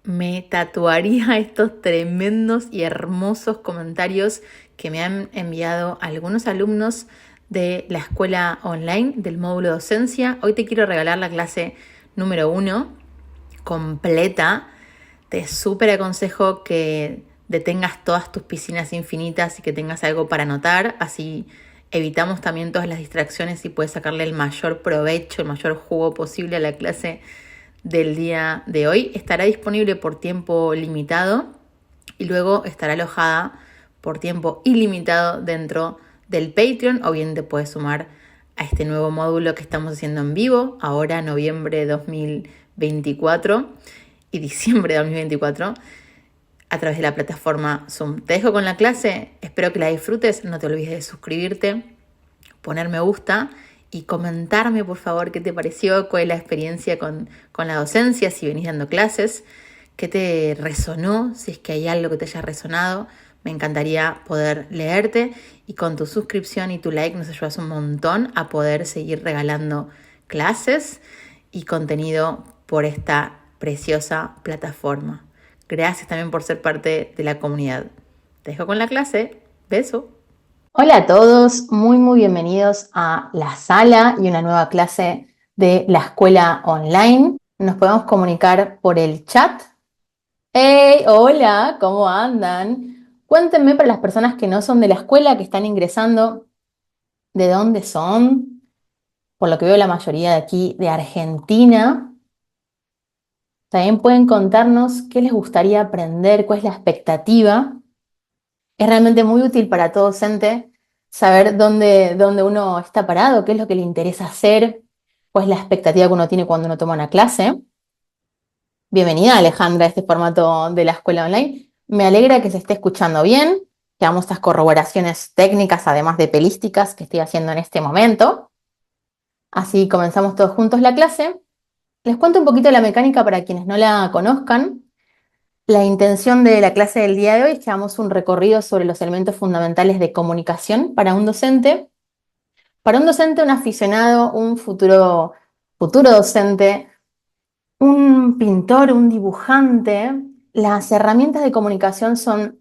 me tatuaría estos tremendos y hermosos comentarios que me han enviado algunos alumnos de la escuela online del módulo docencia. Hoy te quiero regalar la clase número 1 completa. Te súper aconsejo que detengas todas tus piscinas infinitas y que tengas algo para anotar, así evitamos también todas las distracciones y puedes sacarle el mayor provecho, el mayor jugo posible a la clase del día de hoy. Estará disponible por tiempo limitado y luego estará alojada por tiempo ilimitado dentro del Patreon, o bien te puedes sumar a este nuevo módulo que estamos haciendo en vivo, ahora noviembre de 2024 y diciembre de 2024, a través de la plataforma Zoom. Te dejo con la clase, espero que la disfrutes, no te olvides de suscribirte, poner me gusta y comentarme por favor qué te pareció, cuál es la experiencia con la docencia, si venís dando clases, qué te resonó, si es que hay algo que te haya resonado. Me encantaría poder leerte y con tu suscripción y tu like nos ayudas un montón a poder seguir regalando clases y contenido por esta preciosa plataforma. Gracias también por ser parte de la comunidad. Te dejo con la clase. Beso. Hola a todos, muy bienvenidos a la sala y una nueva clase de la escuela online. Nos podemos comunicar por el chat. ¡Hey! Hola, ¿cómo andan? Cuéntenme para las personas que no son de la escuela, que están ingresando, ¿de dónde son? Por lo que veo la mayoría de aquí de Argentina. También pueden contarnos qué les gustaría aprender, cuál es la expectativa. Es realmente muy útil para todo docente saber dónde uno está parado, qué es lo que le interesa hacer, cuál es la expectativa que uno tiene cuando uno toma una clase. Bienvenida, Alejandra, a este formato de la escuela online. Me alegra que se esté escuchando bien, que hagamos estas corroboraciones técnicas, además de pelísticas, que estoy haciendo en este momento. Así comenzamos todos juntos la clase. Les cuento un poquito la mecánica para quienes no la conozcan. La intención de la clase del día de hoy es que hagamos un recorrido sobre los elementos fundamentales de comunicación para un docente. Para un docente, un aficionado, un futuro docente, un pintor, un dibujante, las herramientas de comunicación son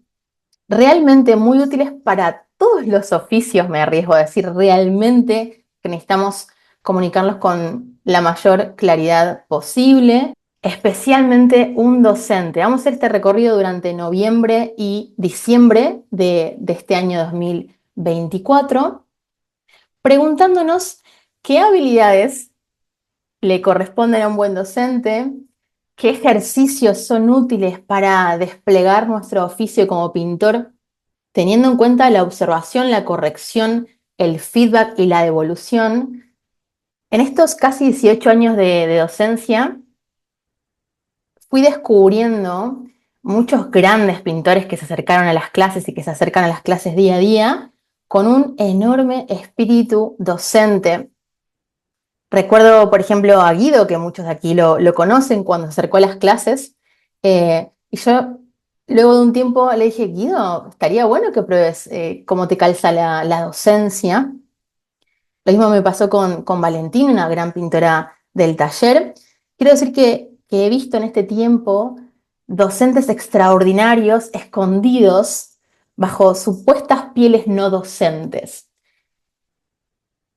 realmente muy útiles para todos los oficios, me arriesgo a decir, realmente que necesitamos comunicarlos con la mayor claridad posible, especialmente un docente. Vamos a hacer este recorrido durante noviembre y diciembre de este año 2024, preguntándonos qué habilidades le corresponden a un buen docente, qué ejercicios son útiles para desplegar nuestro oficio como pintor, teniendo en cuenta la observación, la corrección, el feedback y la devolución. En estos casi 18 años de docencia, fui descubriendo muchos grandes pintores que se acercaron a las clases y que se acercan a las clases día a día con un enorme espíritu docente. Recuerdo, por ejemplo, a Guido, que muchos de aquí lo conocen, cuando se acercó a las clases, y yo luego de un tiempo le dije, Guido, estaría bueno que pruebes cómo te calza la docencia. Lo mismo me pasó con Valentina, una gran pintora del taller. Quiero decir que he visto en este tiempo docentes extraordinarios escondidos bajo supuestas pieles no docentes.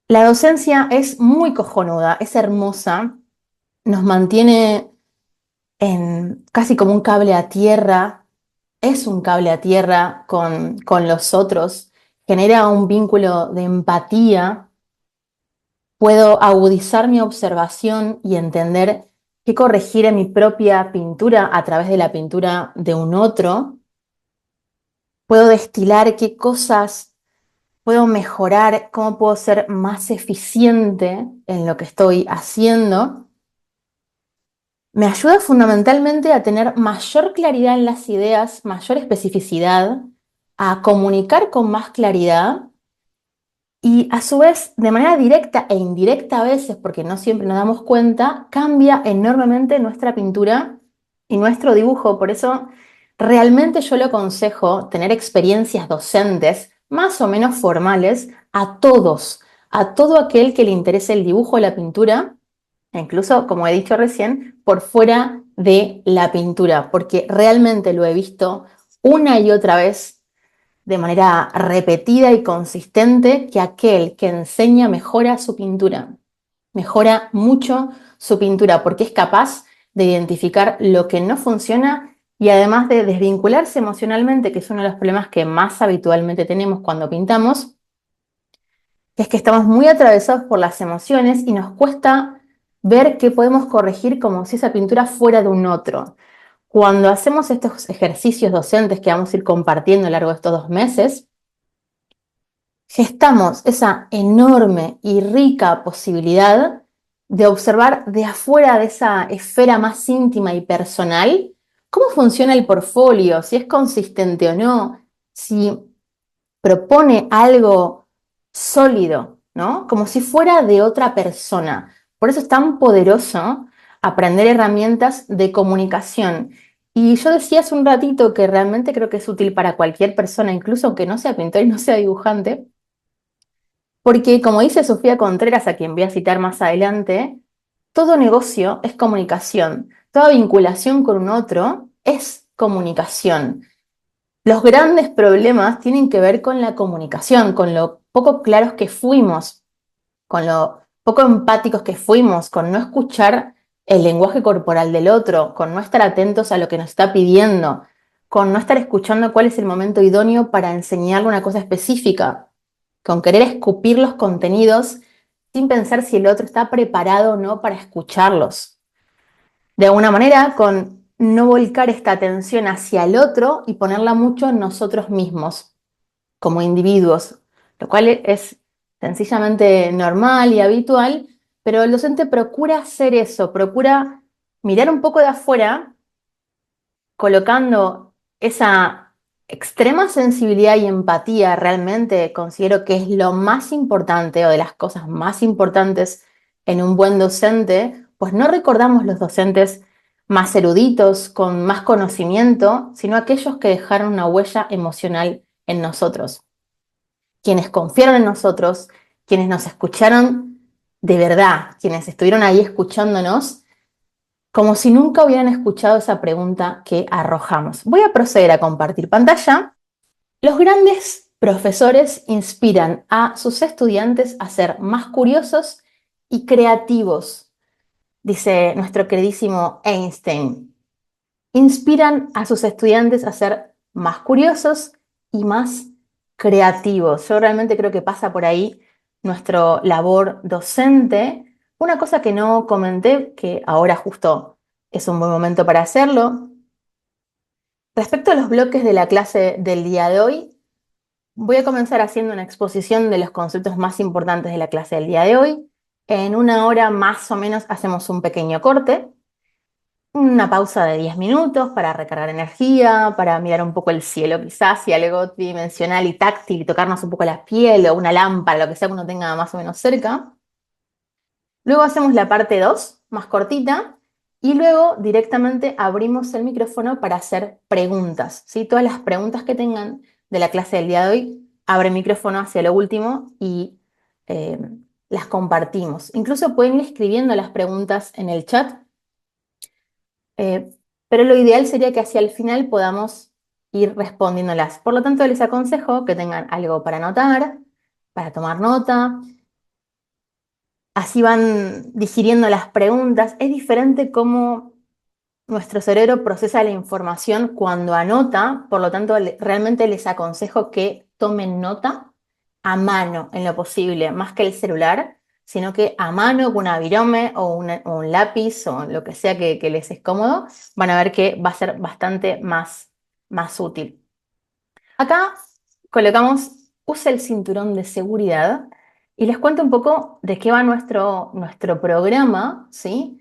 La docencia es muy cojonuda, es hermosa, nos mantiene casi como un cable a tierra, es un cable a tierra con los otros, genera un vínculo de empatía. Puedo agudizar mi observación y entender qué corregir en mi propia pintura a través de la pintura de un otro. Puedo destilar qué cosas puedo mejorar, cómo puedo ser más eficiente en lo que estoy haciendo. Me ayuda fundamentalmente a tener mayor claridad en las ideas, mayor especificidad, a comunicar con más claridad. Y a su vez, de manera directa e indirecta a veces, porque no siempre nos damos cuenta, cambia enormemente nuestra pintura y nuestro dibujo. Por eso, realmente yo le aconsejo tener experiencias docentes más o menos formales a todos, a todo aquel que le interese el dibujo o la pintura, e incluso, como he dicho recién, por fuera de la pintura, porque realmente lo he visto una y otra vez de manera repetida y consistente que aquel que enseña mejora su pintura, mejora mucho su pintura porque es capaz de identificar lo que no funciona y además de desvincularse emocionalmente, que es uno de los problemas que más habitualmente tenemos cuando pintamos, es que estamos muy atravesados por las emociones y nos cuesta ver qué podemos corregir como si esa pintura fuera de un otro. Cuando hacemos estos ejercicios docentes que vamos a ir compartiendo a lo largo de estos 2 meses, gestamos esa enorme y rica posibilidad de observar de afuera de esa esfera más íntima y personal cómo funciona el portfolio, si es consistente o no, si propone algo sólido, ¿no? Como si fuera de otra persona. Por eso es tan poderoso aprender herramientas de comunicación. Y yo decía hace un ratito que realmente creo que es útil para cualquier persona, incluso aunque no sea pintor y no sea dibujante, porque como dice Sofía Contreras, a quien voy a citar más adelante, todo negocio es comunicación, toda vinculación con un otro es comunicación. Los grandes problemas tienen que ver con la comunicación, con lo poco claros que fuimos, con lo poco empáticos que fuimos, con no escuchar el lenguaje corporal del otro, con no estar atentos a lo que nos está pidiendo, con no estar escuchando cuál es el momento idóneo para enseñarle una cosa específica, con querer escupir los contenidos sin pensar si el otro está preparado o no para escucharlos. De alguna manera, con no volcar esta atención hacia el otro y ponerla mucho en nosotros mismos, como individuos, lo cual es sencillamente normal y habitual, pero el docente procura hacer eso, procura mirar un poco de afuera colocando esa extrema sensibilidad y empatía, realmente considero que es lo más importante o de las cosas más importantes en un buen docente, pues no recordamos los docentes más eruditos, con más conocimiento, sino aquellos que dejaron una huella emocional en nosotros, quienes confiaron en nosotros, quienes nos escucharon de verdad, quienes estuvieron ahí escuchándonos como si nunca hubieran escuchado esa pregunta que arrojamos. Voy a proceder a compartir pantalla. Los grandes profesores inspiran a sus estudiantes a ser más curiosos y creativos, dice nuestro queridísimo Einstein. Inspiran a sus estudiantes a ser más curiosos y más creativos. Yo realmente creo que pasa por ahí nuestra labor docente. Una cosa que no comenté, que ahora justo es un buen momento para hacerlo. Respecto a los bloques de la clase del día de hoy, voy a comenzar haciendo una exposición de los conceptos más importantes de la clase del día de hoy. En una hora más o menos hacemos un pequeño corte, una pausa de 10 minutos para recargar energía, para mirar un poco el cielo quizás, y algo tridimensional y táctil, y tocarnos un poco la piel o una lámpara, lo que sea que uno tenga más o menos cerca. Luego hacemos la parte 2, más cortita, y luego directamente abrimos el micrófono para hacer preguntas, ¿sí? Todas las preguntas que tengan de la clase del día de hoy, abre el micrófono hacia lo último y eh, las compartimos. Incluso pueden ir escribiendo las preguntas en el chat, eh, pero lo ideal sería que hacia el final podamos ir respondiéndolas. Por lo tanto, les aconsejo que tengan algo para anotar, para tomar nota. Así van digiriendo las preguntas. Es diferente cómo nuestro cerebro procesa la información cuando anota, por lo tanto, realmente les aconsejo que tomen nota a mano en lo posible, más que el celular, sino que a mano con una virome o un lápiz o lo que sea que les es cómodo, van a ver que va a ser bastante más útil. Acá colocamos, usa el cinturón de seguridad y les cuento un poco de qué va nuestro programa, ¿sí?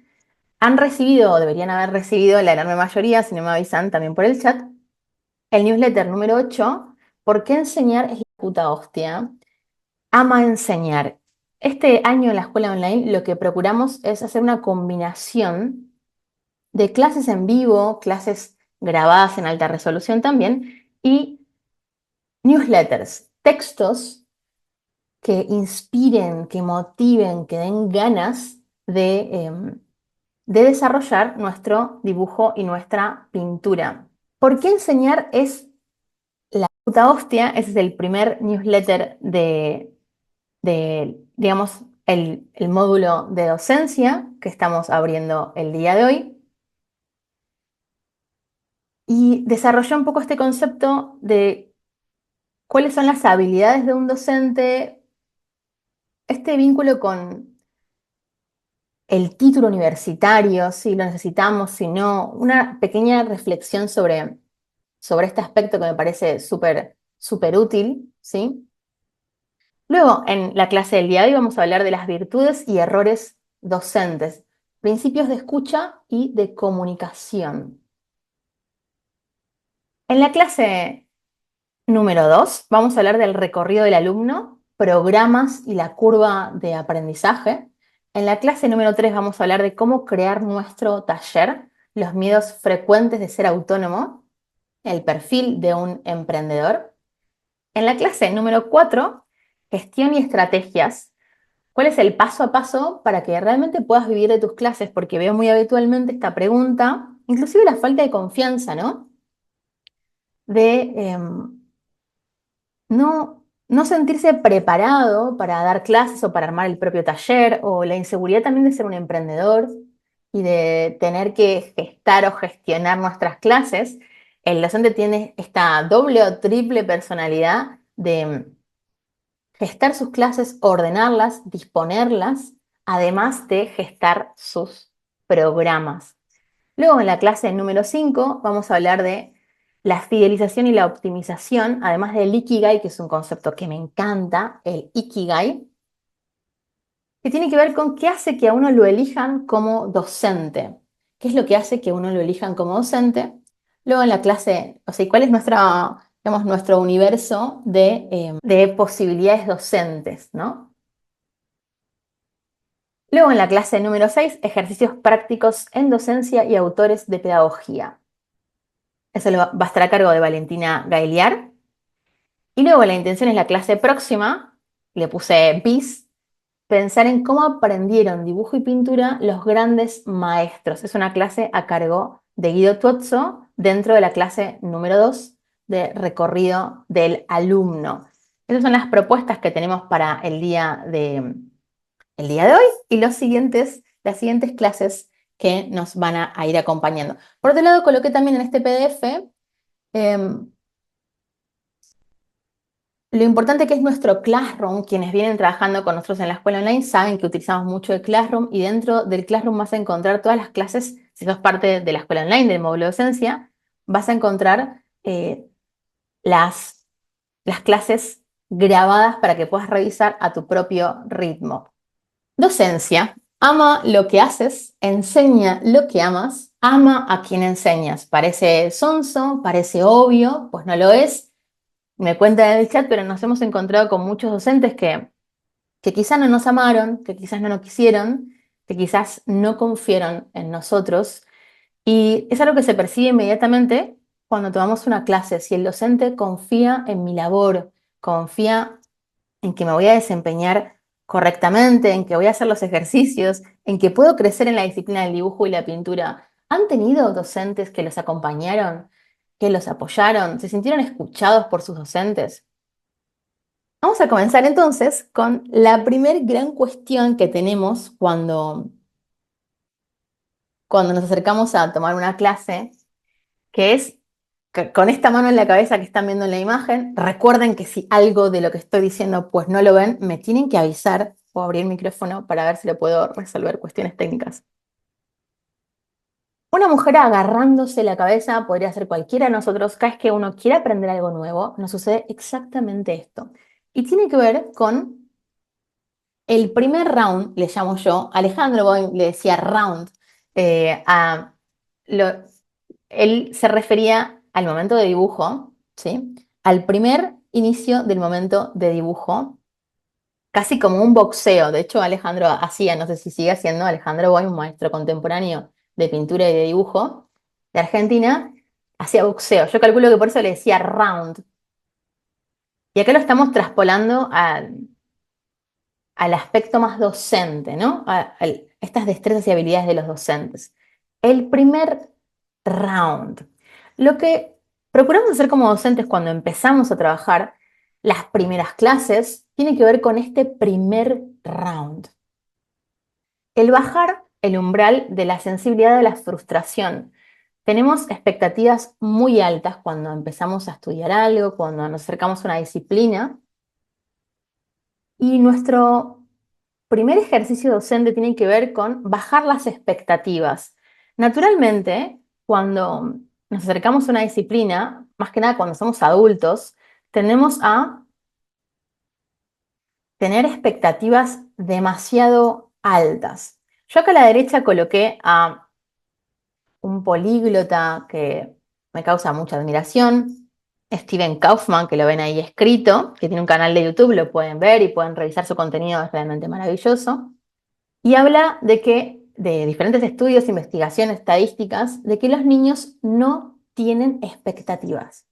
Han recibido, o deberían haber recibido, la enorme mayoría, si no me avisan también por el chat, el newsletter número 8, ¿Por qué enseñar es la puta hostia? Ama enseñar. Este año en la escuela online lo que procuramos es hacer una combinación de clases en vivo, clases grabadas en alta resolución también, y newsletters, textos que inspiren, que motiven, que den ganas de de desarrollar nuestro dibujo y nuestra pintura. ¿Por qué enseñar es la puta hostia? Ese es el primer newsletter digamos, el módulo de docencia que estamos abriendo el día de hoy. Y desarrollé un poco este concepto de cuáles son las habilidades de un docente, este vínculo con el título universitario, si lo necesitamos, si no, una pequeña reflexión sobre este aspecto que me parece súper útil, ¿sí? Luego, en la clase del día de hoy vamos a hablar de las virtudes y errores docentes, principios de escucha y de comunicación. En la clase número 2 vamos a hablar del recorrido del alumno, programas y la curva de aprendizaje. En la clase número 3 vamos a hablar de cómo crear nuestro taller, los miedos frecuentes de ser autónomo, el perfil de un emprendedor. En la clase número 4, gestión y estrategias. ¿Cuál es el paso a paso para que realmente puedas vivir de tus clases? Porque veo muy habitualmente esta pregunta, inclusive la falta de confianza, ¿no? De no sentirse preparado para dar clases o para armar el propio taller, o la inseguridad también de ser un emprendedor y de tener que gestar o gestionar nuestras clases. El docente tiene esta doble o triple personalidad de gestar sus clases, ordenarlas, disponerlas, además de gestar sus programas. Luego en la clase número 5 vamos a hablar de la fidelización y la optimización, además del Ikigai, que es un concepto que me encanta, el Ikigai, que tiene que ver con qué hace que a uno lo elijan como docente. ¿Qué es lo que hace que a uno lo elijan como docente? Luego en la clase, o sea, ¿cuál es digamos, nuestro universo de posibilidades docentes, ¿no? Luego en la clase número 6, ejercicios prácticos en docencia y autores de pedagogía. Eso va a estar a cargo de Valentina Gailiar. Y luego la intención es la clase próxima, le puse BIS, pensar en cómo aprendieron dibujo y pintura los grandes maestros. Es una clase a cargo de Guido Tuozzo dentro de la clase número 2 de recorrido del alumno. Esas son las propuestas que tenemos para el día de hoy y las siguientes clases que nos van a ir acompañando. Por otro lado, coloqué también en este PDF lo importante que es nuestro Classroom. Quienes vienen trabajando con nosotros en la escuela online saben que utilizamos mucho el Classroom, y dentro del Classroom vas a encontrar todas las clases. Si sos parte de la escuela online, del módulo de docencia, vas a encontrar las clases grabadas para que puedas revisar a tu propio ritmo. Docencia. Ama lo que haces, enseña lo que amas, ama a quien enseñas. Parece sonso, parece obvio, pues no lo es. Me cuenta en el chat, pero nos hemos encontrado con muchos docentes que quizás no nos amaron, que quizás no nos quisieron, que quizás no confiaron en nosotros. Y es algo que se percibe inmediatamente cuando tomamos una clase. Si el docente confía en mi labor, confía en que me voy a desempeñar correctamente, en que voy a hacer los ejercicios, en que puedo crecer en la disciplina del dibujo y la pintura. ¿Han tenido docentes que los acompañaron, que los apoyaron, se sintieron escuchados por sus docentes? Vamos a comenzar entonces con la primer gran cuestión que tenemos cuando nos acercamos a tomar una clase, que es con esta mano en la cabeza que están viendo en la imagen. Recuerden que si algo de lo que estoy diciendo pues no lo ven, me tienen que avisar o abrir el micrófono para ver si le puedo resolver cuestiones técnicas. Una mujer agarrándose la cabeza podría ser cualquiera de nosotros. Cada vez que uno quiere aprender algo nuevo, nos sucede exactamente esto. Y tiene que ver con el primer round, le llamo yo. Alejandro Boym le decía round a lo, él se refería al momento de dibujo, ¿sí? Al primer inicio del momento de dibujo, casi como un boxeo. De hecho, Alejandro hacía, no sé si sigue haciendo, Alejandro Boym, un maestro contemporáneo de pintura y de dibujo de Argentina, hacía boxeo. Yo calculo que por eso le decía round. Y acá lo estamos traspolando al aspecto más docente, ¿no? Estas destrezas y habilidades de los docentes. El primer round. Lo que procuramos hacer como docentes cuando empezamos a trabajar las primeras clases tiene que ver con este primer round. El bajar el umbral de la sensibilidad de la frustración. Tenemos expectativas muy altas cuando empezamos a estudiar algo, cuando nos acercamos a una disciplina, y nuestro primer ejercicio docente tiene que ver con bajar las expectativas. Naturalmente, cuando nos acercamos a una disciplina, más que nada cuando somos adultos, tendemos a tener expectativas demasiado altas. Yo acá a la derecha coloqué a un políglota que me causa mucha admiración, Steven Kaufman, que lo ven ahí escrito, que tiene un canal de YouTube, lo pueden ver y pueden revisar su contenido, es realmente maravilloso. Y habla de diferentes estudios, investigaciones, estadísticas, de que los niños no tienen expectativas.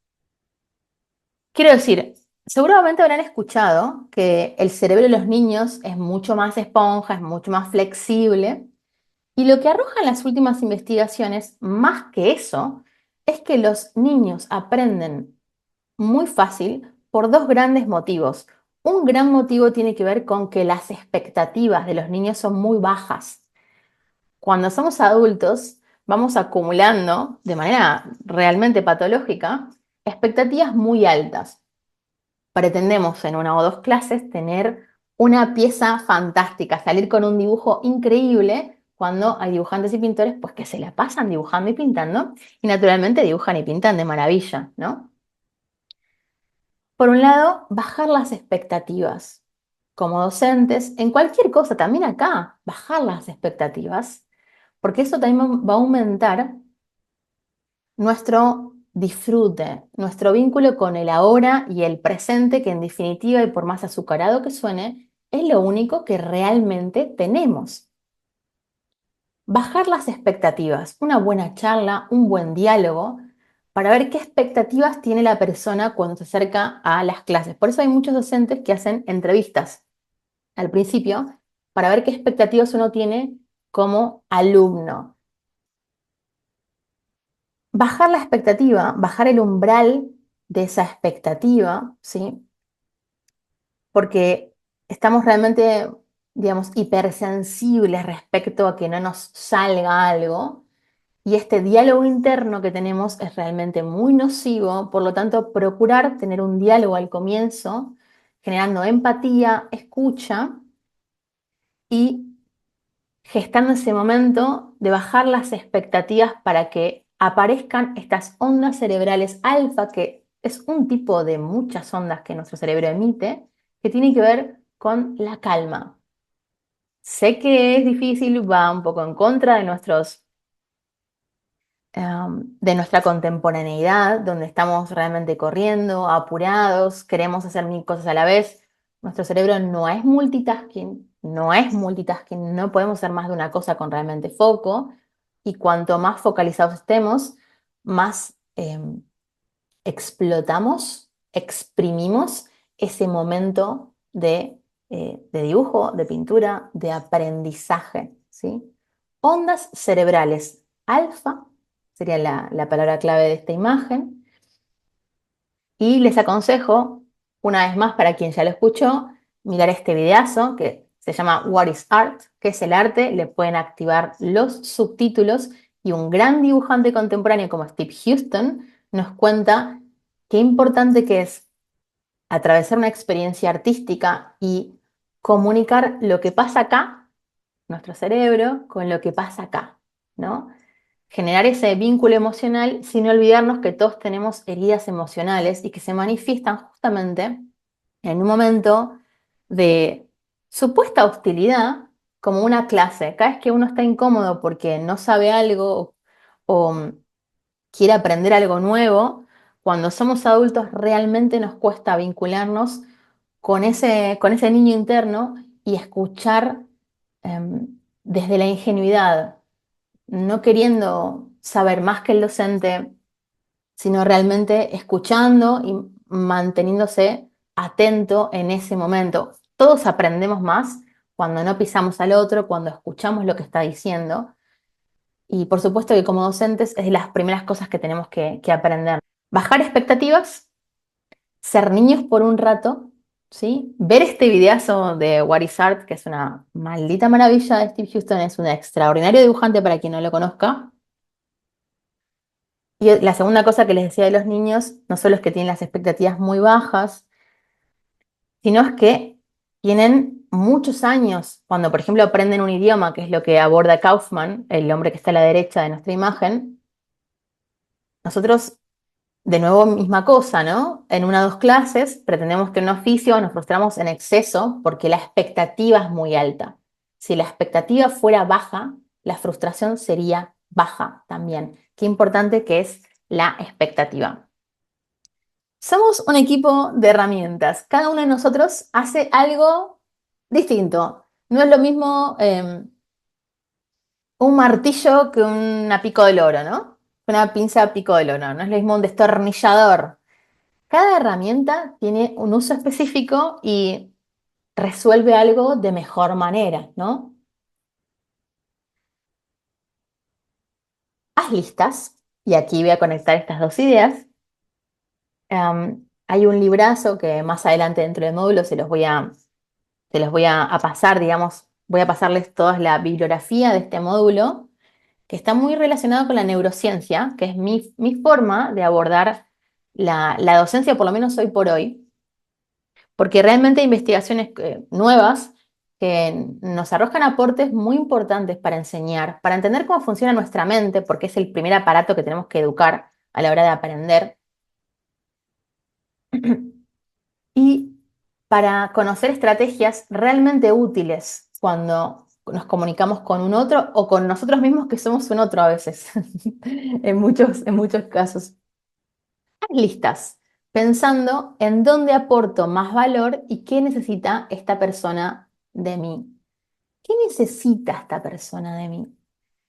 Quiero decir, seguramente habrán escuchado que el cerebro de los niños es mucho más esponja, es mucho más flexible, y lo que arrojan las últimas investigaciones, más que eso, es que los niños aprenden muy fácil por dos grandes motivos. Un gran motivo tiene que ver con que las expectativas de los niños son muy bajas. Cuando somos adultos, vamos acumulando de manera realmente patológica expectativas muy altas. Pretendemos en una o dos clases tener una pieza fantástica, salir con un dibujo increíble, cuando hay dibujantes y pintores pues que se la pasan dibujando y pintando, y naturalmente dibujan y pintan de maravilla, ¿no? Por un lado, bajar las expectativas. Como docentes, en cualquier cosa, también acá, bajar las expectativas, porque eso también va a aumentar nuestro disfrute, nuestro vínculo con el ahora y el presente, que en definitiva, y por más azucarado que suene, es lo único que realmente tenemos. Bajar las expectativas, una buena charla, un buen diálogo, para ver qué expectativas tiene la persona cuando se acerca a las clases. Por eso hay muchos docentes que hacen entrevistas al principio para ver qué expectativas uno tiene como alumno. Bajar la expectativa, bajar el umbral de esa expectativa, ¿sí? Porque estamos realmente, digamos, hipersensibles respecto a que no nos salga algo, y este diálogo interno que tenemos es realmente muy nocivo. Por lo tanto, procurar tener un diálogo al comienzo, generando empatía, escucha y gestando ese momento de bajar las expectativas para que aparezcan estas ondas cerebrales alfa, que es un tipo de muchas ondas que nuestro cerebro emite, que tiene que ver con la calma. Sé que es difícil, va un poco en contra de de nuestra contemporaneidad, donde estamos realmente corriendo, apurados, queremos hacer mil cosas a la vez. Nuestro cerebro no es multitasking, no podemos hacer más de una cosa con realmente foco, y cuanto más focalizados estemos, más explotamos, exprimimos ese momento de dibujo, de pintura, de aprendizaje, ¿sí? Ondas cerebrales alfa sería la palabra clave de esta imagen. Y les aconsejo, una vez más, para quien ya lo escuchó, mirar este videazo que se llama What is Art? ¿Qué es el arte? Le pueden activar los subtítulos, y un gran dibujante contemporáneo como Steve Houston nos cuenta qué importante que es atravesar una experiencia artística y comunicar lo que pasa acá, nuestro cerebro, con lo que pasa acá, ¿no? Generar ese vínculo emocional sin olvidarnos que todos tenemos heridas emocionales y que se manifiestan justamente en un momento de supuesta hostilidad, como una clase. Cada vez que uno está incómodo porque no sabe algo o quiere aprender algo nuevo, cuando somos adultos realmente nos cuesta vincularnos con ese niño interno y escuchar desde la ingenuidad, no queriendo saber más que el docente, sino realmente escuchando y manteniéndose atento en ese momento. todos aprendemos más cuando no pisamos al otro, cuando escuchamos lo que está diciendo. Y por supuesto que como docentes es de las primeras cosas que tenemos que aprender. Bajar expectativas, ser niños por un rato, ¿sí? Ver este videazo de What is Art, que es una maldita maravilla de Steve Houston, es un extraordinario dibujante para quien no lo conozca. Y la segunda cosa que les decía de los niños, no solo es que tienen las expectativas muy bajas, sino es que tienen muchos años. Cuando, por ejemplo, aprenden un idioma, que es lo que aborda Kaufman, el hombre que está a la derecha de nuestra imagen, nosotros, de nuevo, misma cosa, ¿no? En una o dos clases pretendemos tener un oficio, nos frustramos en exceso porque la expectativa es muy alta. Si la expectativa fuera baja, la frustración sería baja también. Qué importante que es la expectativa. Somos un equipo de herramientas. Cada uno de nosotros hace algo distinto. No es lo mismo un martillo que una pico del oro, ¿no? Una pinza pico del oro. No es lo mismo un destornillador. Cada herramienta tiene un uso específico y resuelve algo de mejor manera, ¿no? Haz listas, y aquí voy a conectar estas dos ideas. Hay un librazo que más adelante dentro del módulo se los voy a pasar, digamos, voy a pasarles toda la bibliografía de este módulo, que está muy relacionado con la neurociencia, que es mi forma de abordar la docencia, por lo menos hoy por hoy, porque realmente hay investigaciones nuevas que nos arrojan aportes muy importantes para enseñar, para entender cómo funciona nuestra mente, porque es el primer aparato que tenemos que educar a la hora de aprender. Y para conocer estrategias realmente útiles cuando nos comunicamos con un otro o con nosotros mismos que somos un otro a veces, en muchos casos. Haz listas, pensando en dónde aporto más valor y qué necesita esta persona de mí. ¿Qué necesita esta persona de mí?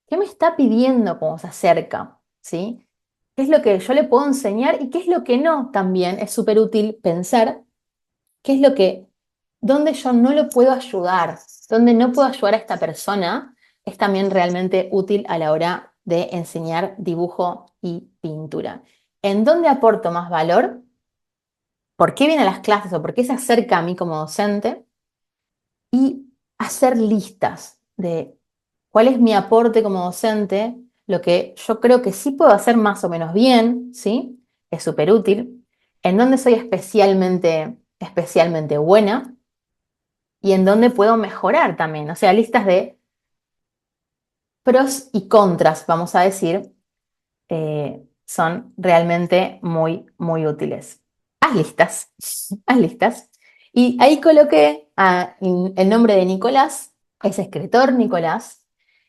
¿Qué me está pidiendo cuando se acerca? ¿Sí? ¿Qué es lo que yo le puedo enseñar y qué es lo que no? También es súper útil pensar qué es lo que, dónde yo no lo puedo ayudar, dónde no puedo ayudar a esta persona, es también realmente útil a la hora de enseñar dibujo y pintura. ¿En dónde aporto más valor? ¿Por qué viene a las clases o por qué se acerca a mí como docente? Y hacer listas de cuál es mi aporte como docente, lo que yo creo que sí puedo hacer más o menos bien, ¿sí? Es súper útil. En dónde soy especialmente buena y en dónde puedo mejorar también. O sea, listas de pros y contras, vamos a decir, son realmente muy, muy útiles. Haz listas, haz listas. Y ahí coloqué el nombre de Nicolás, es escritor Nicolás,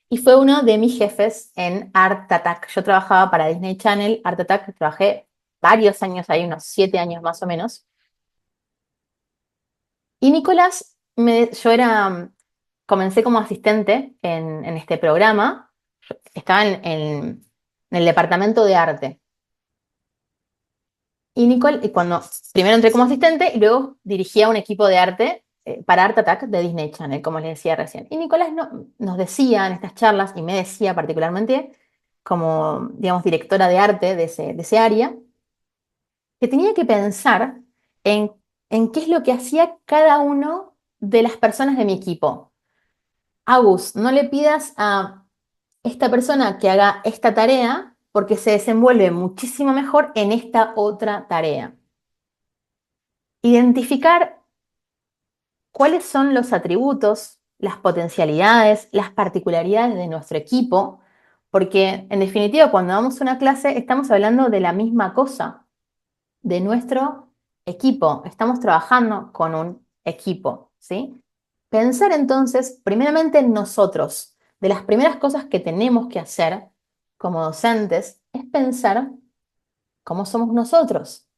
y fue uno de mis jefes en Art Attack. Yo trabajaba para Disney Channel, Art Attack, trabajé varios años ahí, unos 7 años más o menos. Y Nicolás, comencé como asistente en este programa, estaba en el departamento de arte. Y cuando primero entré como asistente y luego dirigía un equipo de arte para Art Attack de Disney Channel, como les decía recién. Y Nicolás nos decía en estas charlas, y me decía particularmente, como, digamos, directora de arte de ese área, que tenía que pensar en, en qué es lo que hacía cada uno de las personas de mi equipo. Agus, no le pidas a esta persona que haga esta tarea porque se desenvuelve muchísimo mejor en esta otra tarea. Identificar cuáles son los atributos, las potencialidades, las particularidades de nuestro equipo, porque en definitiva cuando damos una clase estamos hablando de la misma cosa, de nuestro equipo, estamos trabajando con un equipo, ¿sí? Pensar entonces primeramente en nosotros. De las primeras cosas que tenemos que hacer como docentes es pensar cómo somos nosotros,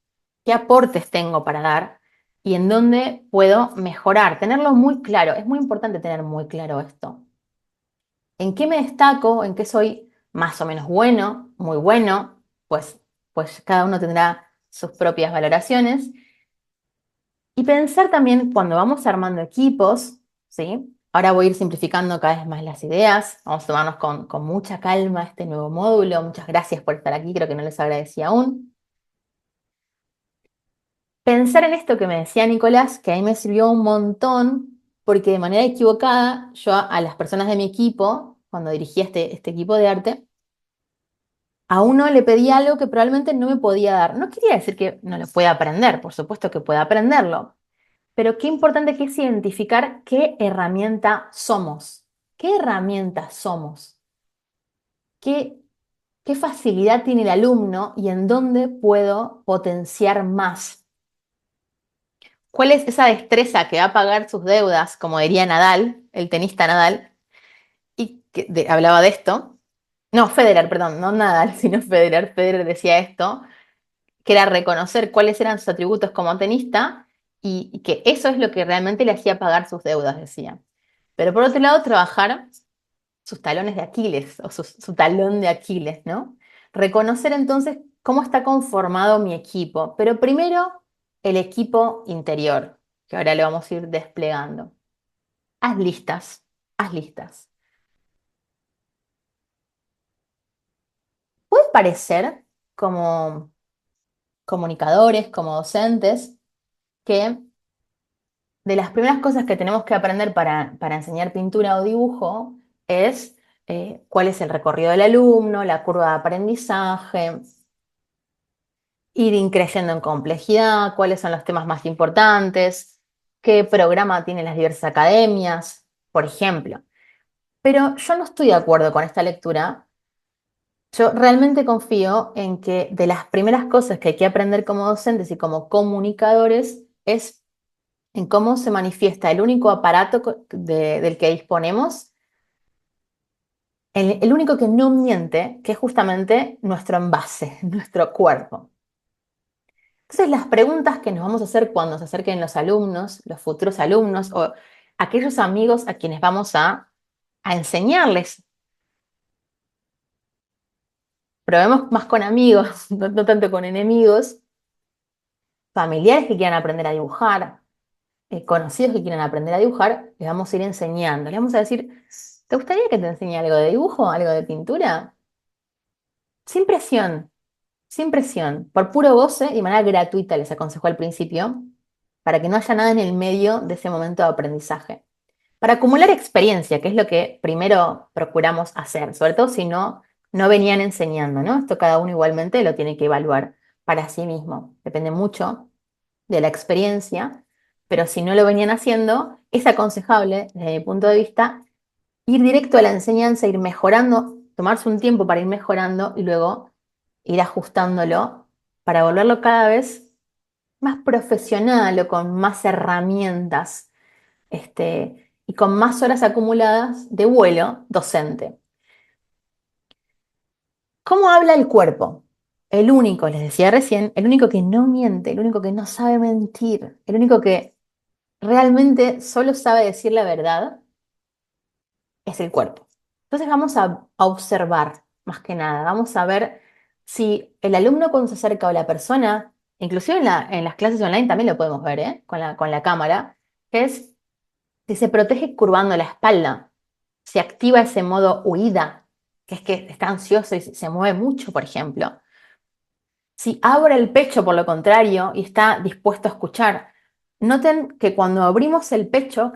qué aportes tengo para dar y en dónde puedo mejorar, tenerlo muy claro. Es muy importante tener muy claro esto. ¿En qué me destaco? ¿En qué soy más o menos bueno, muy bueno? Pues cada uno tendrá sus propias valoraciones. Y pensar también cuando vamos armando equipos, ¿sí? Ahora voy a ir simplificando cada vez más las ideas. Vamos a tomarnos con mucha calma este nuevo módulo. Muchas gracias por estar aquí, creo que no les agradecí aún. Pensar en esto que me decía Nicolás, que a mí me sirvió un montón, porque de manera equivocada yo a las personas de mi equipo, cuando dirigía este equipo de arte, a uno le pedía algo que probablemente no me podía dar. No quería decir que no lo pueda aprender, por supuesto que pueda aprenderlo, pero qué importante que es identificar qué herramienta somos. ¿Qué herramienta somos? ¿Qué, qué facilidad tiene el alumno y en dónde puedo potenciar más? ¿Cuál es esa destreza que va a pagar sus deudas, como diría Nadal, el tenista Nadal? Y que hablaba de esto. No, Federer, perdón, no Nadal, sino Federer. Federer decía esto, que era reconocer cuáles eran sus atributos como tenista y que eso es lo que realmente le hacía pagar sus deudas, decía. Pero por otro lado, trabajar sus talones de Aquiles o su talón de Aquiles, ¿no? Reconocer entonces cómo está conformado mi equipo, pero primero el equipo interior, que ahora lo vamos a ir desplegando. Haz listas, haz listas. Puede parecer como comunicadores, como docentes, que de las primeras cosas que tenemos que aprender para enseñar pintura o dibujo es cuál es el recorrido del alumno, la curva de aprendizaje, ir increyendo en complejidad, cuáles son los temas más importantes, qué programa tienen las diversas academias, por ejemplo. Pero yo no estoy de acuerdo con esta lectura. Yo realmente confío en que de las primeras cosas que hay que aprender como docentes y como comunicadores es en cómo se manifiesta el único aparato del que disponemos, el único que no miente, que es justamente nuestro envase, nuestro cuerpo. Entonces, las preguntas que nos vamos a hacer cuando se acerquen los alumnos, los futuros alumnos o aquellos amigos a quienes vamos a enseñarles, probemos más con amigos, no tanto con enemigos, familiares que quieran aprender a dibujar, conocidos que quieran aprender a dibujar, les vamos a ir enseñando. Les vamos a decir, ¿te gustaría que te enseñe algo de dibujo, algo de pintura? Sin presión, sin presión, por puro goce y de manera gratuita, les aconsejó al principio, para que no haya nada en el medio de ese momento de aprendizaje. Para acumular experiencia, que es lo que primero procuramos hacer, sobre todo si no venían enseñando, ¿no? Esto cada uno igualmente lo tiene que evaluar para sí mismo. Depende mucho de la experiencia, pero si no lo venían haciendo, es aconsejable, desde mi punto de vista, ir directo a la enseñanza, ir mejorando, tomarse un tiempo para ir mejorando y luego ir ajustándolo para volverlo cada vez más profesional o con más herramientas, y con más horas acumuladas de vuelo docente. ¿Cómo habla el cuerpo? El único, les decía recién, el único que no miente, el único que no sabe mentir, el único que realmente solo sabe decir la verdad es el cuerpo. Entonces vamos a observar más que nada, vamos a ver si el alumno cuando se acerca o la persona, inclusive en las clases online también lo podemos ver, con la cámara, es si se protege curvando la espalda, si activa ese modo huida, que es que está ansioso y se mueve mucho, por ejemplo. Si abre el pecho, por lo contrario, y está dispuesto a escuchar. Noten que cuando abrimos el pecho,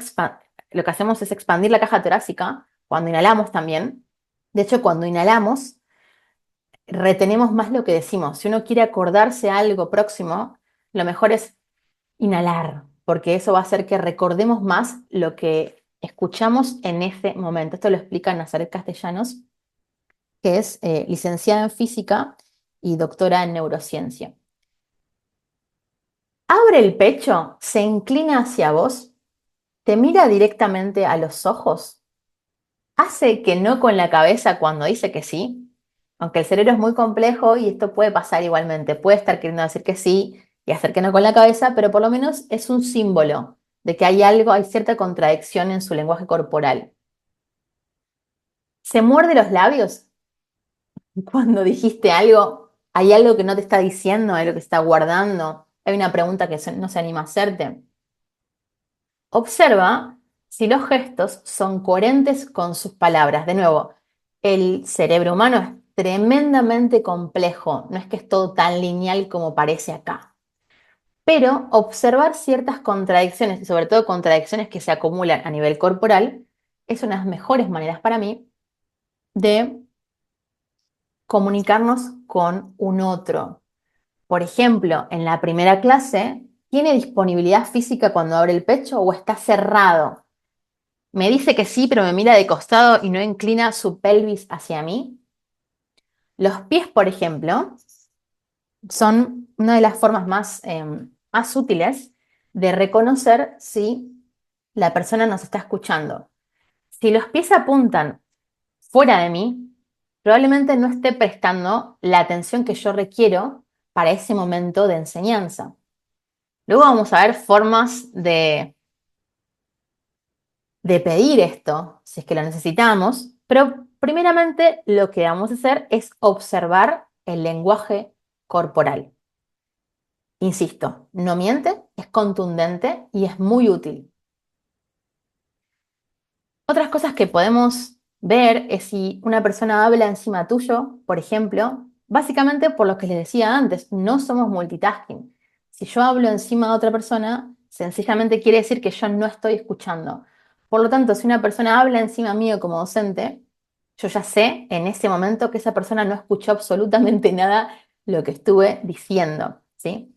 lo que hacemos es expandir la caja torácica, cuando inhalamos también. De hecho, cuando inhalamos, retenemos más lo que decimos. Si uno quiere acordarse algo próximo, lo mejor es inhalar, porque eso va a hacer que recordemos más lo que escuchamos en ese momento. Esto lo explica Nazaret Castellanos, que es licenciada en física y doctora en neurociencia. Abre el pecho, se inclina hacia vos, te mira directamente a los ojos, hace que no con la cabeza cuando dice que sí, aunque el cerebro es muy complejo y esto puede pasar igualmente, puede estar queriendo decir que sí y hacer que no con la cabeza, pero por lo menos es un símbolo de que hay algo, hay cierta contradicción en su lenguaje corporal. ¿Se muerde los labios cuando dijiste algo? ¿Hay algo que no te está diciendo, hay algo que está guardando? ¿Hay una pregunta que no se anima a hacerte? Observa si los gestos son coherentes con sus palabras. De nuevo, el cerebro humano es tremendamente complejo, no es que es todo tan lineal como parece acá. Pero observar ciertas contradicciones, y sobre todo contradicciones que se acumulan a nivel corporal, es una de las mejores maneras para mí de comunicarnos con un otro. Por ejemplo, en la primera clase, ¿tiene disponibilidad física cuando abre el pecho o está cerrado? Me dice que sí, pero me mira de costado y no inclina su pelvis hacia mí. Los pies, por ejemplo, son una de las formas más útiles de reconocer si la persona nos está escuchando. Si los pies apuntan fuera de mí, probablemente no esté prestando la atención que yo requiero para ese momento de enseñanza. Luego vamos a ver formas de pedir esto, si es que lo necesitamos, pero primeramente lo que vamos a hacer es observar el lenguaje corporal. Insisto, no miente, es contundente y es muy útil. Otras cosas que podemos ver es si una persona habla encima tuyo, por ejemplo, básicamente por lo que les decía antes, no somos multitasking. Si yo hablo encima de otra persona, sencillamente quiere decir que yo no estoy escuchando. Por lo tanto, si una persona habla encima mío como docente, yo ya sé en ese momento que esa persona no escuchó absolutamente nada lo que estuve diciendo, ¿sí?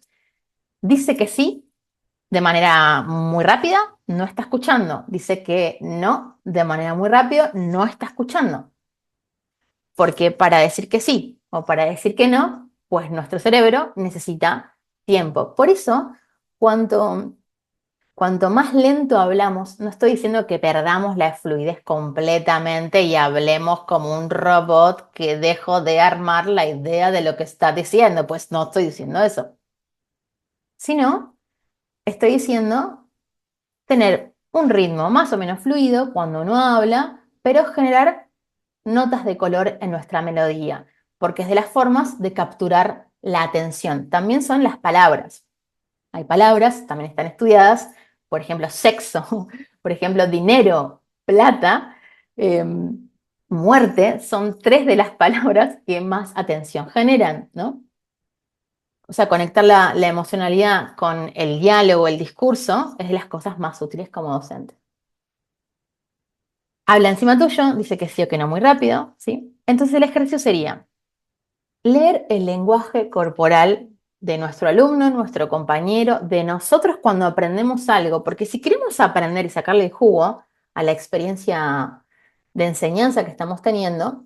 Dice que sí de manera muy rápida, no está escuchando. Dice que no, de manera muy rápida, no está escuchando. Porque para decir que sí o para decir que no, pues nuestro cerebro necesita tiempo. Por eso, cuanto más lento hablamos, no estoy diciendo que perdamos la fluidez completamente y hablemos como un robot que dejo de armar la idea de lo que está diciendo, pues no estoy diciendo eso. Sino, estoy diciendo tener un ritmo más o menos fluido cuando uno habla, pero generar notas de color en nuestra melodía, porque es de las formas de capturar la atención. También son las palabras. Hay palabras, también están estudiadas, por ejemplo, sexo, por ejemplo, dinero, plata, eh, muerte, son tres de las palabras que más atención generan, ¿no? O sea, conectar la emocionalidad con el diálogo, el discurso, es de las cosas más útiles como docente. Habla encima tuyo, dice que sí o que no muy rápido, ¿sí? Entonces el ejercicio sería leer el lenguaje corporal de nuestro alumno, nuestro compañero, de nosotros cuando aprendemos algo, porque si queremos aprender y sacarle el jugo a la experiencia de enseñanza que estamos teniendo,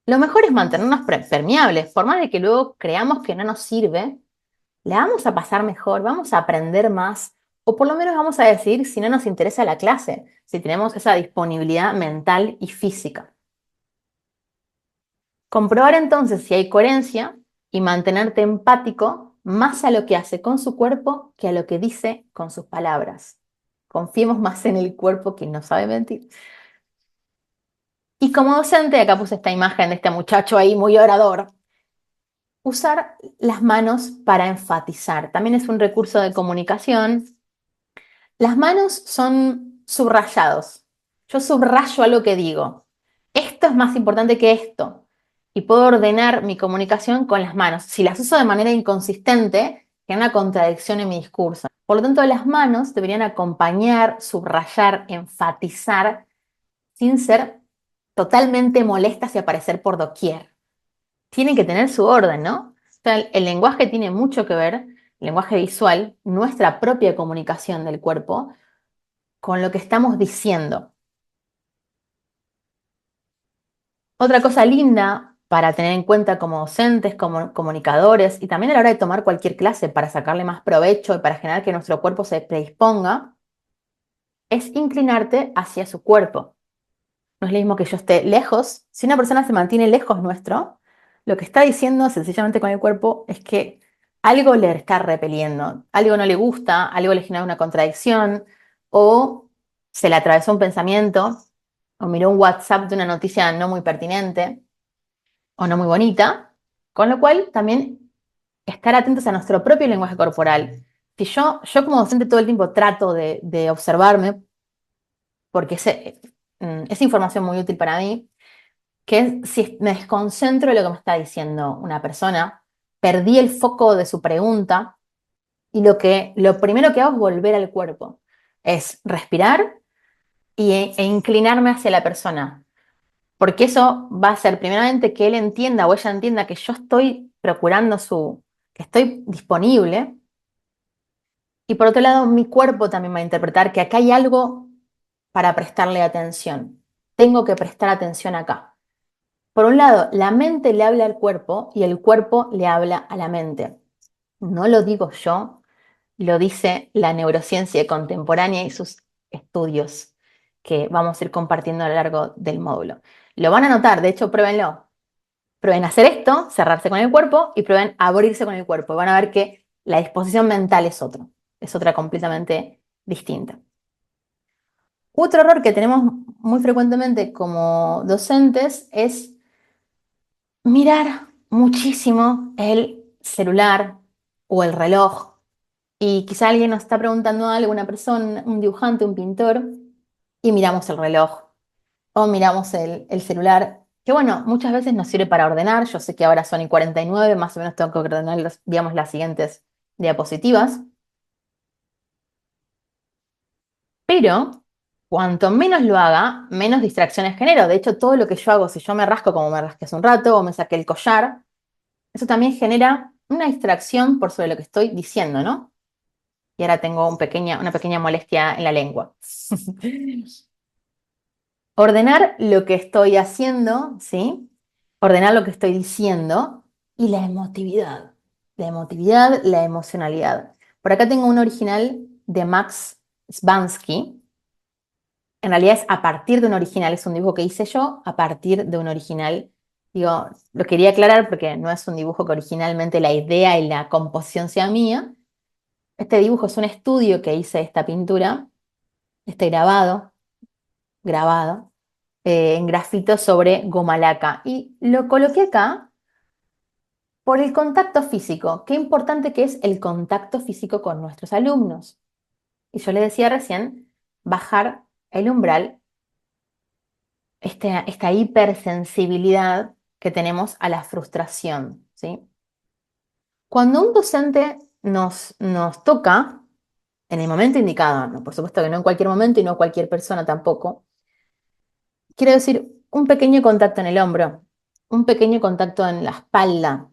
lo mejor es mantenernos permeables, por más de que luego creamos que no nos sirve, la vamos a pasar mejor, vamos a aprender más, o por lo menos vamos a decidir si no nos interesa la clase, si tenemos esa disponibilidad mental y física. Comprobar entonces si hay coherencia y mantenerte empático más a lo que hace con su cuerpo que a lo que dice con sus palabras. Confiemos más en el cuerpo que no sabe mentir. Y como docente, acá puse esta imagen de este muchacho ahí muy orador, usar las manos para enfatizar. También es un recurso de comunicación. Las manos son subrayados. Yo subrayo algo que digo. Esto es más importante que esto. Y puedo ordenar mi comunicación con las manos. Si las uso de manera inconsistente, hay una contradicción en mi discurso. Por lo tanto, las manos deberían acompañar, subrayar, enfatizar, sin ser totalmente molestas y aparecer por doquier. Tienen que tener su orden, ¿no? O sea, el lenguaje tiene mucho que ver, el lenguaje visual, nuestra propia comunicación del cuerpo, con lo que estamos diciendo. Otra cosa linda para tener en cuenta como docentes, como comunicadores y también a la hora de tomar cualquier clase para sacarle más provecho y para generar que nuestro cuerpo se predisponga, es inclinarte hacia su cuerpo. No es lo mismo que yo esté lejos. Si una persona se mantiene lejos nuestro, lo que está diciendo sencillamente con el cuerpo es que algo le está repeliendo, algo no le gusta, algo le genera una contradicción o se le atravesó un pensamiento o miró un WhatsApp de una noticia no muy pertinente o no muy bonita, con lo cual también estar atentos a nuestro propio lenguaje corporal. Si yo como docente todo el tiempo trato de observarme, porque es información muy útil para mí, que es si me desconcentro de lo que me está diciendo una persona, perdí el foco de su pregunta y lo primero que hago es volver al cuerpo, es respirar e inclinarme hacia la persona, porque eso va a hacer primeramente que él entienda o ella entienda que yo estoy procurando que estoy disponible. Y por otro lado, mi cuerpo también va a interpretar que acá hay algo para prestarle atención. Tengo que prestar atención acá. Por un lado, la mente le habla al cuerpo y el cuerpo le habla a la mente. No lo digo yo, lo dice la neurociencia contemporánea y sus estudios que vamos a ir compartiendo a lo largo del módulo. Lo van a notar, de hecho, pruébenlo. Prueben hacer esto, cerrarse con el cuerpo y prueben abrirse con el cuerpo. Van a ver que la disposición mental es otra completamente distinta. Otro error que tenemos muy frecuentemente como docentes es mirar muchísimo el celular o el reloj. Y quizá alguien nos está preguntando algo, una persona, un dibujante, un pintor, y miramos el reloj o miramos el celular, que bueno, muchas veces nos sirve para ordenar. Yo sé que ahora son y 49, más o menos tengo que ordenar digamos, las siguientes diapositivas. Pero cuanto menos lo haga, menos distracciones genero. De hecho, todo lo que yo hago, si yo me rasco como me rasqué hace un rato o me saqué el collar, eso también genera una distracción por sobre lo que estoy diciendo, ¿no? Y ahora tengo una pequeña molestia en la lengua. Ordenar lo que estoy haciendo, ¿sí? Ordenar lo que estoy diciendo y la emotividad. La emotividad, la emocionalidad. Por acá tengo un original de Max Svansky. En realidad es a partir de un original, es un dibujo que hice yo a partir de un original. Digo, lo quería aclarar porque no es un dibujo que originalmente la idea y la composición sea mía. Este dibujo es un estudio que hice de esta pintura, este grabado en grafito sobre goma laca. Y lo coloqué acá por el contacto físico. Qué importante que es el contacto físico con nuestros alumnos. Y yo le decía recién, bajar el umbral, esta hipersensibilidad que tenemos a la frustración, ¿sí? Cuando un docente nos toca, en el momento indicado, ¿no? Por supuesto que no en cualquier momento y no cualquier persona tampoco, quiero decir, un pequeño contacto en el hombro, un pequeño contacto en la espalda,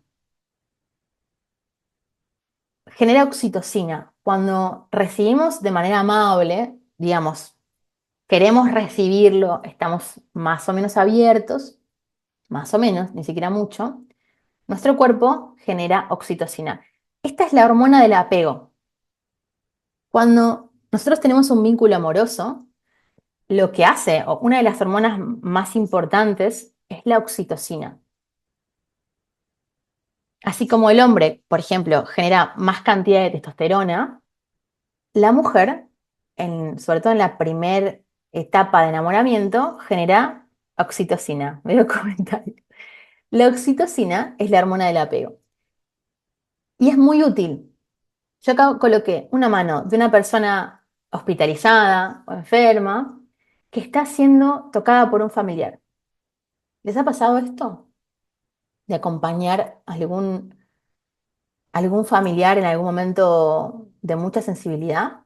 genera oxitocina. Cuando recibimos de manera amable, digamos, queremos recibirlo, estamos más o menos abiertos, más o menos, ni siquiera mucho, nuestro cuerpo genera oxitocina. Esta es la hormona del apego. Cuando nosotros tenemos un vínculo amoroso, lo que hace, o una de las hormonas más importantes, es la oxitocina. Así como el hombre, por ejemplo, genera más cantidad de testosterona, la mujer, sobre todo en la primera etapa de enamoramiento, genera oxitocina. Veo comentarios. La oxitocina es la hormona del apego y es muy útil. Yo acá coloqué una mano de una persona hospitalizada o enferma que está siendo tocada por un familiar. ¿Les ha pasado esto? De acompañar a algún familiar en algún momento de mucha sensibilidad.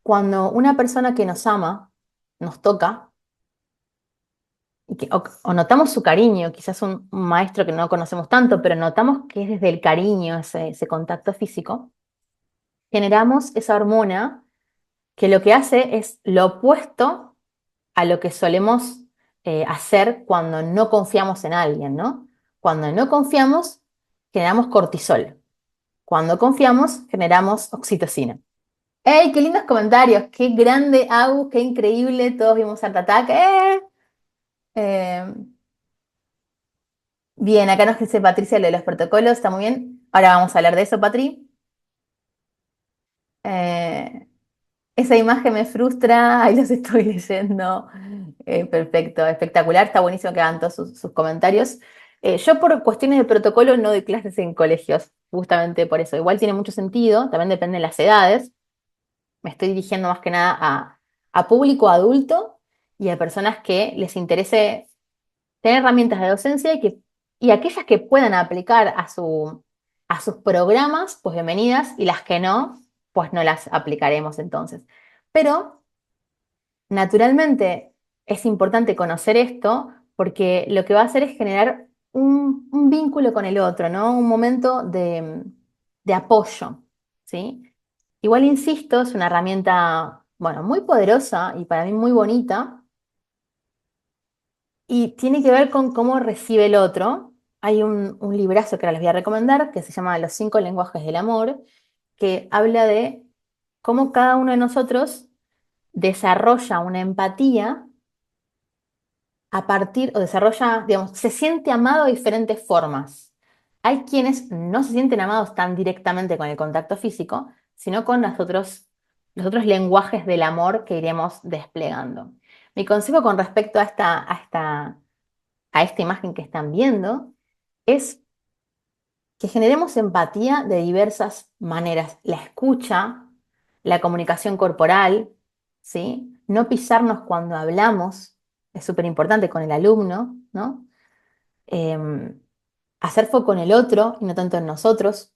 Cuando una persona que nos ama nos toca, o notamos su cariño, quizás un maestro que no conocemos tanto, pero notamos que es desde el cariño, ese contacto físico, generamos esa hormona que lo que hace es lo opuesto a lo que solemos hacer cuando no confiamos en alguien, ¿no? Cuando no confiamos, generamos cortisol. Cuando confiamos, generamos oxitocina. ¡Ey, qué lindos comentarios! ¡Qué grande, Agus! ¡Qué increíble! Todos vimos Art Attack. Eh, Bien, acá nos dice Patricia lo de los protocolos, está muy bien. Ahora vamos a hablar de eso, Patri. Eh, Esa imagen me frustra, ahí los estoy leyendo. Perfecto, espectacular, está buenísimo que hagan todos sus comentarios. Yo por cuestiones de protocolo no doy clases en colegios. justamente por eso. Igual tiene mucho sentido, también depende de las edades. Me estoy dirigiendo más que nada a público adulto y a personas que les interese tener herramientas de docencia y aquellas que puedan aplicar a sus programas, pues bienvenidas, y las que no, pues no las aplicaremos entonces. Pero naturalmente es importante conocer esto porque lo que va a hacer es generar un vínculo con el otro, ¿no? Un momento de apoyo, ¿sí? Igual insisto, es una herramienta, bueno, muy poderosa y para mí muy bonita y tiene que ver con cómo recibe el otro. Hay un librazo que ahora les voy a recomendar que se llama Los 5 lenguajes del amor, que habla de cómo cada uno de nosotros desarrolla una empatía a partir, o desarrolla, digamos, se siente amado de diferentes formas. Hay quienes no se sienten amados tan directamente con el contacto físico, sino con los otros lenguajes del amor que iremos desplegando. Mi consejo con respecto a esta imagen que están viendo es que generemos empatía de diversas maneras. La escucha, la comunicación corporal, ¿sí? No pisarnos cuando hablamos, es súper importante con el alumno, ¿no? Em, Hacer foco en el otro y no tanto en nosotros.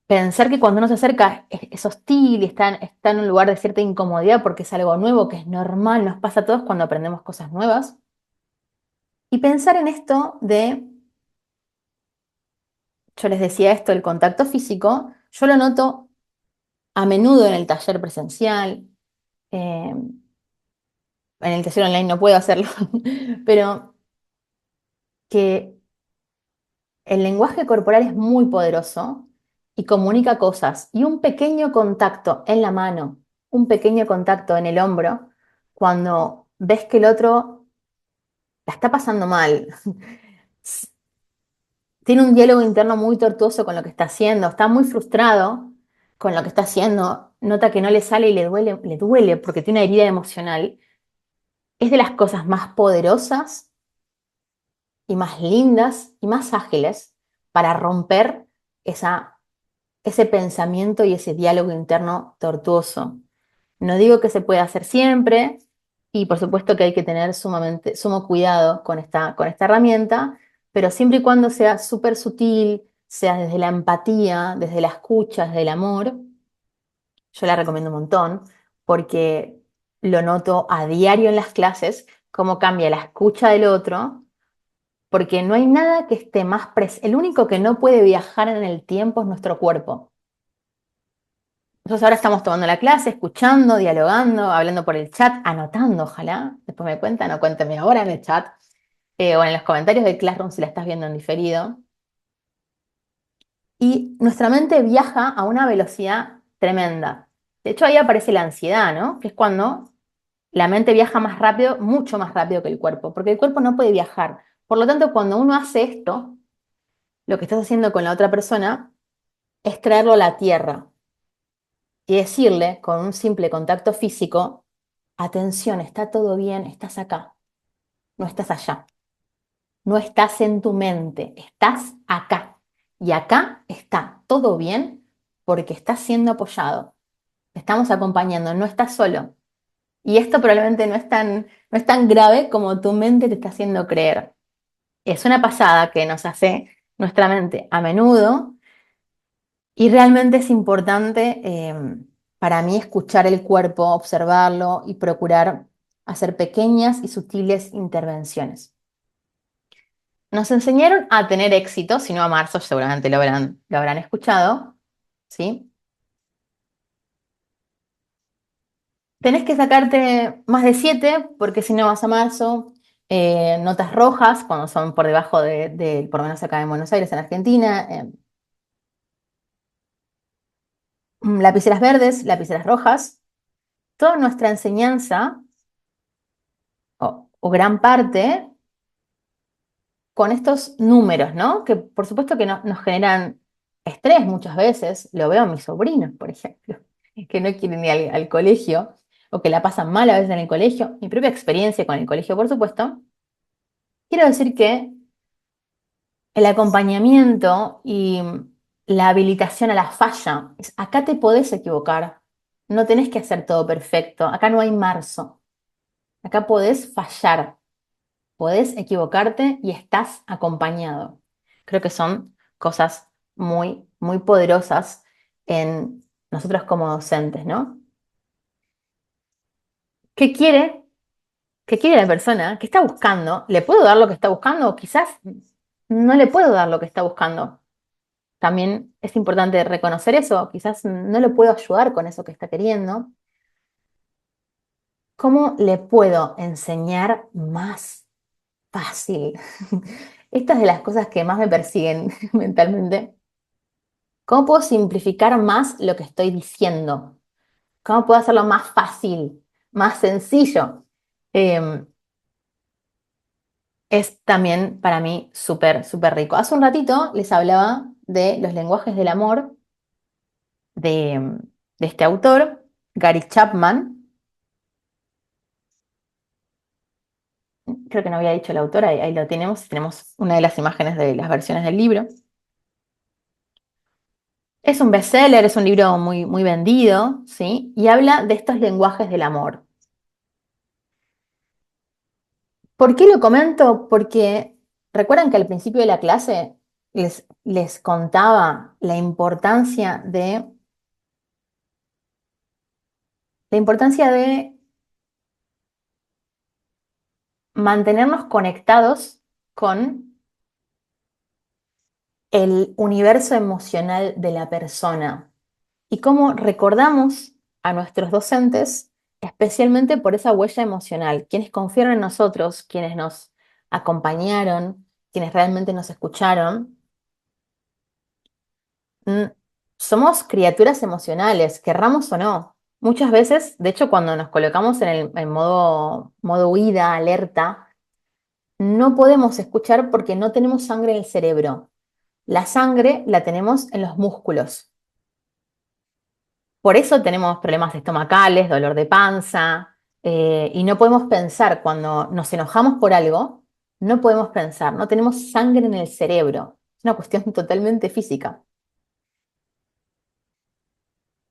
Pensar que cuando uno se acerca es hostil y está en un lugar de cierta incomodidad porque es algo nuevo, que es normal, nos pasa a todos cuando aprendemos cosas nuevas. Y pensar en esto yo les decía esto, el contacto físico, yo lo noto a menudo en el taller presencial, en el taller online no puedo hacerlo, pero que el lenguaje corporal es muy poderoso y comunica cosas. Y un pequeño contacto en la mano, un pequeño contacto en el hombro, cuando ves que el otro la está pasando mal, tiene un diálogo interno muy tortuoso con lo que está haciendo, está muy frustrado con lo que está haciendo, nota que no le sale y le duele porque tiene una herida emocional, es de las cosas más poderosas y más lindas y más ágiles para romper ese pensamiento y ese diálogo interno tortuoso. No digo que se pueda hacer siempre y por supuesto que hay que tener sumo cuidado con esta herramienta, pero siempre y cuando sea súper sutil, sea desde la empatía, desde la escucha, desde el amor, yo la recomiendo un montón porque lo noto a diario en las clases, cómo cambia la escucha del otro, porque no hay nada que esté más presente. El único que no puede viajar en el tiempo es nuestro cuerpo. Nosotros ahora estamos tomando la clase, escuchando, dialogando, hablando por el chat, anotando, ojalá. Después me cuentan o cuéntame ahora en el chat o en los comentarios de Classroom si la estás viendo en diferido. Y nuestra mente viaja a una velocidad tremenda. De hecho, ahí aparece la ansiedad, ¿no? Que es cuando la mente viaja más rápido, mucho más rápido que el cuerpo, porque el cuerpo no puede viajar. Por lo tanto, cuando uno hace esto, lo que estás haciendo con la otra persona es traerlo a la tierra y decirle con un simple contacto físico, atención, está todo bien, estás acá, no estás allá, no estás en tu mente, estás acá. Y acá está todo bien porque estás siendo apoyado, te estamos acompañando, no estás solo. Y esto probablemente no es tan grave como tu mente te está haciendo creer. Es una pasada que nos hace nuestra mente a menudo y realmente es importante para mí escuchar el cuerpo, observarlo y procurar hacer pequeñas y sutiles intervenciones. Nos enseñaron a tener éxito, si no a marzo, seguramente lo habrán escuchado, ¿sí? Tenés que sacarte más de 7 porque si no vas a marzo, notas rojas cuando son por debajo por lo menos acá en Buenos Aires, en Argentina, lapiceras verdes, lapiceras rojas. Toda nuestra enseñanza, o gran parte, con estos números, ¿no? Que por supuesto que nos generan estrés muchas veces. Lo veo a mis sobrinos, por ejemplo, que no quieren ir al colegio o que la pasan mal a veces en el colegio. Mi propia experiencia con el colegio, por supuesto. Quiero decir que el acompañamiento y la habilitación a la falla. Acá te podés equivocar, no tenés que hacer todo perfecto, acá no hay marzo, acá podés fallar, podés equivocarte y estás acompañado. Creo que son cosas muy, muy poderosas en nosotros como docentes, ¿no? ¿Qué quiere? ¿Qué quiere la persona? ¿Qué está buscando? ¿Le puedo dar lo que está buscando? O quizás no le puedo dar lo que está buscando. También es importante reconocer eso. Quizás no le puedo ayudar con eso que está queriendo. ¿Cómo le puedo enseñar más fácil? Esta es de las cosas que más me persiguen mentalmente. ¿Cómo puedo simplificar más lo que estoy diciendo? ¿Cómo puedo hacerlo más fácil, más sencillo? Es también para mí súper, súper rico. Hace un ratito les hablaba de los lenguajes del amor de, de este autor, Gary Chapman. Creo que no había dicho el autor, ahí lo tenemos. Tenemos una de las imágenes de las versiones del libro. Es un bestseller, es un libro muy, muy vendido, ¿sí? Y habla de estos lenguajes del amor. ¿Por qué lo comento? Porque recuerdan que al principio de la clase les contaba la importancia de mantenernos conectados con el universo emocional de la persona y cómo recordamos a nuestros docentes, especialmente por esa huella emocional, quienes confiaron en nosotros, quienes nos acompañaron, quienes realmente nos escucharon. Mm, Somos criaturas emocionales, querramos o no. Muchas veces, de hecho, cuando nos colocamos en modo huida, alerta, no podemos escuchar porque no tenemos sangre en el cerebro. La sangre la tenemos en los músculos. Por eso tenemos problemas estomacales, dolor de panza, y no podemos pensar cuando nos enojamos por algo, no podemos pensar, no tenemos sangre en el cerebro. Es una cuestión totalmente física.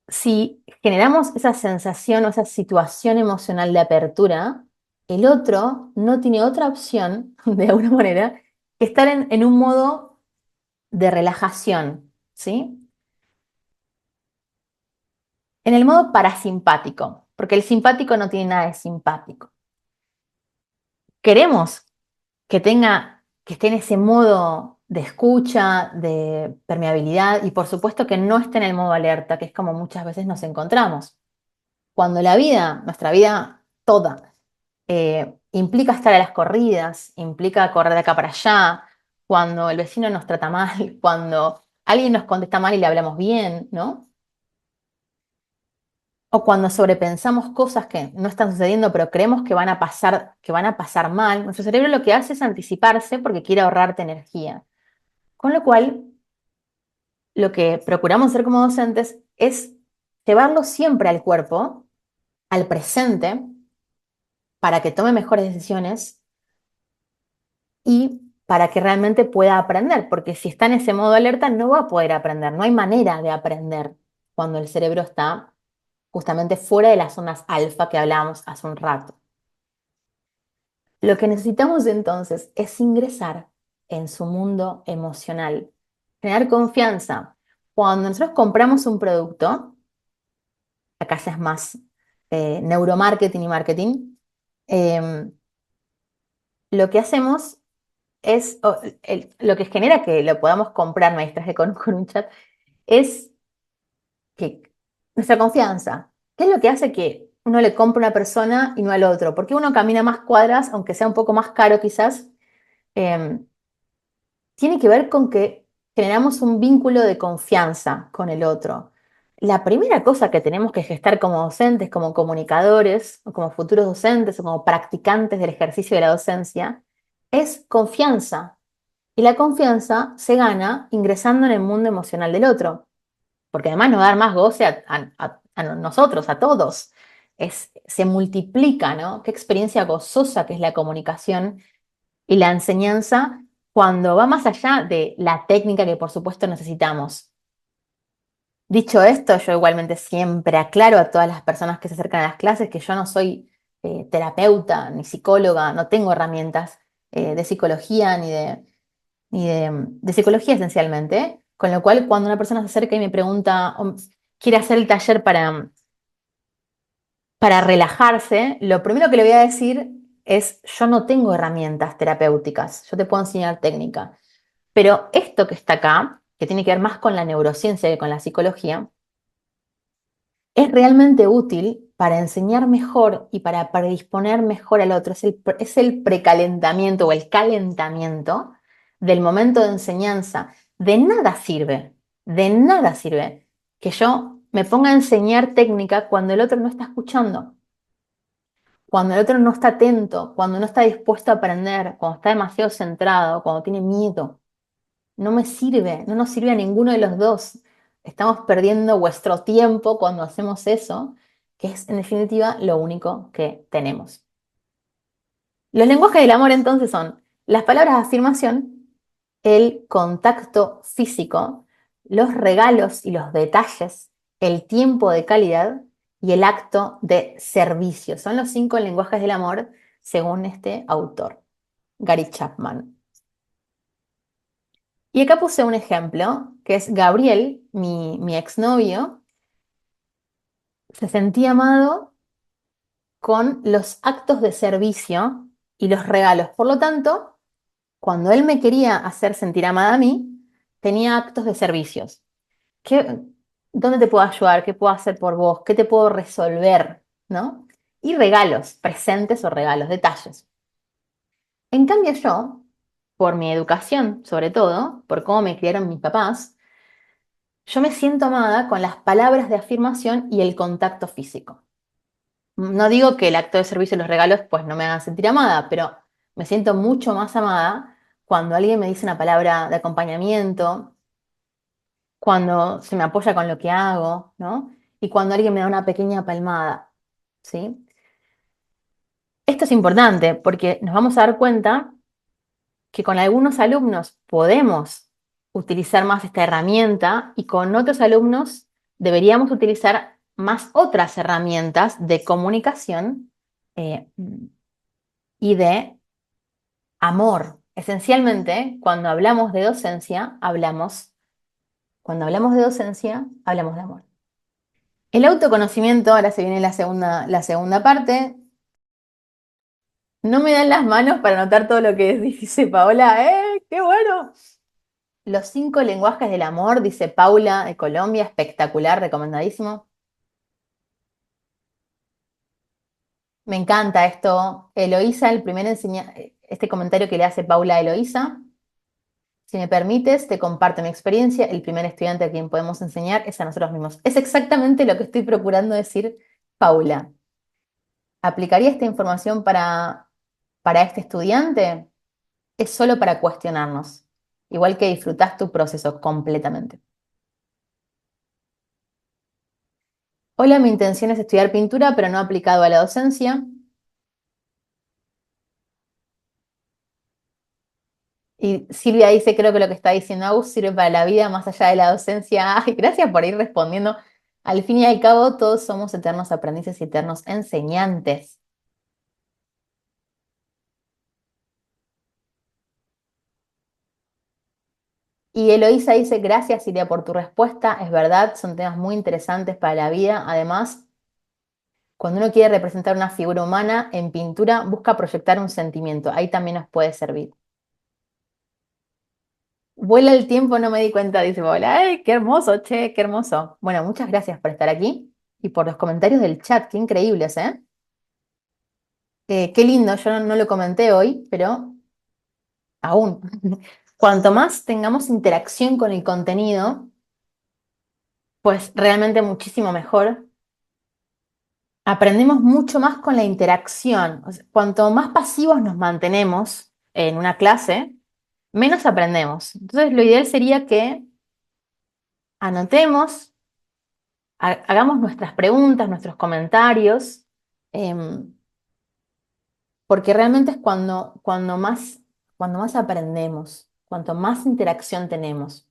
Si generamos esa sensación o esa situación emocional de apertura, el otro no tiene otra opción, de alguna manera, que estar en un modo de relajación, ¿sí? En el modo parasimpático, porque el simpático no tiene nada de simpático. Queremos que esté en ese modo de escucha, de permeabilidad y por supuesto que no esté en el modo alerta, que es como muchas veces nos encontramos. Cuando la vida, nuestra vida toda, implica estar a las corridas, implica correr de acá para allá, cuando el vecino nos trata mal, cuando alguien nos contesta mal y le hablamos bien, ¿no? O cuando sobrepensamos cosas que no están sucediendo, pero creemos que van a pasar mal, nuestro cerebro lo que hace es anticiparse porque quiere ahorrarte energía. Con lo cual, lo que procuramos hacer como docentes es llevarlo siempre al cuerpo, al presente, para que tome mejores decisiones y para que realmente pueda aprender, porque si está en ese modo alerta no va a poder aprender, no hay manera de aprender cuando el cerebro está justamente fuera de las ondas alfa que hablábamos hace un rato. Lo que necesitamos entonces es ingresar en su mundo emocional, generar confianza. Cuando nosotros compramos un producto, acá ya es más neuromarketing y marketing, eh, lo que hacemos es, lo que genera que lo podamos comprar, me distraje con un chat, es que nuestra confianza. ¿Qué es lo que hace que uno le compre a una persona y no al otro? Porque uno camina más cuadras, aunque sea un poco más caro quizás, eh, tiene que ver con que generamos un vínculo de confianza con el otro. La primera cosa que tenemos que gestar como docentes, como comunicadores, o como futuros docentes, o como practicantes del ejercicio de la docencia, es confianza. Y la confianza se gana ingresando en el mundo emocional del otro, porque además nos va a dar más goce a nosotros, a todos. Se multiplica, ¿no? Qué experiencia gozosa que es la comunicación y la enseñanza cuando va más allá de la técnica que por supuesto necesitamos. Dicho esto, yo igualmente siempre aclaro a todas las personas que se acercan a las clases que yo no soy terapeuta ni psicóloga, no tengo herramientas de psicología de psicología esencialmente, con lo cual cuando una persona se acerca y me pregunta o quiere hacer el taller para relajarse, lo primero que le voy a decir es, yo no tengo herramientas terapéuticas, yo te puedo enseñar técnica, pero esto que está acá, que tiene que ver más con la neurociencia que con la psicología, es realmente útil para enseñar mejor y para predisponer mejor al otro. Es el precalentamiento o el calentamiento del momento de enseñanza. De nada sirve que yo me ponga a enseñar técnica cuando el otro no está escuchando, cuando el otro no está atento, cuando no está dispuesto a aprender, cuando está demasiado centrado, cuando tiene miedo. No me sirve, no nos sirve a ninguno de los dos. Estamos perdiendo vuestro tiempo cuando hacemos eso, que es en definitiva lo único que tenemos. Los lenguajes del amor entonces son las palabras de afirmación, el contacto físico, los regalos y los detalles, el tiempo de calidad y el acto de servicio. Son los 5 lenguajes del amor según este autor, Gary Chapman. Y acá puse un ejemplo, que es Gabriel, mi exnovio, se sentía amado con los actos de servicio y los regalos. Por lo tanto, cuando él me quería hacer sentir amada a mí, tenía actos de servicios. ¿Qué, ¿Dónde te puedo ayudar? ¿Qué puedo hacer por vos? ¿Qué te puedo resolver? ¿No? Y regalos, presentes o regalos, detalles. En cambio yo, por mi educación sobre todo, por cómo me criaron mis papás, yo me siento amada con las palabras de afirmación y el contacto físico. No digo que el acto de servicio y los regalos pues no me hagan sentir amada, pero me siento mucho más amada cuando alguien me dice una palabra de acompañamiento, cuando se me apoya con lo que hago, ¿no? Y cuando alguien me da una pequeña palmada, ¿sí? Esto es importante porque nos vamos a dar cuenta que con algunos alumnos podemos utilizar más esta herramienta y con otros alumnos deberíamos utilizar más otras herramientas de comunicación eh, y de amor. Esencialmente, cuando hablamos de docencia, hablamos de amor. El autoconocimiento, ahora se viene la segunda parte. No me dan las manos para anotar todo lo que dice Paola. ¡Qué bueno! Los 5 lenguajes del amor, dice Paula de Colombia, espectacular, recomendadísimo. Me encanta esto. Eloísa, este comentario que le hace Paula a Eloísa. Si me permites, te comparto mi experiencia. El primer estudiante a quien podemos enseñar es a nosotros mismos. Es exactamente lo que estoy procurando decir, Paula. ¿Aplicaría esta información para este estudiante? Es solo para cuestionarnos, igual que disfrutás tu proceso completamente. Hola, mi intención es estudiar pintura, pero no aplicado a la docencia. Y Silvia dice, creo que lo que está diciendo Agus sirve para la vida más allá de la docencia. Ay, gracias por ir respondiendo. Al fin y al cabo, todos somos eternos aprendices y eternos enseñantes. Y Eloísa dice, gracias Silvia por tu respuesta. Es verdad, son temas muy interesantes para la vida. Además, cuando uno quiere representar una figura humana en pintura, busca proyectar un sentimiento. Ahí también nos puede servir. Vuela el tiempo, no me di cuenta, dice Paola. ¡Ay, qué hermoso, che, qué hermoso! Bueno, muchas gracias por estar aquí y por los comentarios del chat, qué increíbles, ¿eh? Qué lindo, yo no lo comenté hoy, pero aún. Cuanto más tengamos interacción con el contenido, pues realmente muchísimo mejor. Aprendemos mucho más con la interacción. O sea, cuanto más pasivos nos mantenemos en una clase, menos aprendemos. Entonces, lo ideal sería que anotemos, hagamos nuestras preguntas, nuestros comentarios, porque realmente es cuando más cuando más aprendemos, cuanto más interacción tenemos.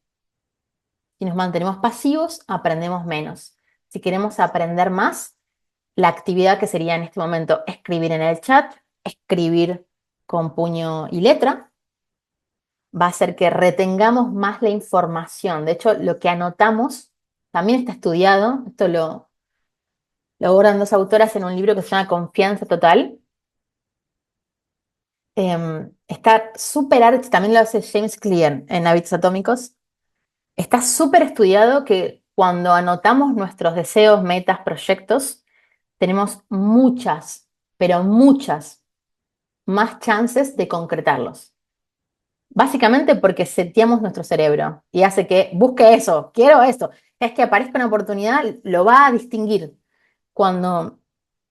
Si nos mantenemos pasivos, aprendemos menos. Si queremos aprender más, la actividad que sería en este momento escribir en el chat, escribir con puño y letra, va a hacer que retengamos más la información. De hecho, lo que anotamos también está estudiado. Esto lo abordan dos autoras en un libro que se llama Confianza Total. Está súper, también lo hace James Clear en Hábitos Atómicos. Está súper estudiado que cuando anotamos nuestros deseos, metas, proyectos, tenemos muchas, pero muchas más chances de concretarlos. Básicamente porque seteamos nuestro cerebro y hace que busque eso, quiero eso. Es que aparezca una oportunidad, lo va a distinguir. Cuando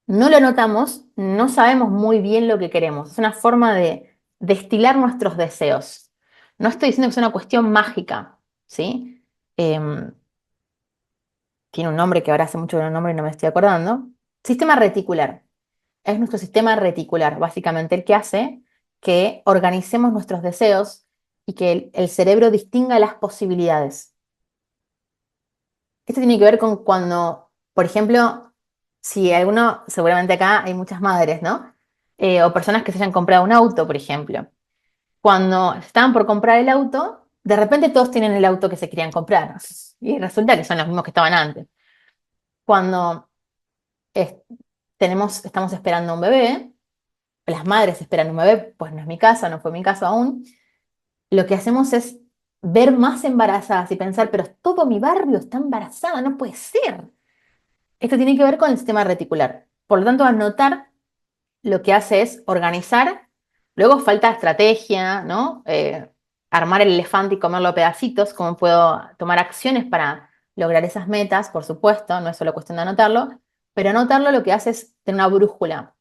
no lo notamos, no sabemos muy bien lo que queremos. Es una forma de destilar nuestros deseos. No estoy diciendo que es una cuestión mágica, ¿sí? Em, Tiene un nombre que ahora hace mucho que no nombre y no me estoy acordando. Sistema reticular. Es nuestro sistema reticular, básicamente el que hace que organicemos nuestros deseos y que el cerebro distinga las posibilidades. Esto tiene que ver con cuando, por ejemplo, si alguno, seguramente acá hay muchas madres, ¿no? O personas que se hayan comprado un auto, por ejemplo. Cuando estaban por comprar el auto, de repente todos tienen el auto que se querían comprar. Y resulta que son los mismos que estaban antes. Cuando es- estamos esperando un bebé, las madres esperan un bebé, pues no es mi caso, no fue mi caso aún, lo que hacemos es ver más embarazadas y pensar, pero todo mi barrio está embarazada, no puede ser. Esto tiene que ver con el sistema reticular. Por lo tanto, anotar lo que hace es organizar, luego falta estrategia, ¿no? Armar el elefante y comerlo a pedacitos, cómo puedo tomar acciones para lograr esas metas, por supuesto, no es solo cuestión de anotarlo, pero anotarlo lo que hace es tener una brújula.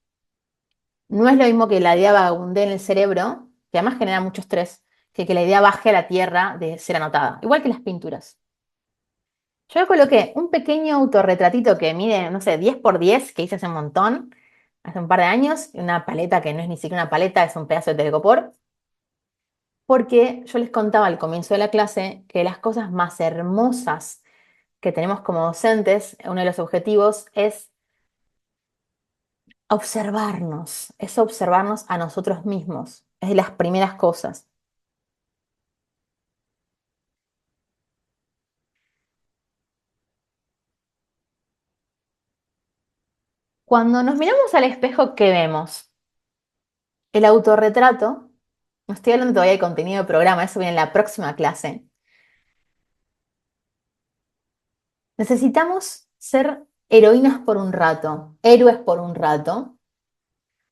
No es lo mismo que la idea vagabundee en el cerebro, que además genera mucho estrés, que la idea baje a la tierra de ser anotada, igual que las pinturas. Yo coloqué un pequeño autorretratito que mide, no sé, 10 por 10, que hice hace un montón, hace un par de años, y una paleta que no es ni siquiera una paleta, es un pedazo de telgopor, porque yo les contaba al comienzo de la clase que las cosas más hermosas que tenemos como docentes, uno de los objetivos es observarnos a nosotros mismos, es de las primeras cosas. Cuando nos miramos al espejo, ¿qué vemos? El autorretrato, no estoy hablando todavía de contenido de programa, eso viene en la próxima clase. Necesitamos ser heroínas por un rato, héroes por un rato.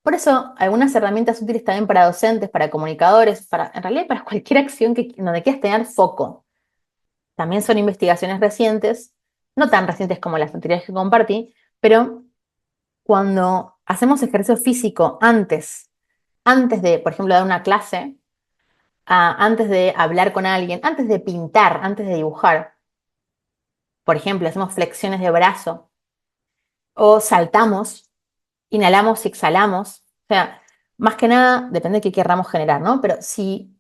Por eso, algunas herramientas útiles también para docentes, para comunicadores, en realidad para cualquier acción donde quieras tener foco. También son investigaciones recientes, no tan recientes como las anteriores que compartí, pero cuando hacemos ejercicio físico antes de, por ejemplo, dar una clase, antes de hablar con alguien, antes de pintar, antes de dibujar, por ejemplo, hacemos flexiones de brazo o saltamos, inhalamos y exhalamos. O sea, más que nada, depende de qué querramos generar, ¿no? Pero si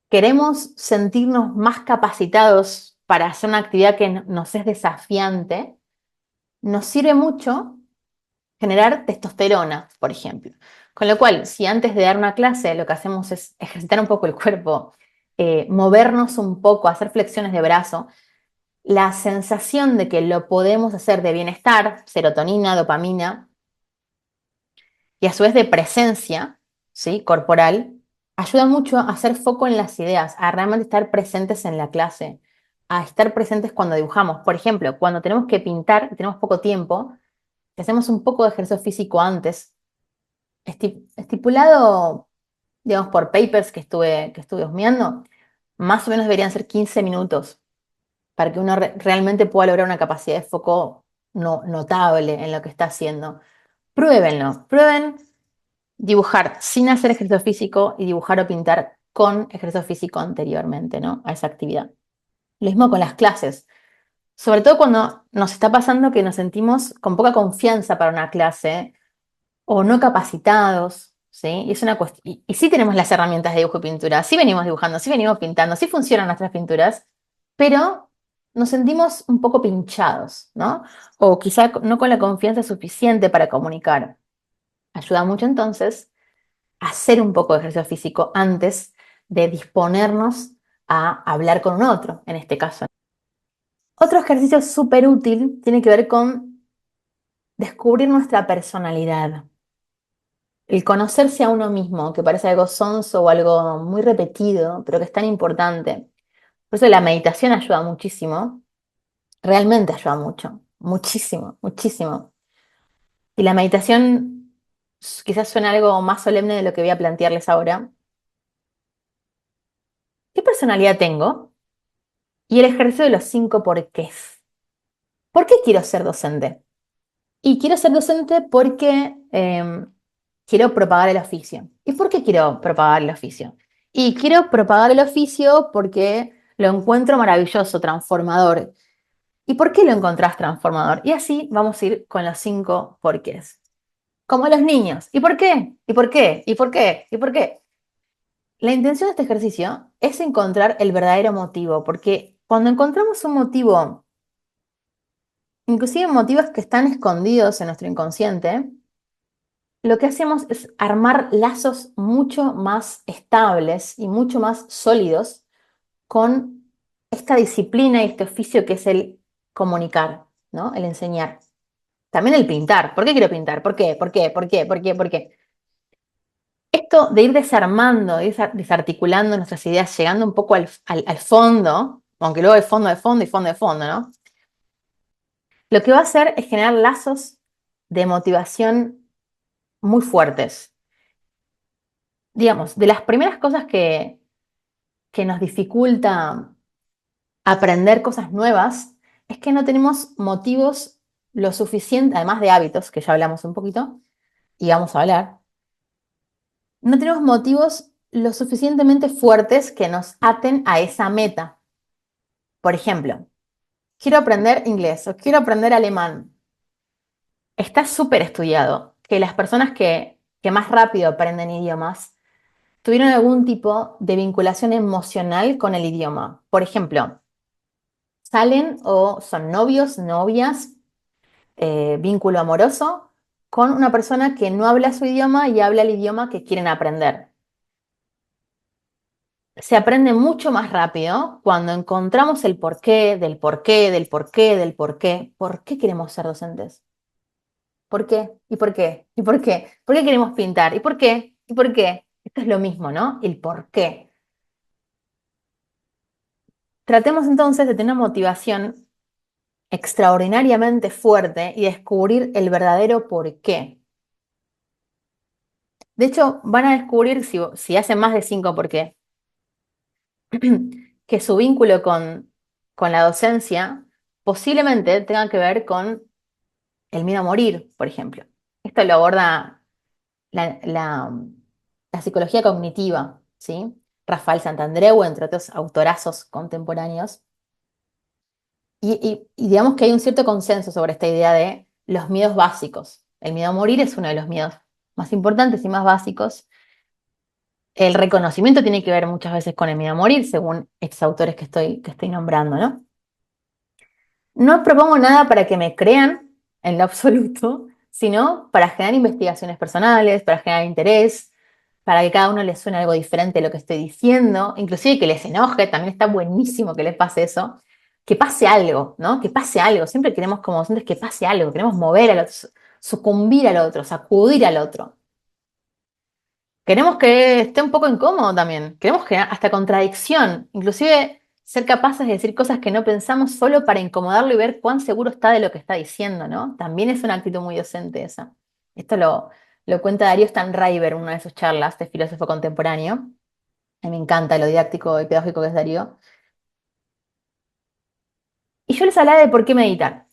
queremos sentirnos más capacitados para hacer una actividad que nos es desafiante, nos sirve mucho generar testosterona, por ejemplo. Con lo cual, si antes de dar una clase lo que hacemos es ejercitar un poco el cuerpo, movernos un poco, hacer flexiones de brazo, la sensación de que lo podemos hacer de bienestar, serotonina, dopamina, y a su vez de presencia, ¿sí? Corporal, ayuda mucho a hacer foco en las ideas, a realmente estar presentes en la clase, a estar presentes cuando dibujamos. Por ejemplo, cuando tenemos que pintar y tenemos poco tiempo, si hacemos un poco de ejercicio físico antes, estipulado, digamos, por papers que estuve husmeando, más o menos deberían ser 15 minutos para que uno realmente pueda lograr una capacidad de foco notable en lo que está haciendo. Pruébenlo, prueben dibujar sin hacer ejercicio físico y dibujar o pintar con ejercicio físico anteriormente, ¿no? A esa actividad. Lo mismo con las clases. Sobre todo cuando nos está pasando que nos sentimos con poca confianza para una clase o no capacitados, ¿sí? Y es una cuestión, y sí tenemos las herramientas de dibujo y pintura, sí venimos dibujando, sí venimos pintando, sí funcionan nuestras pinturas, pero nos sentimos un poco pinchados, ¿no? O quizá no con la confianza suficiente para comunicar. Ayuda mucho entonces hacer un poco de ejercicio físico antes de disponernos a hablar con un otro, en este caso. Otro ejercicio súper útil tiene que ver con descubrir nuestra personalidad. El conocerse a uno mismo, que parece algo sonso o algo muy repetido, pero que es tan importante. Por eso la meditación ayuda muchísimo, realmente ayuda mucho, muchísimo, muchísimo. Y la meditación quizás suena algo más solemne de lo que voy a plantearles ahora. ¿Qué personalidad tengo? Y el ejercicio de los 5 porqués. ¿Por qué quiero ser docente? Y quiero ser docente porque quiero propagar el oficio. ¿Y por qué quiero propagar el oficio? Y quiero propagar el oficio porque lo encuentro maravilloso, transformador. ¿Y por qué lo encontrás transformador? Y así vamos a ir con los 5 porqués. Como los niños. ¿Y por qué? ¿Y por qué? ¿Y por qué? ¿Y por qué? La intención de este ejercicio es encontrar el verdadero motivo, porque cuando encontramos un motivo, inclusive motivos que están escondidos en nuestro inconsciente, lo que hacemos es armar lazos mucho más estables y mucho más sólidos con esta disciplina y este oficio que es el comunicar, ¿no? El enseñar. También el pintar. ¿Por qué quiero pintar? ¿Por qué? ¿Por qué? ¿Por qué? ¿Por qué? ¿Por qué? Esto de ir desarmando, de ir desarticulando nuestras ideas, llegando un poco al fondo, aunque luego hay fondo de fondo y fondo de fondo, ¿no? Lo que va a hacer es generar lazos de motivación muy fuertes. Digamos, de las primeras cosas que nos dificulta aprender cosas nuevas es que no tenemos motivos lo suficiente, además de hábitos, que ya hablamos un poquito, y vamos a hablar, no tenemos motivos lo suficientemente fuertes que nos aten a esa meta. Por ejemplo, quiero aprender inglés o quiero aprender alemán. Está súper estudiado que las personas que más rápido aprenden idiomas tuvieron algún tipo de vinculación emocional con el idioma. Por ejemplo, salen o son novios, novias, vínculo amoroso con una persona que no habla su idioma y habla el idioma que quieren aprender. Se aprende mucho más rápido cuando encontramos el porqué, del porqué, del porqué, del porqué. ¿Por qué queremos ser docentes? ¿Por qué? ¿Y por qué? ¿Y por qué? ¿Por qué queremos pintar? ¿Y por qué? ¿Y por qué? Esto es lo mismo, ¿no? El por qué. Tratemos entonces de tener una motivación extraordinariamente fuerte y descubrir el verdadero por qué. De hecho, van a descubrir, si hacen más de 5 por qué, que su vínculo con la docencia posiblemente tenga que ver con el miedo a morir, por ejemplo. Esto lo aborda la, la- la psicología cognitiva, ¿sí? Rafael Santandreu, entre otros autorazos contemporáneos. Y digamos que hay un cierto consenso sobre esta idea de los miedos básicos. El miedo a morir es uno de los miedos más importantes y más básicos. El reconocimiento tiene que ver muchas veces con el miedo a morir, según estos autores que estoy nombrando, ¿no? No propongo nada para que me crean en lo absoluto, sino para generar investigaciones personales, para generar interés, para que cada uno les suene algo diferente de lo que estoy diciendo, inclusive que les enoje, también está buenísimo que les pase eso, que pase algo, ¿no? Que pase algo, siempre queremos como docentes que pase algo, queremos mover al otro, sucumbir al otro, sacudir al otro. Queremos que esté un poco incómodo también. Queremos generar hasta contradicción. Inclusive ser capaces de decir cosas que no pensamos solo para incomodarlo y ver cuán seguro está de lo que está diciendo, ¿no? También es una actitud muy docente esa. Esto lo cuenta Darío Stanraiver en una de sus charlas de filósofo contemporáneo. A mí me encanta lo didáctico y pedagógico que es Darío. Y yo les hablaba de por qué meditar.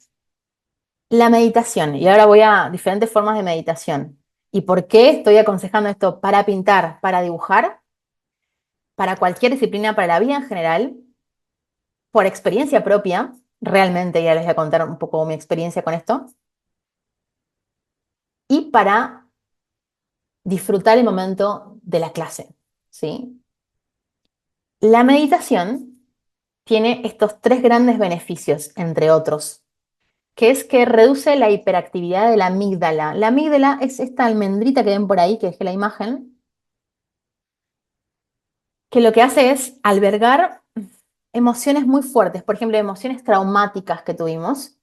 La meditación, y ahora voy a diferentes formas de meditación. ¿Y por qué estoy aconsejando esto para pintar, para dibujar? Para cualquier disciplina, para la vida en general, por experiencia propia, realmente ya les voy a contar un poco mi experiencia con esto, y para disfrutar el momento de la clase, ¿sí? La meditación tiene estos tres grandes beneficios, entre otros, que es que reduce la hiperactividad de la amígdala. La amígdala es esta almendrita que ven por ahí, que dejé la imagen, que lo que hace es albergar emociones muy fuertes, por ejemplo, emociones traumáticas que tuvimos.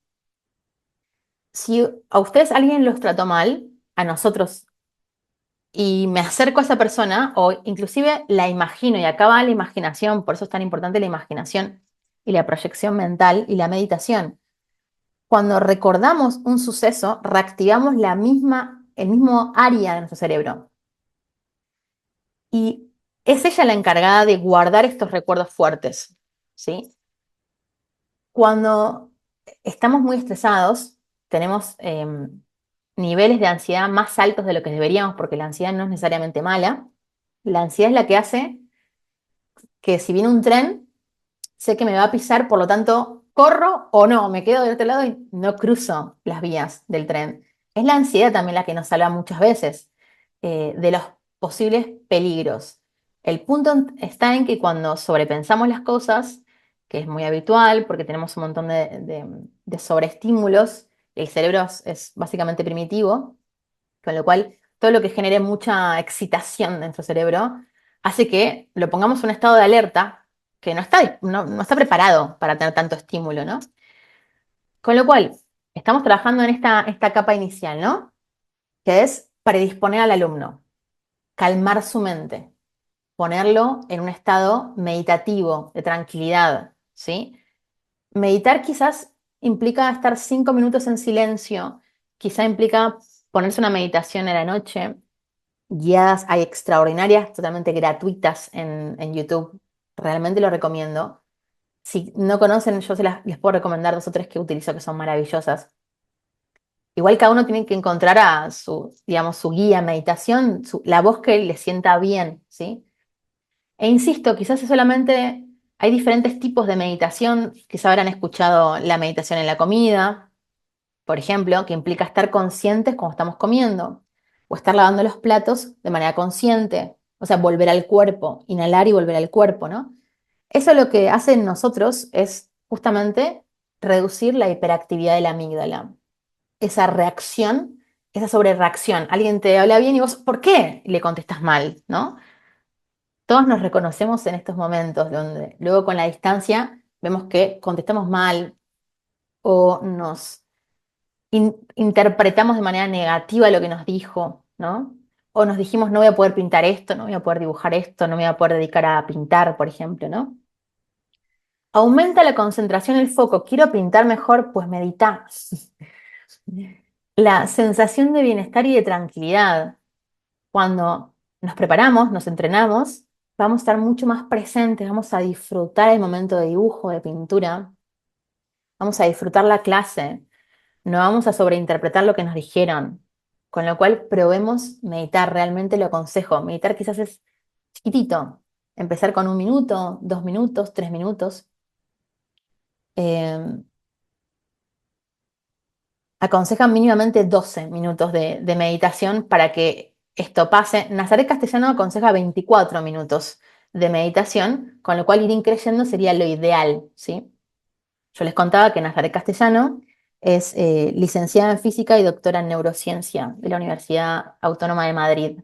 Si a ustedes alguien los trató mal, a nosotros, y me acerco a esa persona, o inclusive la imagino, y acá va la imaginación, por eso es tan importante la imaginación y la proyección mental y la meditación. Cuando recordamos un suceso, reactivamos el mismo área de nuestro cerebro. Y es ella la encargada de guardar estos recuerdos fuertes, ¿sí? Cuando estamos muy estresados, tenemos niveles de ansiedad más altos de lo que deberíamos, porque la ansiedad no es necesariamente mala. La ansiedad es la que hace que si viene un tren, sé que me va a pisar, por lo tanto, corro o no, me quedo del otro lado y no cruzo las vías del tren. Es la ansiedad también la que nos salva muchas veces de los posibles peligros. El punto está en que cuando sobrepensamos las cosas, que es muy habitual porque tenemos un montón de sobreestímulos, el cerebro es básicamente primitivo, con lo cual todo lo que genere mucha excitación en nuestro cerebro hace que lo pongamos en un estado de alerta que no está preparado para tener tanto estímulo, ¿no? Con lo cual, estamos trabajando en esta capa inicial, ¿no? Que es predisponer al alumno, calmar su mente, ponerlo en un estado meditativo, de tranquilidad, ¿sí? Meditar quizás implica estar 5 minutos en silencio, quizá implica ponerse una meditación a la noche, guiadas, hay extraordinarias, totalmente gratuitas en YouTube, realmente lo recomiendo. Si no conocen, yo les puedo recomendar dos o tres que utilizo que son maravillosas. Igual cada uno tiene que encontrar a su, digamos, su guía, meditación, la voz que le sienta bien, ¿sí? E insisto, quizás es solamente, hay diferentes tipos de meditación, quizás habrán escuchado la meditación en la comida, por ejemplo, que implica estar conscientes cuando estamos comiendo, o estar lavando los platos de manera consciente, o sea, volver al cuerpo, inhalar y volver al cuerpo, ¿no? Eso lo que hace en nosotros es justamente reducir la hiperactividad de la amígdala, esa reacción, esa sobrereacción. Alguien te habla bien y vos, ¿por qué le contestas mal, ¿no? Todos nos reconocemos en estos momentos donde luego con la distancia vemos que contestamos mal o nos interpretamos de manera negativa lo que nos dijo, ¿no? O nos dijimos, no voy a poder pintar esto, no voy a poder dibujar esto, no me voy a poder dedicar a pintar, por ejemplo, ¿no? Aumenta la concentración, el foco. Quiero pintar mejor, pues medita. La sensación de bienestar y de tranquilidad. Cuando nos preparamos, nos entrenamos, vamos a estar mucho más presentes, vamos a disfrutar el momento de dibujo, de pintura, vamos a disfrutar la clase, no vamos a sobreinterpretar lo que nos dijeron. Con lo cual, probemos meditar, realmente lo aconsejo. Meditar quizás es chiquitito, empezar con 1 minuto, 2 minutos, 3 minutos. Eh, Aconsejan mínimamente 12 minutos de meditación para que esto pase. Nazaret Castellano aconseja 24 minutos de meditación, con lo cual ir increyendo sería lo ideal, ¿sí? Yo les contaba que Nazaret Castellano es licenciada en física y doctora en neurociencia de la Universidad Autónoma de Madrid.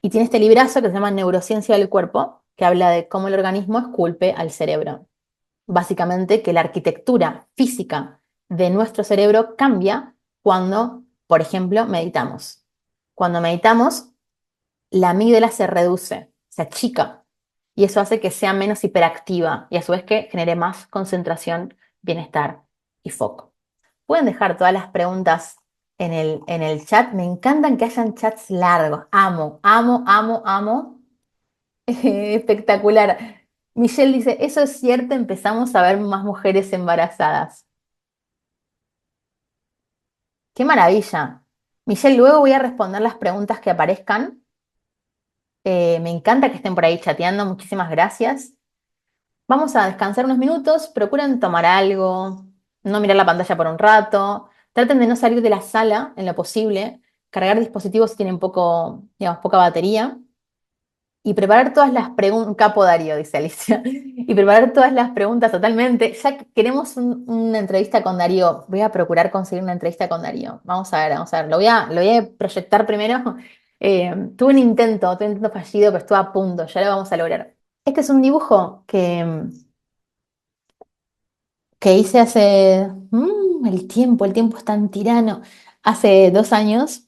Y tiene este librazo que se llama Neurociencia del Cuerpo, que habla de cómo el organismo esculpe al cerebro. Básicamente que la arquitectura física de nuestro cerebro cambia cuando, por ejemplo, meditamos. Cuando meditamos, la amígdala se reduce, se achica, y eso hace que sea menos hiperactiva y a su vez que genere más concentración, bienestar y foco. Pueden dejar todas las preguntas en el chat. Me encantan que hayan chats largos. Amo, amo, amo, amo. Espectacular. Michelle dice, eso es cierto, empezamos a ver más mujeres embarazadas. Qué maravilla. Michelle, luego voy a responder las preguntas que aparezcan. Me encanta que estén por ahí chateando, muchísimas gracias. Vamos a descansar unos minutos, procuren tomar algo, no mirar la pantalla por un rato, traten de no salir de la sala en lo posible. cargar dispositivos si tienen poco, digamos, poca batería. Y preparar todas las preguntas, capo Darío, dice Alicia, y preparar todas las preguntas totalmente. Ya que queremos una entrevista con Darío, voy a procurar conseguir una entrevista con Darío. Vamos a ver, vamos a ver. Lo voy a proyectar primero. Tuve un intento fallido, pero estuve a punto, ya lo vamos a lograr. Este es un dibujo que hice hace, el tiempo es tan tirano, hace 2 años.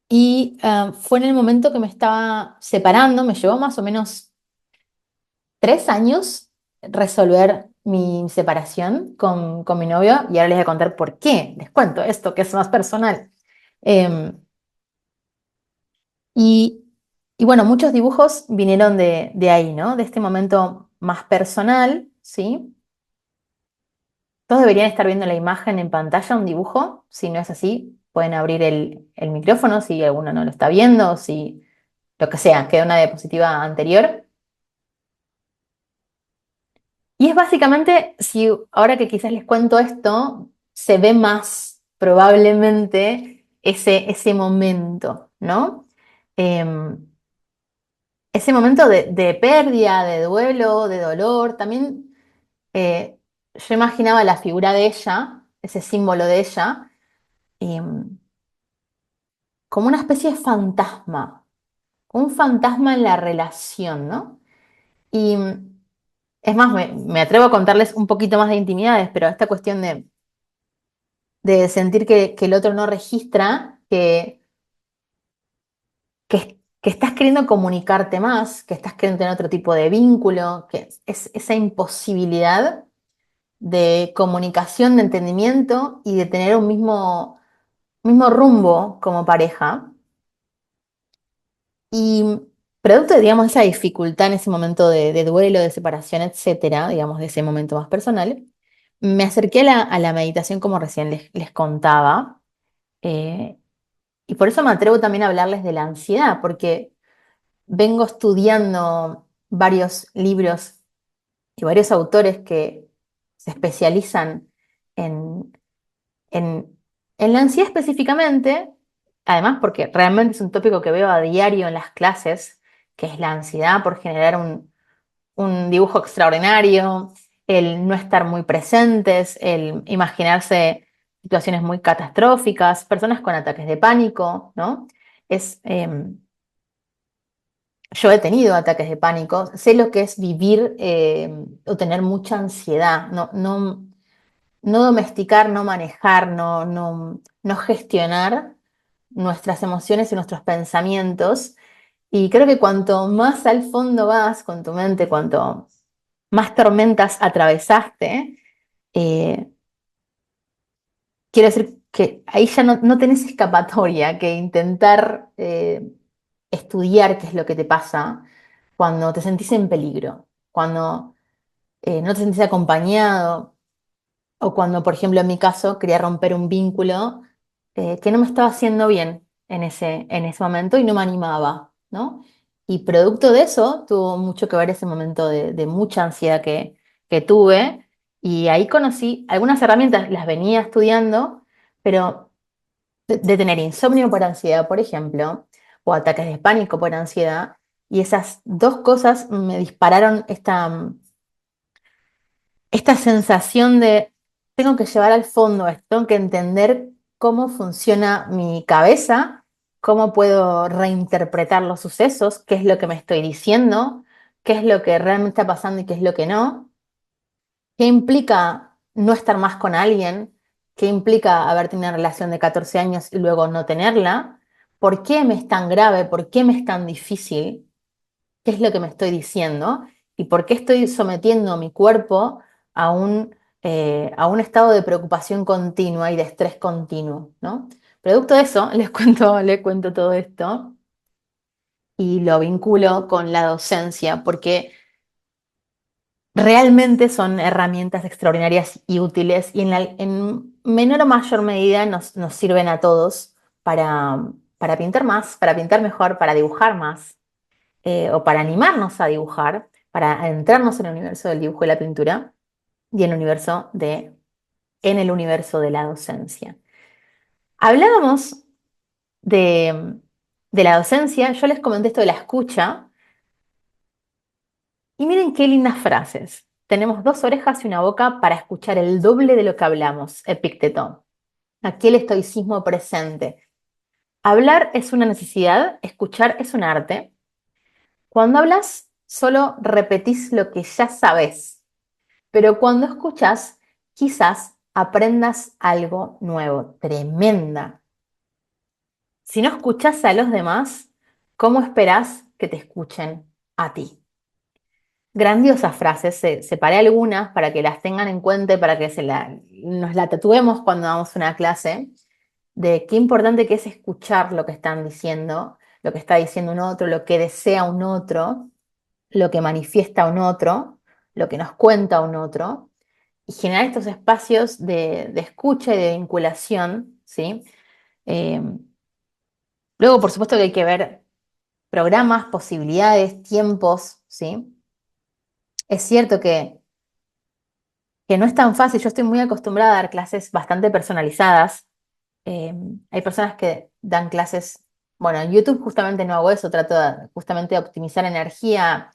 Y fue en el momento que me estaba separando, me llevó más o menos 3 años resolver mi separación con mi novio y ahora les voy a contar por qué. Les cuento esto que es más personal. Eh, y, y bueno, muchos dibujos vinieron de ahí, ¿no? De este momento más personal, ¿sí? Todos deberían estar viendo la imagen en pantalla, un dibujo. Si no es así, pueden abrir el micrófono si alguno no lo está viendo, o si lo que sea, queda una diapositiva anterior. Y es básicamente, si ahora que quizás les cuento esto, se ve más probablemente ese momento, ¿no? Em, Ese momento de pérdida, de duelo, de dolor. También yo imaginaba la figura de ella, ese símbolo de ella, em, como una especie de fantasma, un fantasma en la relación, ¿no? Y es más, me atrevo a contarles un poquito más de intimidades, pero esta cuestión de sentir que el otro no registra, que estás queriendo comunicarte más, que estás queriendo tener otro tipo de vínculo, que es esa imposibilidad de comunicación, de entendimiento y de tener un mismo rumbo como pareja. Y producto de, digamos, esa dificultad en ese momento de duelo, de separación, etcétera, digamos, de ese momento más personal, me acerqué a la meditación como recién les contaba. eh, Y por eso me atrevo también a hablarles de la ansiedad, porque vengo estudiando varios libros y varios autores que se especializan en, en, en la ansiedad específicamente, además porque realmente es un tópico que veo a diario en las clases, que es la ansiedad por generar un dibujo extraordinario, el no estar muy presentes, el imaginarse situaciones muy catastróficas, personas con ataques de pánico, ¿no? Es, yo he tenido ataques de pánico, sé lo que es vivir o tener mucha ansiedad, no domesticar, no manejar, no gestionar nuestras emociones y nuestros pensamientos. Y creo que cuanto más al fondo vas con tu mente, cuanto más tormentas atravesaste, eh, quiero decir que ahí ya no tenés escapatoria que intentar estudiar qué es lo que te pasa cuando te sentís en peligro, cuando no te sentís acompañado o cuando, por ejemplo, en mi caso, quería romper un vínculo que no me estaba haciendo bien en ese momento y no me animaba, ¿no? Y producto de eso tuvo mucho que ver ese momento de mucha ansiedad que tuve y ahí conocí algunas herramientas, las venía estudiando, pero de tener insomnio por ansiedad, por ejemplo, o ataques de pánico por ansiedad, y esas dos cosas me dispararon esta sensación de tengo que llevar al fondo esto, tengo que entender cómo funciona mi cabeza, cómo puedo reinterpretar los sucesos, qué es lo que me estoy diciendo, qué es lo que realmente está pasando y qué es lo que no, qué implica no estar más con alguien, qué implica haber tenido una relación de 14 años y luego no tenerla, por qué me es tan grave, por qué me es tan difícil, qué es lo que me estoy diciendo y por qué estoy sometiendo a mi cuerpo a un estado de preocupación continua y de estrés continuo, ¿no? Producto de eso, les cuento todo esto y lo vinculo con la docencia, porque realmente son herramientas extraordinarias y útiles y en menor o mayor medida nos sirven a todos para pintar más, para pintar mejor, para dibujar más o para animarnos a dibujar, para adentrarnos en el universo del dibujo y la pintura y en el universo de la docencia. Hablábamos de, de la docencia, yo les comenté esto de la escucha, y miren qué lindas frases. Tenemos dos orejas y una boca para escuchar el doble de lo que hablamos, Epicteto. Aquí el estoicismo presente. Hablar es una necesidad, escuchar es un arte. Cuando hablas, solo repetís lo que ya sabes, pero cuando escuchas, quizás aprendas algo nuevo. Tremenda. Si no escuchas a los demás, ¿cómo esperás que te escuchen a ti? Grandiosas frases, separé algunas para que las tengan en cuenta y para que nos la tatuemos cuando damos una clase, de qué importante que es escuchar lo que están diciendo, lo que está diciendo un otro, lo que desea un otro, lo que manifiesta un otro, lo que nos cuenta un otro, y generar estos espacios de escucha y de vinculación, ¿sí? Eh, Luego, por supuesto que hay que ver programas, posibilidades, tiempos, ¿sí? Es cierto que no es tan fácil, yo estoy muy acostumbrada a dar clases bastante personalizadas. Eh, Hay personas que dan clases, bueno, en YouTube justamente no hago eso, trato justamente de optimizar energía.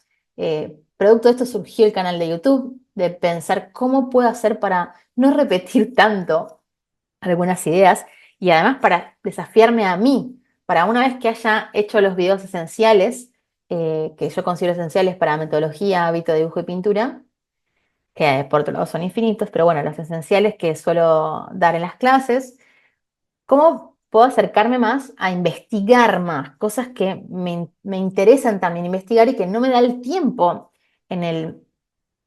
Producto de esto surgió el canal de YouTube, de pensar cómo puedo hacer para no repetir tanto algunas ideas y además para desafiarme a mí, para una vez que haya hecho los videos esenciales, que yo considero esenciales para metodología, hábito, dibujo y pintura, que por otro lado son infinitos, pero bueno, los esenciales que suelo dar en las clases, ¿cómo puedo acercarme más a investigar más? Cosas que me interesan también investigar y que no me da el tiempo en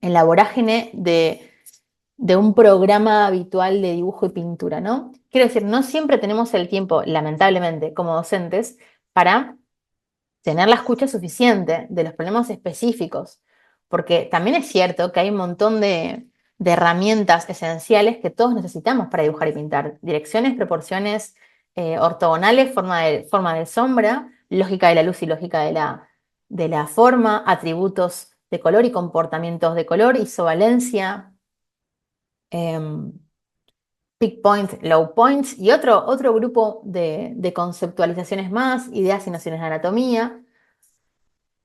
en la vorágine de un programa habitual de dibujo y pintura, ¿no? Quiero decir, no siempre tenemos el tiempo, lamentablemente, como docentes, para tener la escucha suficiente de los problemas específicos, porque también es cierto que hay un montón de herramientas esenciales que todos necesitamos para dibujar y pintar. Direcciones, proporciones ortogonales, forma de sombra, lógica de la luz y lógica de la forma, atributos de color y comportamientos de color, isovalencia, em, peak point, low points y otro grupo de conceptualizaciones más, ideas y nociones de anatomía.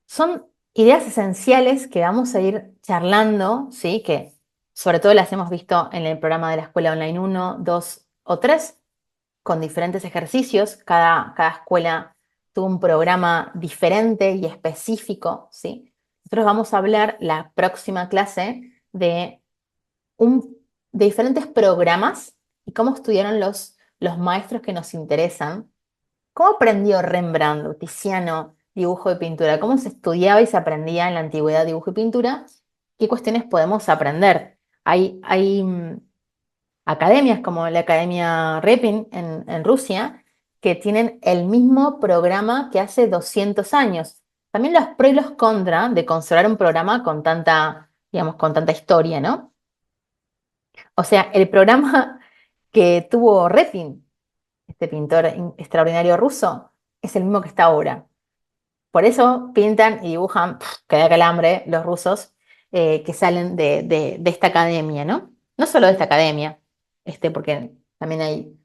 Son ideas esenciales que vamos a ir charlando, ¿sí? Que sobre todo las hemos visto en el programa de la Escuela Online 1, 2 o 3, con diferentes ejercicios. Cada escuela tuvo un programa diferente y específico, ¿sí? Nosotros vamos a hablar la próxima clase un, de diferentes programas y cómo estudiaron los maestros que nos interesan. ¿Cómo aprendió Rembrandt, Tiziano, dibujo y pintura? ¿Cómo se estudiaba y se aprendía en la antigüedad dibujo y pintura? ¿Qué cuestiones podemos aprender? Hay academias como la Academia Repin en Rusia que tienen el mismo programa que hace 200 años. También los pros y los contra de conservar un programa con tanta, digamos, con tanta historia, ¿no? O sea, el programa que tuvo Repin, este pintor extraordinario ruso, es el mismo que está ahora. Por eso pintan y dibujan, que da calambre, los rusos que salen de esta academia, ¿no? No solo de esta academia, porque también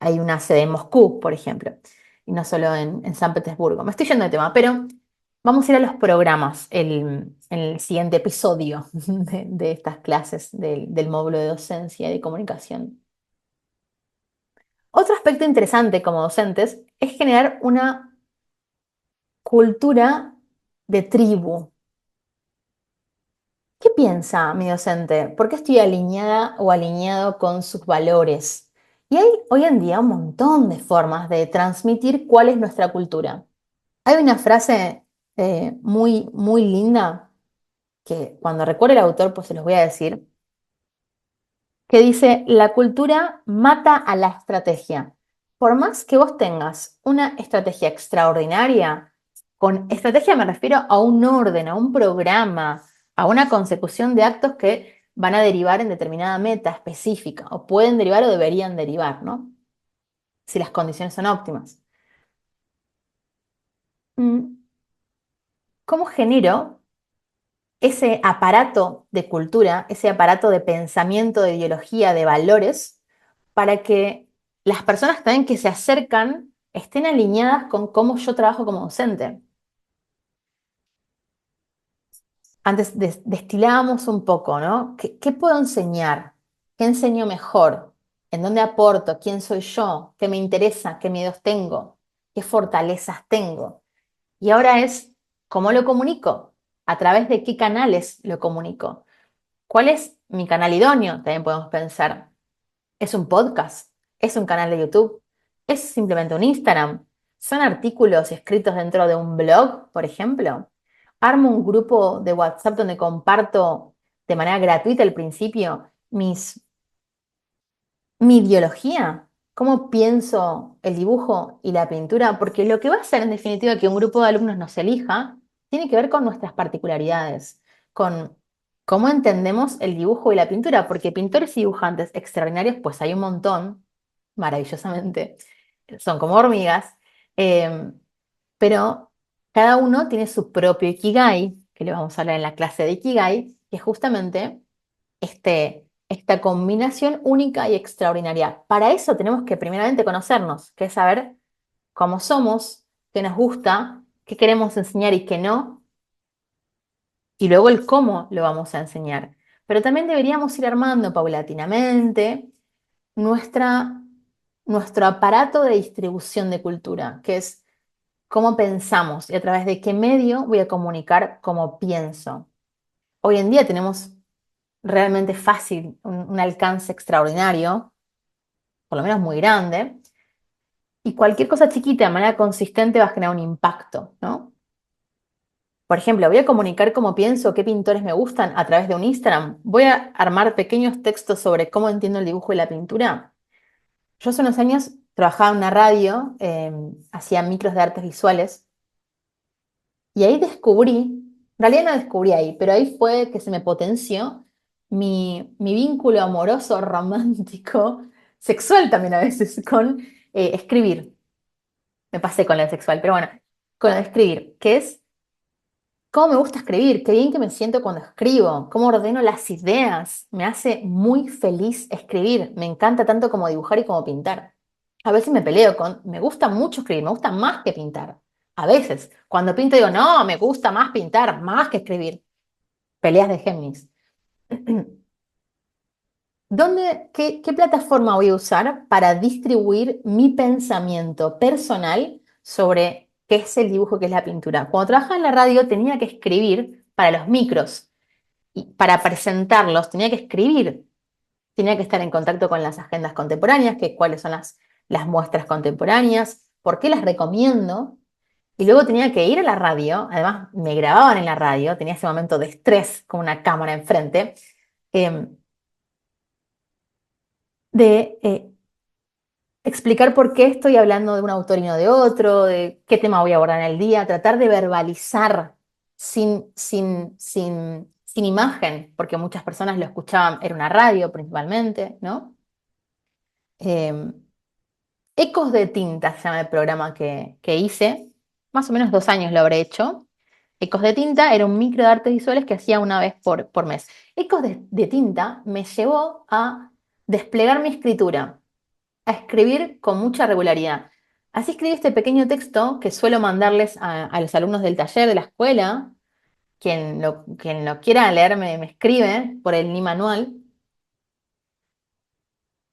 hay una sede en Moscú, por ejemplo, y no solo en San Petersburgo. Me estoy yendo de tema, pero vamos a ir a los programas en el siguiente episodio de estas clases del módulo de docencia y de comunicación. Otro aspecto interesante como docentes es generar una cultura de tribu. ¿Qué piensa mi docente? ¿Por qué estoy alineada o alineado con sus valores? Y hay hoy en día un montón de formas de transmitir cuál es nuestra cultura. Hay una frase muy linda que cuando recuerde el autor, pues se los voy a decir, que dice, la cultura mata a la estrategia. Por más que vos tengas una estrategia extraordinaria, con estrategia me refiero a un orden, a un programa, a una consecución de actos que van a derivar en determinada meta específica, o pueden derivar o deberían derivar, ¿no? Si las condiciones son óptimas. Mm, ¿Cómo genero ese aparato de cultura, ese aparato de pensamiento, de ideología, de valores, para que las personas también que se acercan estén alineadas con cómo yo trabajo como docente. Antes destilábamos un poco, ¿no? ¿Qué puedo enseñar? ¿Qué enseño mejor? ¿En dónde aporto? ¿Quién soy yo? ¿Qué me interesa? ¿Qué miedos tengo? ¿Qué fortalezas tengo? Y ahora es, ¿cómo lo comunico? ¿A través de qué canales lo comunico? ¿Cuál es mi canal idóneo? También podemos pensar. ¿Es un podcast? ¿Es un canal de YouTube? ¿Es simplemente un Instagram? ¿Son artículos escritos dentro de un blog, por ejemplo? ¿Armo un grupo de WhatsApp donde comparto de manera gratuita al principio mi ideología? ¿Cómo pienso el dibujo y la pintura? Porque lo que va a hacer en definitiva que un grupo de alumnos nos elija tiene que ver con nuestras particularidades, con cómo entendemos el dibujo y la pintura, porque pintores y dibujantes extraordinarios, pues hay un montón, maravillosamente, son como hormigas, eh, pero cada uno tiene su propio Ikigai, que le vamos a hablar en la clase de Ikigai, que es justamente esta combinación única y extraordinaria. Para eso tenemos que primeramente conocernos, que es saber cómo somos, qué nos gusta, qué queremos enseñar y qué no, y luego el cómo lo vamos a enseñar. Pero también deberíamos ir armando paulatinamente nuestra, nuestro aparato de distribución de cultura, que es cómo pensamos y a través de qué medio voy a comunicar cómo pienso. Hoy en día tenemos realmente fácil, un alcance extraordinario, por lo menos muy grande, y cualquier cosa chiquita de manera consistente va a generar un impacto, ¿no? Por ejemplo, voy a comunicar cómo pienso, qué pintores me gustan a través de un Instagram. Voy a armar pequeños textos sobre cómo entiendo el dibujo y la pintura. Yo hace unos años trabajaba en una radio, hacía micros de artes visuales, y ahí descubrí, en realidad no descubrí ahí, pero ahí fue que se me potenció mi vínculo amoroso, romántico, sexual también a veces, con escribir. Me pasé con el sexual, pero bueno, con el escribir, que es cómo me gusta escribir, qué bien que me siento cuando escribo, cómo ordeno las ideas. Me hace muy feliz escribir, me encanta tanto como dibujar y como pintar. A veces me peleo con, me gusta mucho escribir, me gusta más que pintar. A veces, cuando pinto digo, no, me gusta más pintar, más que escribir. Peleas de Géminis. ¿Qué plataforma voy a usar para distribuir mi pensamiento personal sobre qué es el dibujo, qué es la pintura? Cuando trabajaba en la radio tenía que escribir para los micros y para presentarlos tenía que escribir, tenía que estar en contacto con las agendas contemporáneas, que cuáles son las muestras contemporáneas, por qué las recomiendo. Y luego tenía que ir a la radio, además me grababan en la radio, tenía ese momento de estrés con una cámara enfrente, eh, de explicar por qué estoy hablando de un autor y no de otro, de qué tema voy a abordar en el día, tratar de verbalizar sin imagen, porque muchas personas lo escuchaban, era una radio principalmente, ¿no? Eh, Ecos de tinta se llama el programa que hice, más o menos 2 años lo habré hecho. Ecos de tinta era un micro de artes visuales que hacía una vez por mes. Ecos de tinta me llevó a desplegar mi escritura, a escribir con mucha regularidad. Así escribí este pequeño texto que suelo mandarles a los alumnos del taller de la escuela. Quien lo quiera leer me escribe por el Ni Manual.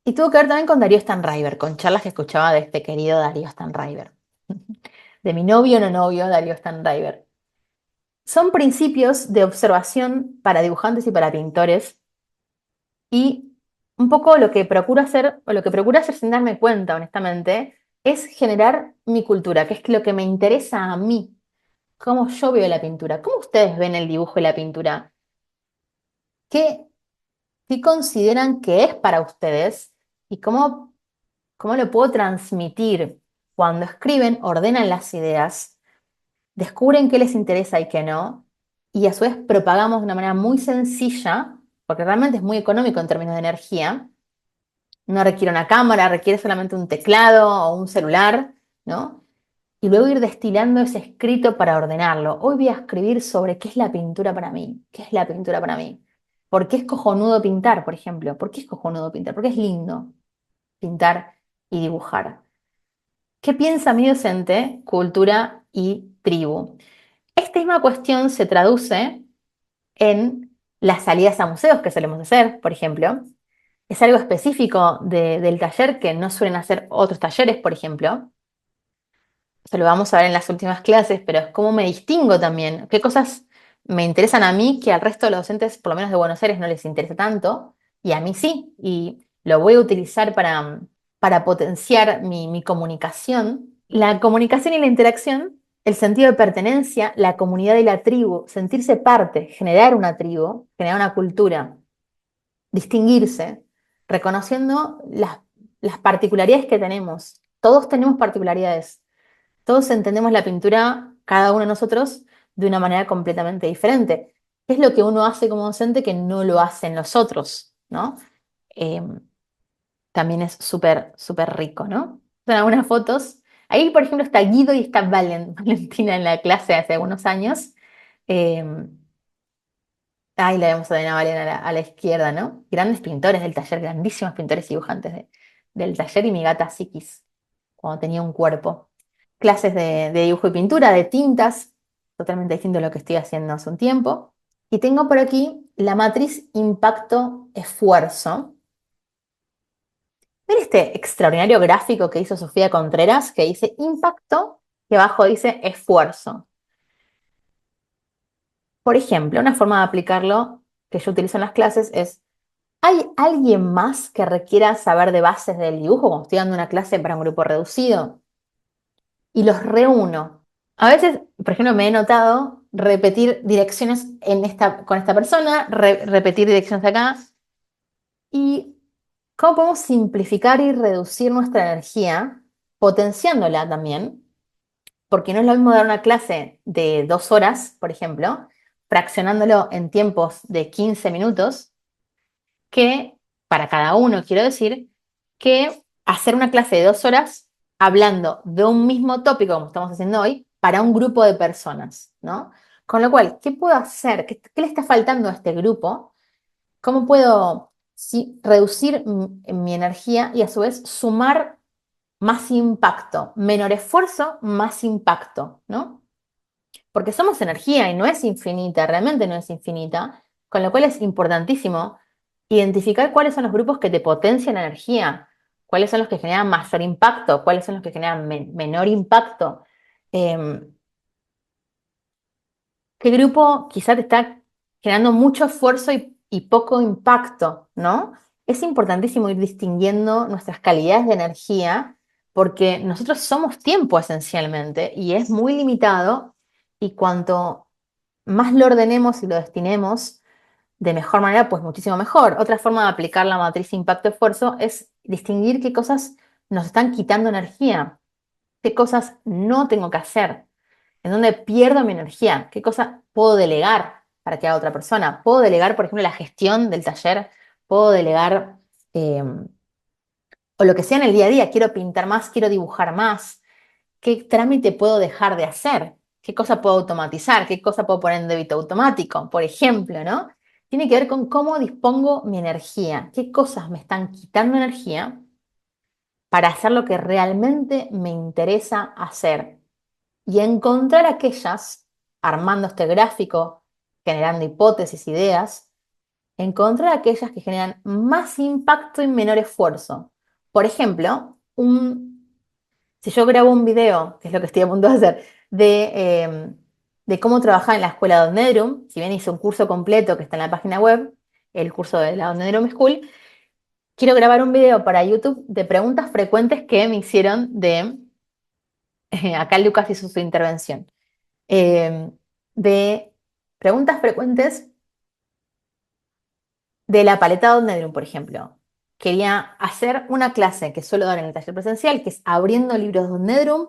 Y tuvo que ver también con Darío Stanraiver, con charlas que escuchaba de este querido Darío Stanraiver. De mi novio no novio, Darío Stanraiver. Son principios de observación para dibujantes y para pintores. Y un poco lo que procuro hacer, o lo que procuro hacer sin darme cuenta, honestamente, es generar mi cultura, que es lo que me interesa a mí, cómo yo veo la pintura, cómo ustedes ven el dibujo y la pintura, qué, qué consideran que es para ustedes y cómo lo puedo transmitir. Cuando escriben, ordenan las ideas, descubren qué les interesa y qué no, y a su vez propagamos de una manera muy sencilla, porque realmente es muy económico en términos de energía. No requiere una cámara, requiere solamente un teclado o un celular, ¿no? Y luego ir destilando ese escrito para ordenarlo. Hoy voy a escribir sobre qué es la pintura para mí, qué es la pintura para mí. ¿Por qué es cojonudo pintar, por ejemplo? ¿Por qué es cojonudo pintar? Porque es lindo pintar y dibujar. ¿Qué piensa mi docente? Cultura y tribu. Esta misma cuestión se traduce en las salidas a museos que solemos hacer, por ejemplo. Es algo específico del taller que no suelen hacer otros talleres, por ejemplo. Eso lo vamos a ver en las últimas clases, pero es cómo me distingo también, qué cosas me interesan a mí que al resto de los docentes, por lo menos de Buenos Aires, no les interesa tanto, y a mí sí, y lo voy a utilizar para potenciar mi comunicación. La comunicación y la interacción, el sentido de pertenencia, la comunidad y la tribu, sentirse parte, generar una tribu, generar una cultura, distinguirse, reconociendo las particularidades que tenemos. Todos tenemos particularidades. Todos entendemos la pintura, cada uno de nosotros, de una manera completamente diferente. ¿Qué es lo que uno hace como docente que no lo hacen los otros, ¿no? Eh, También es súper, súper rico, ¿no? Son algunas fotos. Ahí, por ejemplo, está Guido y está Valentina en la clase hace algunos años. Eh, Ahí la vemos a Dana Valen a la izquierda, ¿no? Grandes pintores del taller, grandísimos pintores y dibujantes del taller y mi gata Psiquis, cuando tenía un cuerpo. Clases de dibujo y pintura, de tintas, totalmente distinto a lo que estoy haciendo hace un tiempo. Y tengo por aquí la matriz impacto-esfuerzo. ¿Ven este extraordinario gráfico que hizo Sofía Contreras, que dice impacto y abajo dice esfuerzo? Por ejemplo, una forma de aplicarlo que yo utilizo en las clases es, ¿hay alguien más que requiera saber de bases del dibujo cuando estoy dando una clase para un grupo reducido? Y los reúno. A veces, por ejemplo, me he notado repetir direcciones con esta persona, repetir direcciones acá. ¿Y cómo podemos simplificar y reducir nuestra energía, potenciándola también? Porque no es lo mismo dar una clase de 2 horas, por ejemplo, fraccionándolo en tiempos de 15 minutos, que para cada uno, quiero decir, que hacer una clase de 2 horas hablando de un mismo tópico, como estamos haciendo hoy, para un grupo de personas, ¿no? Con lo cual, ¿qué puedo hacer? ¿Qué le está faltando a este grupo? ¿Cómo puedo reducir mi energía y a su vez sumar más impacto? Menor esfuerzo, más impacto, ¿no? Porque somos energía y no es infinita, realmente no es infinita, con lo cual es importantísimo identificar cuáles son los grupos que te potencian la energía, cuáles son los que generan mayor impacto, cuáles son los que generan menor impacto. Eh, ¿Qué grupo quizá te está generando mucho esfuerzo y poco impacto, ¿no? Es importantísimo ir distinguiendo nuestras calidades de energía porque nosotros somos tiempo esencialmente y es muy limitado y cuanto más lo ordenemos y lo destinemos de mejor manera, pues muchísimo mejor. Otra forma de aplicar la matriz impacto-esfuerzo es distinguir qué cosas nos están quitando energía, qué cosas no tengo que hacer, en dónde pierdo mi energía, qué cosas puedo delegar para que haga otra persona. Puedo delegar, por ejemplo, la gestión del taller, puedo delegar eh, o lo que sea en el día a día. Quiero pintar más, quiero dibujar más. ¿Qué trámite puedo dejar de hacer? ¿Qué cosa puedo automatizar? ¿Qué cosa puedo poner en débito automático? Por ejemplo, ¿no? Tiene que ver con cómo dispongo mi energía, qué cosas me están quitando energía para hacer lo que realmente me interesa hacer y encontrar aquellas, armando este gráfico, generando hipótesis, ideas, encontrar aquellas que generan más impacto y menor esfuerzo. Por ejemplo, si yo grabo un video, que es lo que estoy a punto de hacer, de cómo trabajar en la escuela de Nedrum, si bien hice un curso completo que está en la página web, el curso de la Nedrum School, quiero grabar un video para YouTube de preguntas frecuentes que me hicieron acá Lucas hizo su intervención, eh, de preguntas frecuentes de la paleta de Nedrum, por ejemplo. Quería hacer una clase que suelo dar en el taller presencial, que es abriendo libros de Nedrum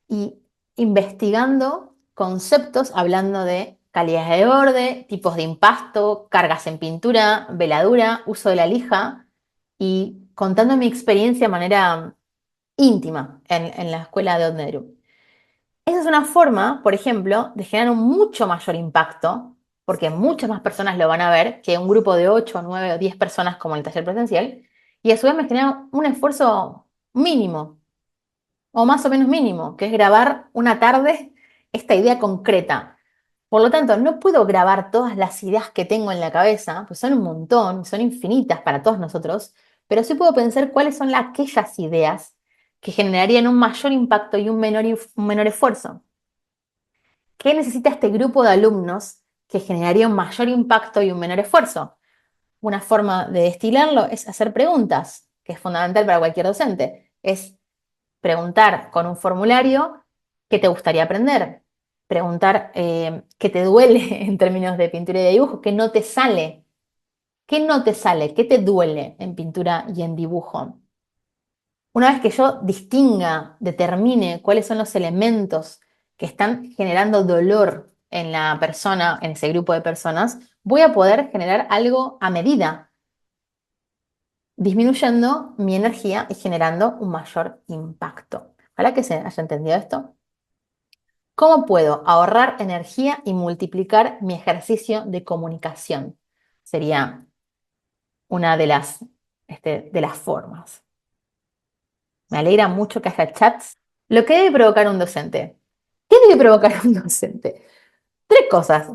y investigando conceptos, hablando de calidades de borde, tipos de impasto, cargas en pintura, veladura, uso de la lija y contando mi experiencia de manera íntima en la escuela de Nedrum. Esa es una forma, por ejemplo, de generar un mucho mayor impacto, porque muchas más personas lo van a ver que un grupo de 8, 9 o 10 personas como en el taller presencial, y a su vez me genera un esfuerzo mínimo, o más o menos mínimo, que es grabar una tarde esta idea concreta. Por lo tanto, no puedo grabar todas las ideas que tengo en la cabeza, pues son un montón, son infinitas para todos nosotros, pero sí puedo pensar cuáles son aquellas ideas que generarían un mayor impacto y un menor esfuerzo. ¿Qué necesita este grupo de alumnos que generaría un mayor impacto y un menor esfuerzo? Una forma de destilarlo es hacer preguntas, que es fundamental para cualquier docente. Es preguntar con un formulario qué te gustaría aprender. Preguntar qué te duele en términos de pintura y de dibujo, qué no te sale. ¿Qué no te sale? ¿Qué te duele en pintura y en dibujo? Una vez que yo distinga, determine cuáles son los elementos que están generando dolor en la persona, en ese grupo de personas, voy a poder generar algo a medida, disminuyendo mi energía y generando un mayor impacto. Ojalá que se haya entendido esto. ¿Cómo puedo ahorrar energía y multiplicar mi ejercicio de comunicación? Sería una de las formas. Me alegra mucho que haya chats. Lo que debe provocar un docente. ¿Qué debe provocar un docente? Tres cosas.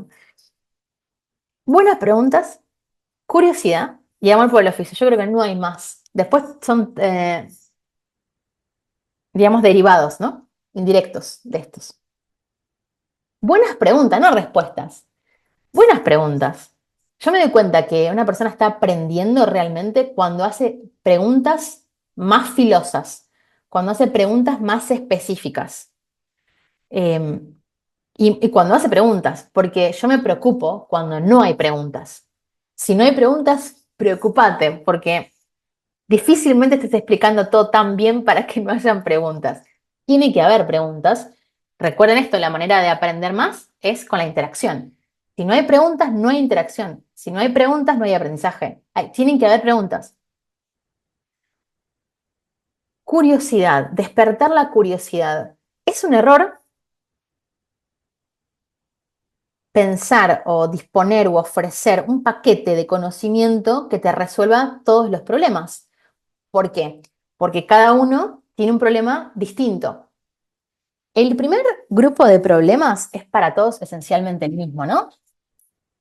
Buenas preguntas, curiosidad y amor por el oficio. Yo creo que no hay más. Después son, digamos, derivados, ¿no? Indirectos de estos. Buenas preguntas, no respuestas. Buenas preguntas. Yo me doy cuenta que una persona está aprendiendo realmente cuando hace preguntas más filosas, cuando hace preguntas más específicas. Eh, y cuando hace preguntas, porque yo me preocupo cuando no hay preguntas. Si no hay preguntas, preocúpate, porque difícilmente te esté explicando todo tan bien para que no hayan preguntas. Tiene que haber preguntas. Recuerden esto, la manera de aprender más es con la interacción. Si no hay preguntas, no hay interacción. Si no hay preguntas, no hay aprendizaje. Tienen que haber preguntas. Curiosidad, despertar la curiosidad. Es un error pensar o disponer o ofrecer un paquete de conocimiento que te resuelva todos los problemas. ¿Por qué? Porque cada uno tiene un problema distinto. El primer grupo de problemas es para todos esencialmente el mismo, ¿no?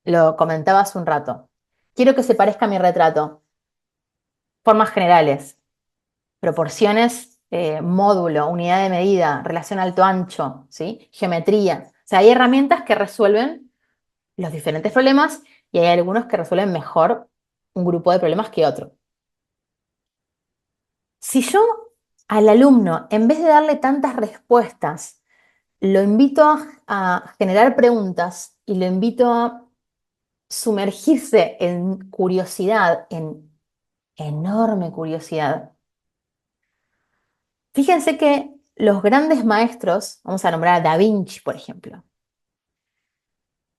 Lo comentaba hace un rato. Quiero que se parezca a mi retrato. Formas generales, proporciones, módulo, unidad de medida, relación alto-ancho, ¿sí? Geometría. O sea, hay herramientas que resuelven los diferentes problemas y hay algunos que resuelven mejor un grupo de problemas que otro. Si yo al alumno, en vez de darle tantas respuestas, lo invito a generar preguntas y lo invito a sumergirse en curiosidad, en enorme curiosidad. Fíjense que los grandes maestros, vamos a nombrar a Da Vinci, por ejemplo,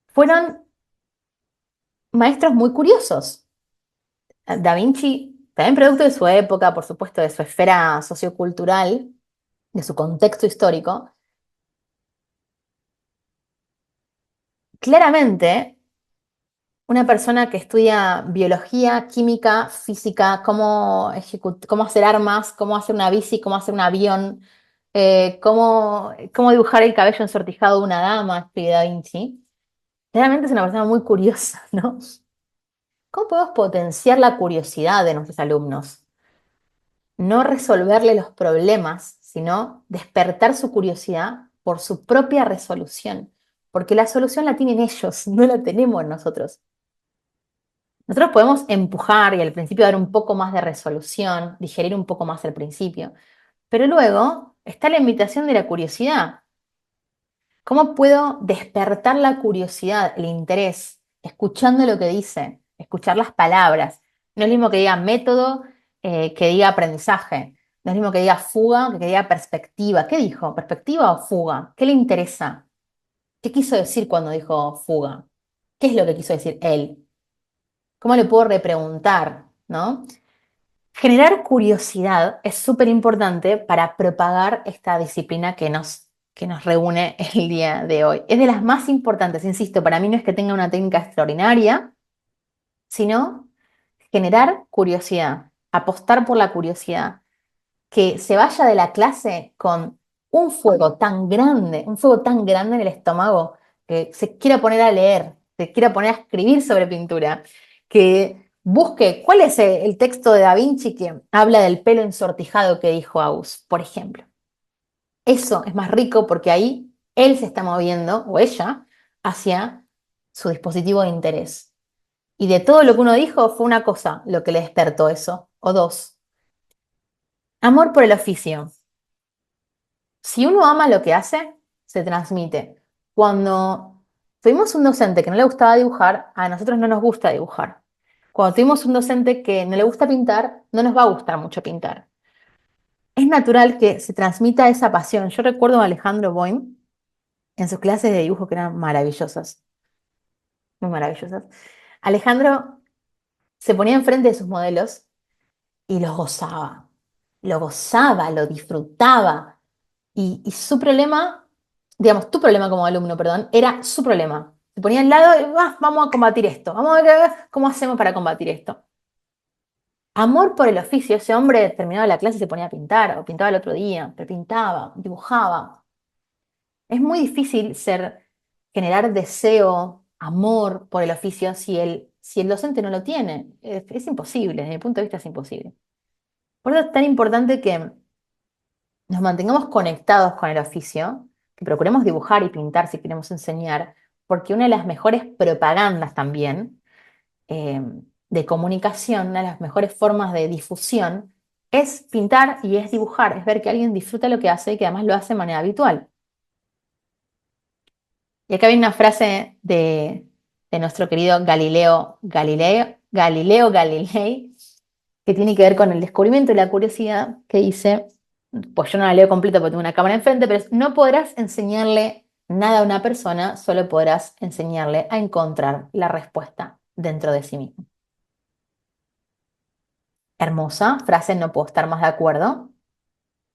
fueron maestros muy curiosos. Da Vinci, también producto de su época, por supuesto, de su esfera sociocultural, de su contexto histórico, claramente una persona que estudia biología, química, física, cómo hacer armas, cómo hacer una bici, cómo hacer un avión, cómo dibujar el cabello ensortijado de una dama, escribe Da Vinci. Realmente es una persona muy curiosa, ¿no? ¿Cómo podemos potenciar la curiosidad de nuestros alumnos? No resolverle los problemas, sino despertar su curiosidad por su propia resolución, porque la solución la tienen ellos, no la tenemos nosotros. Nosotros podemos empujar y al principio dar un poco más de resolución, digerir un poco más al principio, pero luego está la invitación de la curiosidad. ¿Cómo puedo despertar la curiosidad, el interés, escuchando lo que dice, escuchar las palabras? No es lo mismo que diga método que diga aprendizaje. No es lo mismo que diga fuga que diga perspectiva. ¿Qué dijo? ¿Perspectiva o fuga? ¿Qué le interesa? ¿Qué quiso decir cuando dijo fuga? ¿Qué es lo que quiso decir él? ¿Cómo le puedo repreguntar? ¿No? Generar curiosidad es súper importante para propagar esta disciplina que nos reúne el día de hoy. Es de las más importantes, insisto, para mí no es que tenga una técnica extraordinaria, sino generar curiosidad, apostar por la curiosidad. que se vaya de la clase con un fuego tan grande en el estómago, que se quiera poner a leer, se quiera poner a escribir sobre pintura, que busque cuál es el texto de Da Vinci que habla del pelo ensortijado que dijo Aus, por ejemplo. Eso es más rico porque ahí él se está moviendo, o ella, hacia su dispositivo de interés. Y de todo lo que uno dijo, fue una cosa lo que le despertó eso, o dos. Amor por el oficio. Si uno ama lo que hace, se transmite. Cuando tuvimos un docente que no le gustaba dibujar, a nosotros no nos gusta dibujar. Cuando tuvimos un docente que no le gusta pintar, no nos va a gustar mucho pintar. Es natural que se transmita esa pasión. Yo recuerdo a Alejandro Boim en sus clases de dibujo que eran maravillosas, muy maravillosas. Alejandro se ponía enfrente de sus modelos y los gozaba, lo disfrutaba. Y su problema, digamos, tu problema como alumno, perdón, era su problema. Se ponía al lado y vamos a combatir esto, vamos a ver cómo hacemos para combatir esto. Amor por el oficio, ese hombre terminaba la clase y se ponía a pintar, o pintaba el otro día, pero pintaba, dibujaba. Es muy difícil generar deseo, amor por el oficio si el docente no lo tiene. Es imposible, desde mi punto de vista es imposible. Por eso es tan importante que nos mantengamos conectados con el oficio, que procuremos dibujar y pintar si queremos enseñar, porque una de las mejores propagandas también eh, de comunicación, una de las mejores formas de difusión, es pintar y es dibujar, es ver que alguien disfruta lo que hace y que además lo hace de manera habitual. Y acá viene una frase de nuestro querido Galileo Galilei, que tiene que ver con el descubrimiento y la curiosidad, que dice, pues yo no la leo completa porque tengo una cámara enfrente, pero no podrás enseñarle nada a una persona, solo podrás enseñarle a encontrar la respuesta dentro de sí mismo. Hermosa frase, no puedo estar más de acuerdo.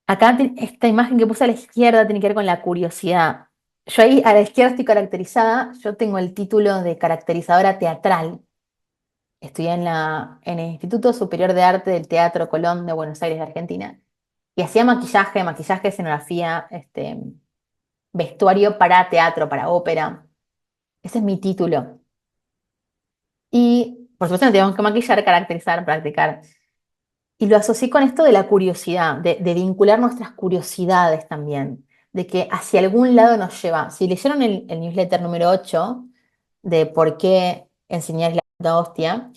Acá esta imagen que puse a la izquierda tiene que ver con la curiosidad. Yo ahí a la izquierda estoy caracterizada, yo tengo el título de caracterizadora teatral. Estudié en el Instituto Superior de Arte del Teatro Colón de Buenos Aires, de Argentina. Y hacía maquillaje, escenografía, vestuario para teatro, para ópera. Ese es mi título. Y por supuesto no teníamos que maquillar, caracterizar, practicar. Y lo asocié con esto de la curiosidad, de vincular nuestras curiosidades también, de que hacia algún lado nos lleva. Si leyeron el newsletter número 8 de por qué enseñar la puta hostia,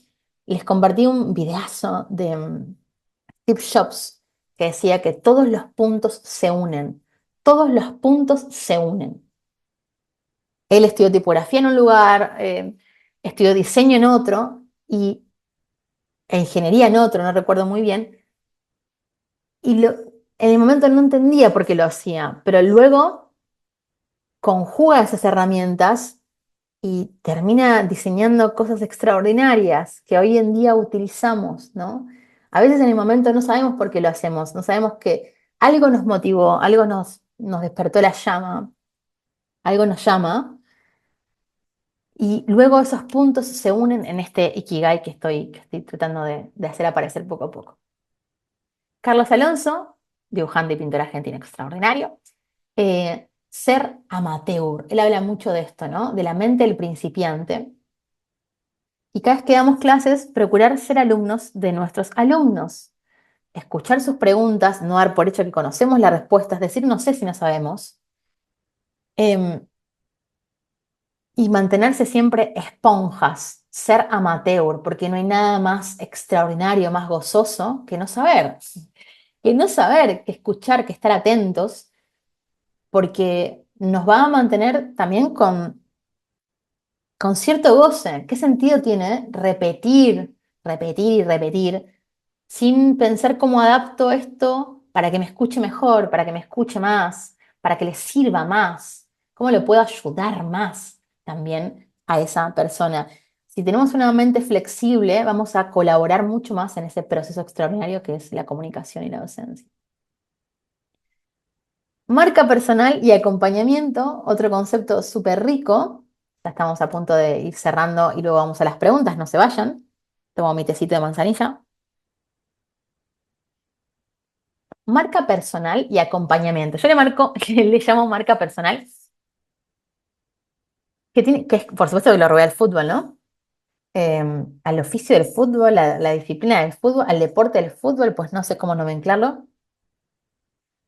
les compartí un videazo de Steve Jobs que decía que todos los puntos se unen, todos los puntos se unen. Él estudió tipografía en un lugar, estudió diseño en otro e ingeniería en otro, no recuerdo muy bien, y en el momento no entendía por qué lo hacía, pero luego conjuga esas herramientas y termina diseñando cosas extraordinarias que hoy en día utilizamos, ¿no? A veces en el momento no sabemos por qué lo hacemos, no sabemos que algo nos motivó, algo nos despertó la llama, algo nos llama, y luego esos puntos se unen en este Ikigai que estoy tratando de hacer aparecer poco a poco. Carlos Alonso, dibujante y pintor argentino extraordinario, ser amateur. Él habla mucho de esto, ¿no? De la mente del principiante. Y cada vez que damos clases, procurar ser alumnos de nuestros alumnos. Escuchar sus preguntas, no dar por hecho que conocemos la respuesta, es decir, no sé si no sabemos. Em, y mantenerse siempre esponjas, ser amateur, porque no hay nada más extraordinario, más gozoso que no saber. Que no saber, que escuchar, que estar atentos, porque nos va a mantener también con cierto goce. ¿Qué sentido tiene repetir, repetir y repetir sin pensar cómo adapto esto para que me escuche mejor, para que me escuche más, para que le sirva más? ¿Cómo le puedo ayudar más también a esa persona? Si tenemos una mente flexible, vamos a colaborar mucho más en ese proceso extraordinario que es la comunicación y la docencia. Marca personal y acompañamiento, otro concepto súper rico. Ya estamos a punto de ir cerrando y luego vamos a las preguntas, no se vayan. Tomo mi tecito de manzanilla. marca personal y acompañamiento. Yo le marco, le llamo marca personal, que es, por supuesto que lo rodea al fútbol, ¿no? Al oficio del fútbol, la disciplina del fútbol, al deporte del fútbol, pues no sé cómo nomenclarlo.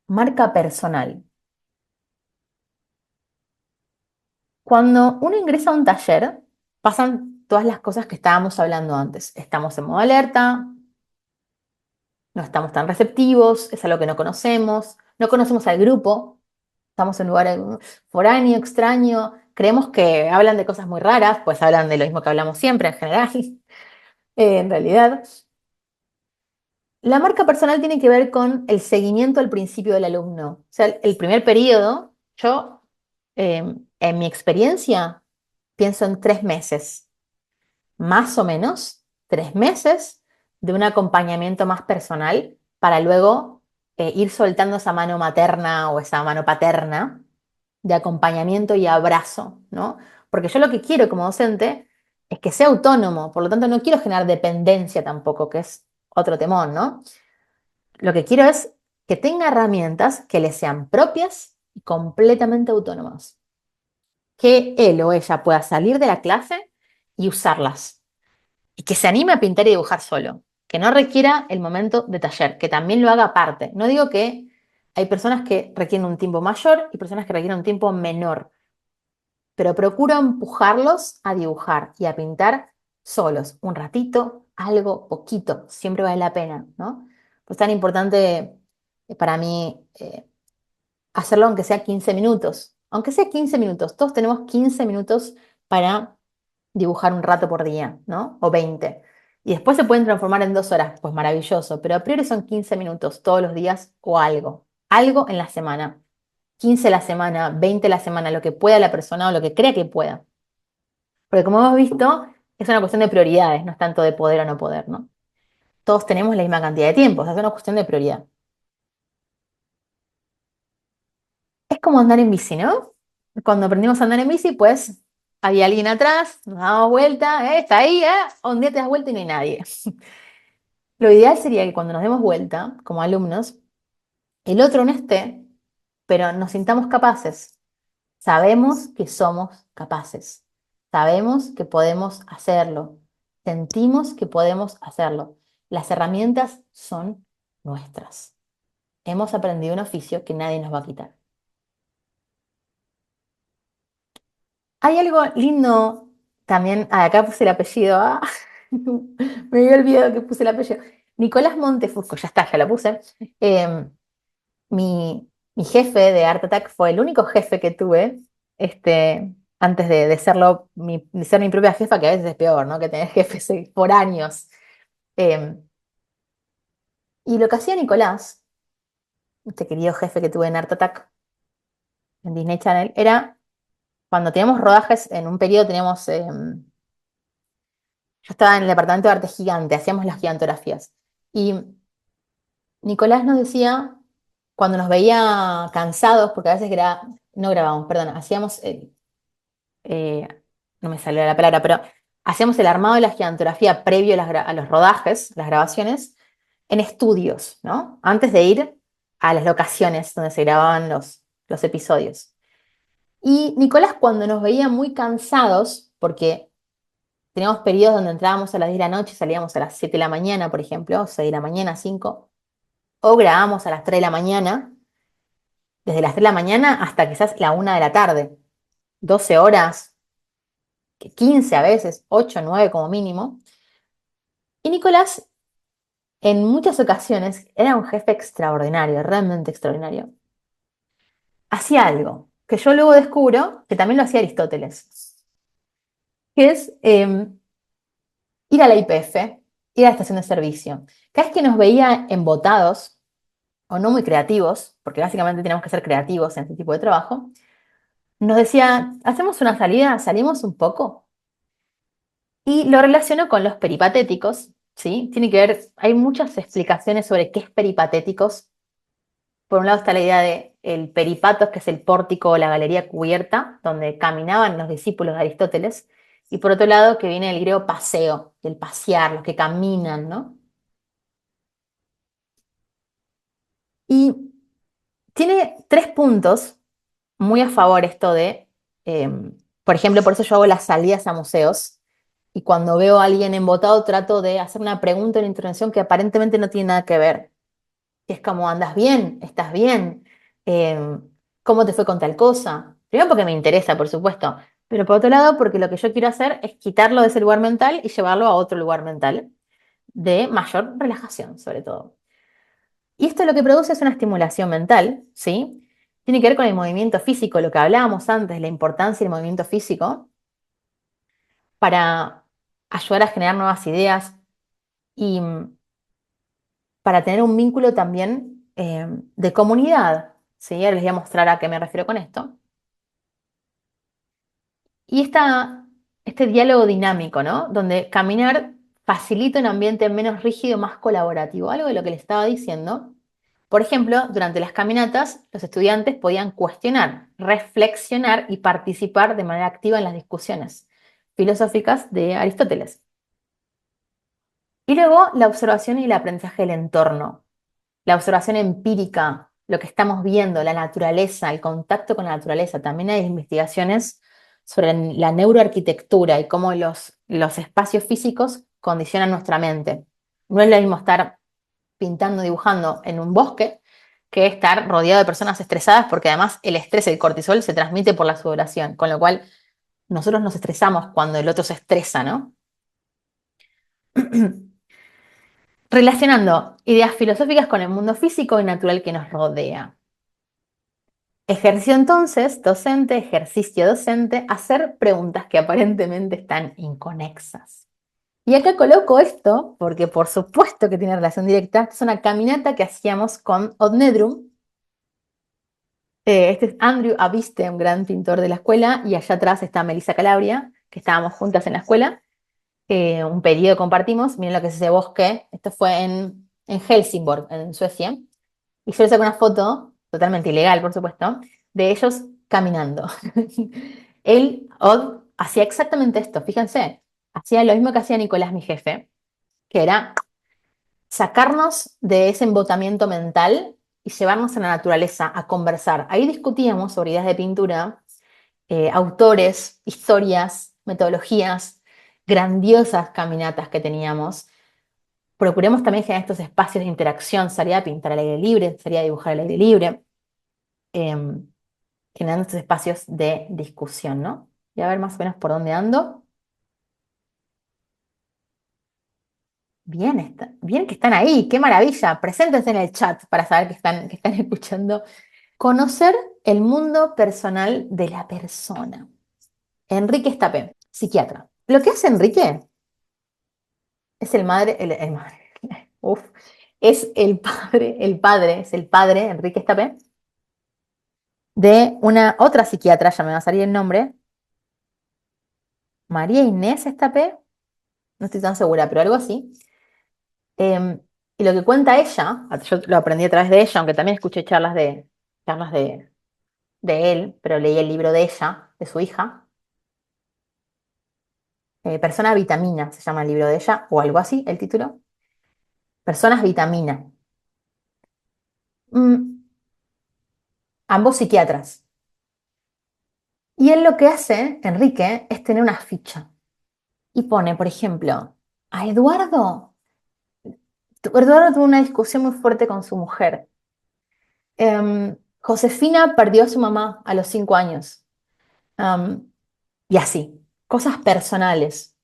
Marca personal. Cuando uno ingresa a un taller, pasan todas las cosas que estábamos hablando antes. Estamos en modo alerta, no estamos tan receptivos, es algo que no conocemos al grupo, estamos en un lugar foráneo, extraño, creemos que hablan de cosas muy raras, pues hablan de lo mismo que hablamos siempre en general, en realidad. La marca personal tiene que ver con el seguimiento al principio del alumno. O sea, el primer periodo, yo, en mi experiencia, pienso en 3 meses, más o menos, 3 meses de un acompañamiento más personal para luego ir soltando esa mano materna o esa mano paterna de acompañamiento y abrazo, ¿no? Porque yo lo que quiero como docente es que sea autónomo, por lo tanto no quiero generar dependencia tampoco, que es otro temón, ¿no? Lo que quiero es que tenga herramientas que le sean propias y completamente autónomas. Que él o ella pueda salir de la clase y usarlas. Y que se anime a pintar y dibujar solo. Que no requiera el momento de taller, que también lo haga aparte. No digo que hay personas que requieren un tiempo mayor y personas que requieren un tiempo menor, pero procuro empujarlos a dibujar y a pintar solos, un ratito, algo, poquito, siempre vale la pena, ¿no? Pues tan importante para mí hacerlo aunque sea 15 minutos, aunque sea 15 minutos, todos tenemos 15 minutos para dibujar un rato por día, ¿no? O 20. Y después se pueden transformar en 2 horas, pues maravilloso, pero a priori son 15 minutos todos los días o algo en la semana. 15 la semana, 20 la semana, lo que pueda la persona o lo que crea que pueda. Porque como hemos visto, es una cuestión de prioridades, no es tanto de poder o no poder, ¿no? Todos tenemos la misma cantidad de tiempo, o sea, es una cuestión de prioridad. Es como andar en bici, ¿no? Cuando aprendimos a andar en bici, pues había alguien atrás, nos damos vuelta, está ahí, un día te das vuelta y no hay nadie. Lo ideal sería que cuando nos demos vuelta, como alumnos, el otro no esté, pero nos sintamos capaces. Sabemos que somos capaces. Sabemos que podemos hacerlo. Sentimos que podemos hacerlo. Las herramientas son nuestras. Hemos aprendido un oficio que nadie nos va a quitar. Hay algo lindo también, acá puse el apellido, me había olvidado que puse el apellido. Nicolás Montefusco, ya está, ya lo puse. Mi jefe de Art Attack fue el único jefe que tuve antes de serlo, de ser mi propia jefa, que a veces es peor, ¿no? Que tener jefes por años. Eh, y lo que hacía Nicolás, este querido jefe que tuve en Art Attack, en Disney Channel, era cuando teníamos rodajes, en un periodo teníamos, yo estaba en el departamento de arte gigante, hacíamos las gigantografías. Y Nicolás nos decía, cuando nos veía cansados, porque a veces no grabábamos, perdón, hacíamos eh, no me salió la palabra, pero hacíamos el armado de la gigantografía previo a los rodajes, las grabaciones, en estudios, ¿no? Antes de ir a las locaciones donde se grababan los episodios. Y Nicolás, cuando nos veía muy cansados, porque teníamos periodos donde entrábamos a las 10 de la noche y salíamos a las 7 de la mañana, por ejemplo, o 6 de la mañana, 5, o grabábamos a las 3 de la mañana, desde las 3 de la mañana hasta quizás la 1 de la tarde, 12 horas, 15 a veces, 8, 9 como mínimo. Y Nicolás, en muchas ocasiones, era un jefe extraordinario, realmente extraordinario. Hacía algo que yo luego descubro que también lo hacía Aristóteles, que es ir a la YPF, ir a la estación de servicio. Cada vez que nos veía embotados o no muy creativos, porque básicamente tenemos que ser creativos en este tipo de trabajo, nos decía, hacemos una salida, salimos un poco. Y lo relaciono con los peripatéticos, ¿sí? Tiene que ver, hay muchas explicaciones sobre qué es peripatéticos. Por un lado está la idea de el peripatos, que es el pórtico o la galería cubierta, donde caminaban los discípulos de Aristóteles, y por otro lado que viene el griego paseo, del pasear, los que caminan, ¿no? Y tiene 3 puntos muy a favor esto de, eh, por ejemplo, por eso yo hago las salidas a museos y cuando veo a alguien embotado trato de hacer una pregunta o una intervención que aparentemente no tiene nada que ver. Que es como, ¿andas bien? ¿Estás bien? Eh, ¿Cómo te fue con tal cosa? Primero porque me interesa, por supuesto, pero por otro lado porque lo que yo quiero hacer es quitarlo de ese lugar mental y llevarlo a otro lugar mental de mayor relajación, sobre todo. Y esto lo que produce es una estimulación mental, ¿sí? Tiene que ver con el movimiento físico, lo que hablábamos antes, la importancia del movimiento físico para ayudar a generar nuevas ideas y para tener un vínculo también de comunidad, ¿sí? Ahora les voy a mostrar a qué me refiero con esto. Y este diálogo dinámico, ¿no? Donde caminar facilita un ambiente menos rígido, más colaborativo. Algo de lo que les estaba diciendo. Por ejemplo, durante las caminatas, los estudiantes podían cuestionar, reflexionar y participar de manera activa en las discusiones filosóficas de Aristóteles. Y luego la observación y el aprendizaje del entorno, la observación empírica, lo que estamos viendo, la naturaleza, el contacto con la naturaleza. También hay investigaciones sobre la neuroarquitectura y cómo los espacios físicos condicionan nuestra mente. No es lo mismo estar pintando, dibujando en un bosque que estar rodeado de personas estresadas, porque además el estrés, el cortisol, se transmite por la sudoración, con lo cual nosotros nos estresamos cuando el otro se estresa, ¿no? Relacionando ideas filosóficas con el mundo físico y natural que nos rodea. Ejercicio entonces, docente, ejercicio docente, hacer preguntas que aparentemente están inconexas. Y acá coloco esto porque por supuesto que tiene relación directa. Esta es una caminata que hacíamos con Odd Nedrum. Este es Andrew Aviste, un gran pintor de la escuela, y allá atrás está Melissa Calabria, que estábamos juntas en la escuela. Un periodo compartimos. Miren lo que es ese bosque. Esto fue en Helsingborg, en Suecia. Y yo le saco una foto, totalmente ilegal, por supuesto, de ellos caminando. Él, Odd, hacía exactamente esto, fíjense. Hacía lo mismo que hacía Nicolás, mi jefe, que era sacarnos de ese embotamiento mental y llevarnos a la naturaleza, a conversar. Ahí discutíamos sobre ideas de pintura, autores, historias, metodologías, grandiosas caminatas que teníamos. Procuremos también generar estos espacios de interacción, salía a pintar al aire libre, salía a dibujar al aire libre, eh, generando estos espacios de discusión, ¿no? Y a ver más o menos por dónde ando. Bien, bien que están ahí, qué maravilla. Preséntense en el chat para saber que están escuchando. Conocer el mundo personal de la persona. Enrique Estapé, psiquiatra. Lo que hace Enrique es uf, es el padre, Enrique Estapé, de una otra psiquiatra, ya me va a salir el nombre, María Inés Estapé, no estoy tan segura, pero algo así. Eh, y lo que cuenta ella, yo lo aprendí a través de ella, aunque también escuché charlas de él, pero leí el libro de ella, de su hija. Persona Vitamina se llama el libro de ella, o algo así, el título. Personas Vitamina. Mm, ambos psiquiatras. Y él lo que hace, Enrique, es tener una ficha. Y pone, por ejemplo, a Eduardo. Eduardo tuvo una discusión muy fuerte con su mujer. Josefina perdió a su mamá a los 5 años. Em, y así, cosas personales.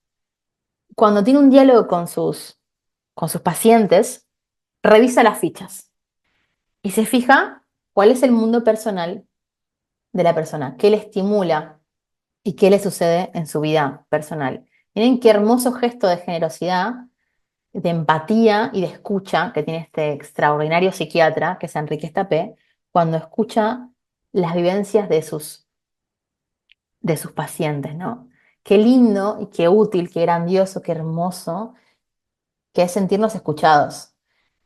Cuando tiene un diálogo con sus pacientes, revisa las fichas y se fija cuál es el mundo personal de la persona, qué le estimula y qué le sucede en su vida personal. Miren qué hermoso gesto de generosidad, de empatía y de escucha que tiene este extraordinario psiquiatra, que es Enrique Estapé, cuando escucha las vivencias de sus pacientes, ¿no? Qué lindo y qué útil, qué grandioso, qué hermoso, que es sentirnos escuchados,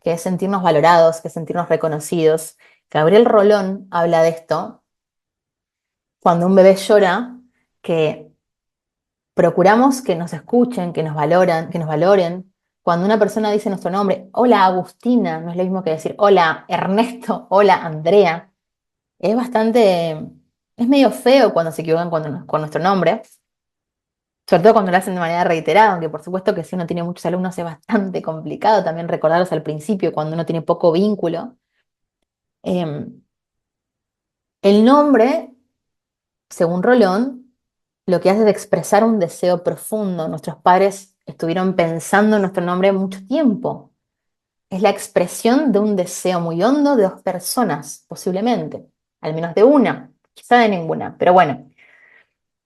que es sentirnos valorados, que es sentirnos reconocidos. Gabriel Rolón habla de esto cuando un bebé llora, que procuramos que nos escuchen, que nos valoren Cuando una persona dice nuestro nombre, hola Agustina, no es lo mismo que decir hola Ernesto, hola Andrea. Es bastante, es medio feo cuando se equivocan con nuestro nombre, sobre todo cuando lo hacen de manera reiterada, aunque por supuesto que si uno tiene muchos alumnos es bastante complicado también recordarlos al principio cuando uno tiene poco vínculo. Em, el nombre, según Rolón, lo que hace es expresar un deseo profundo. Nuestros padres estuvieron pensando en nuestro nombre mucho tiempo. Es la expresión de un deseo muy hondo de dos personas, posiblemente, al menos de una, quizá de ninguna, pero bueno,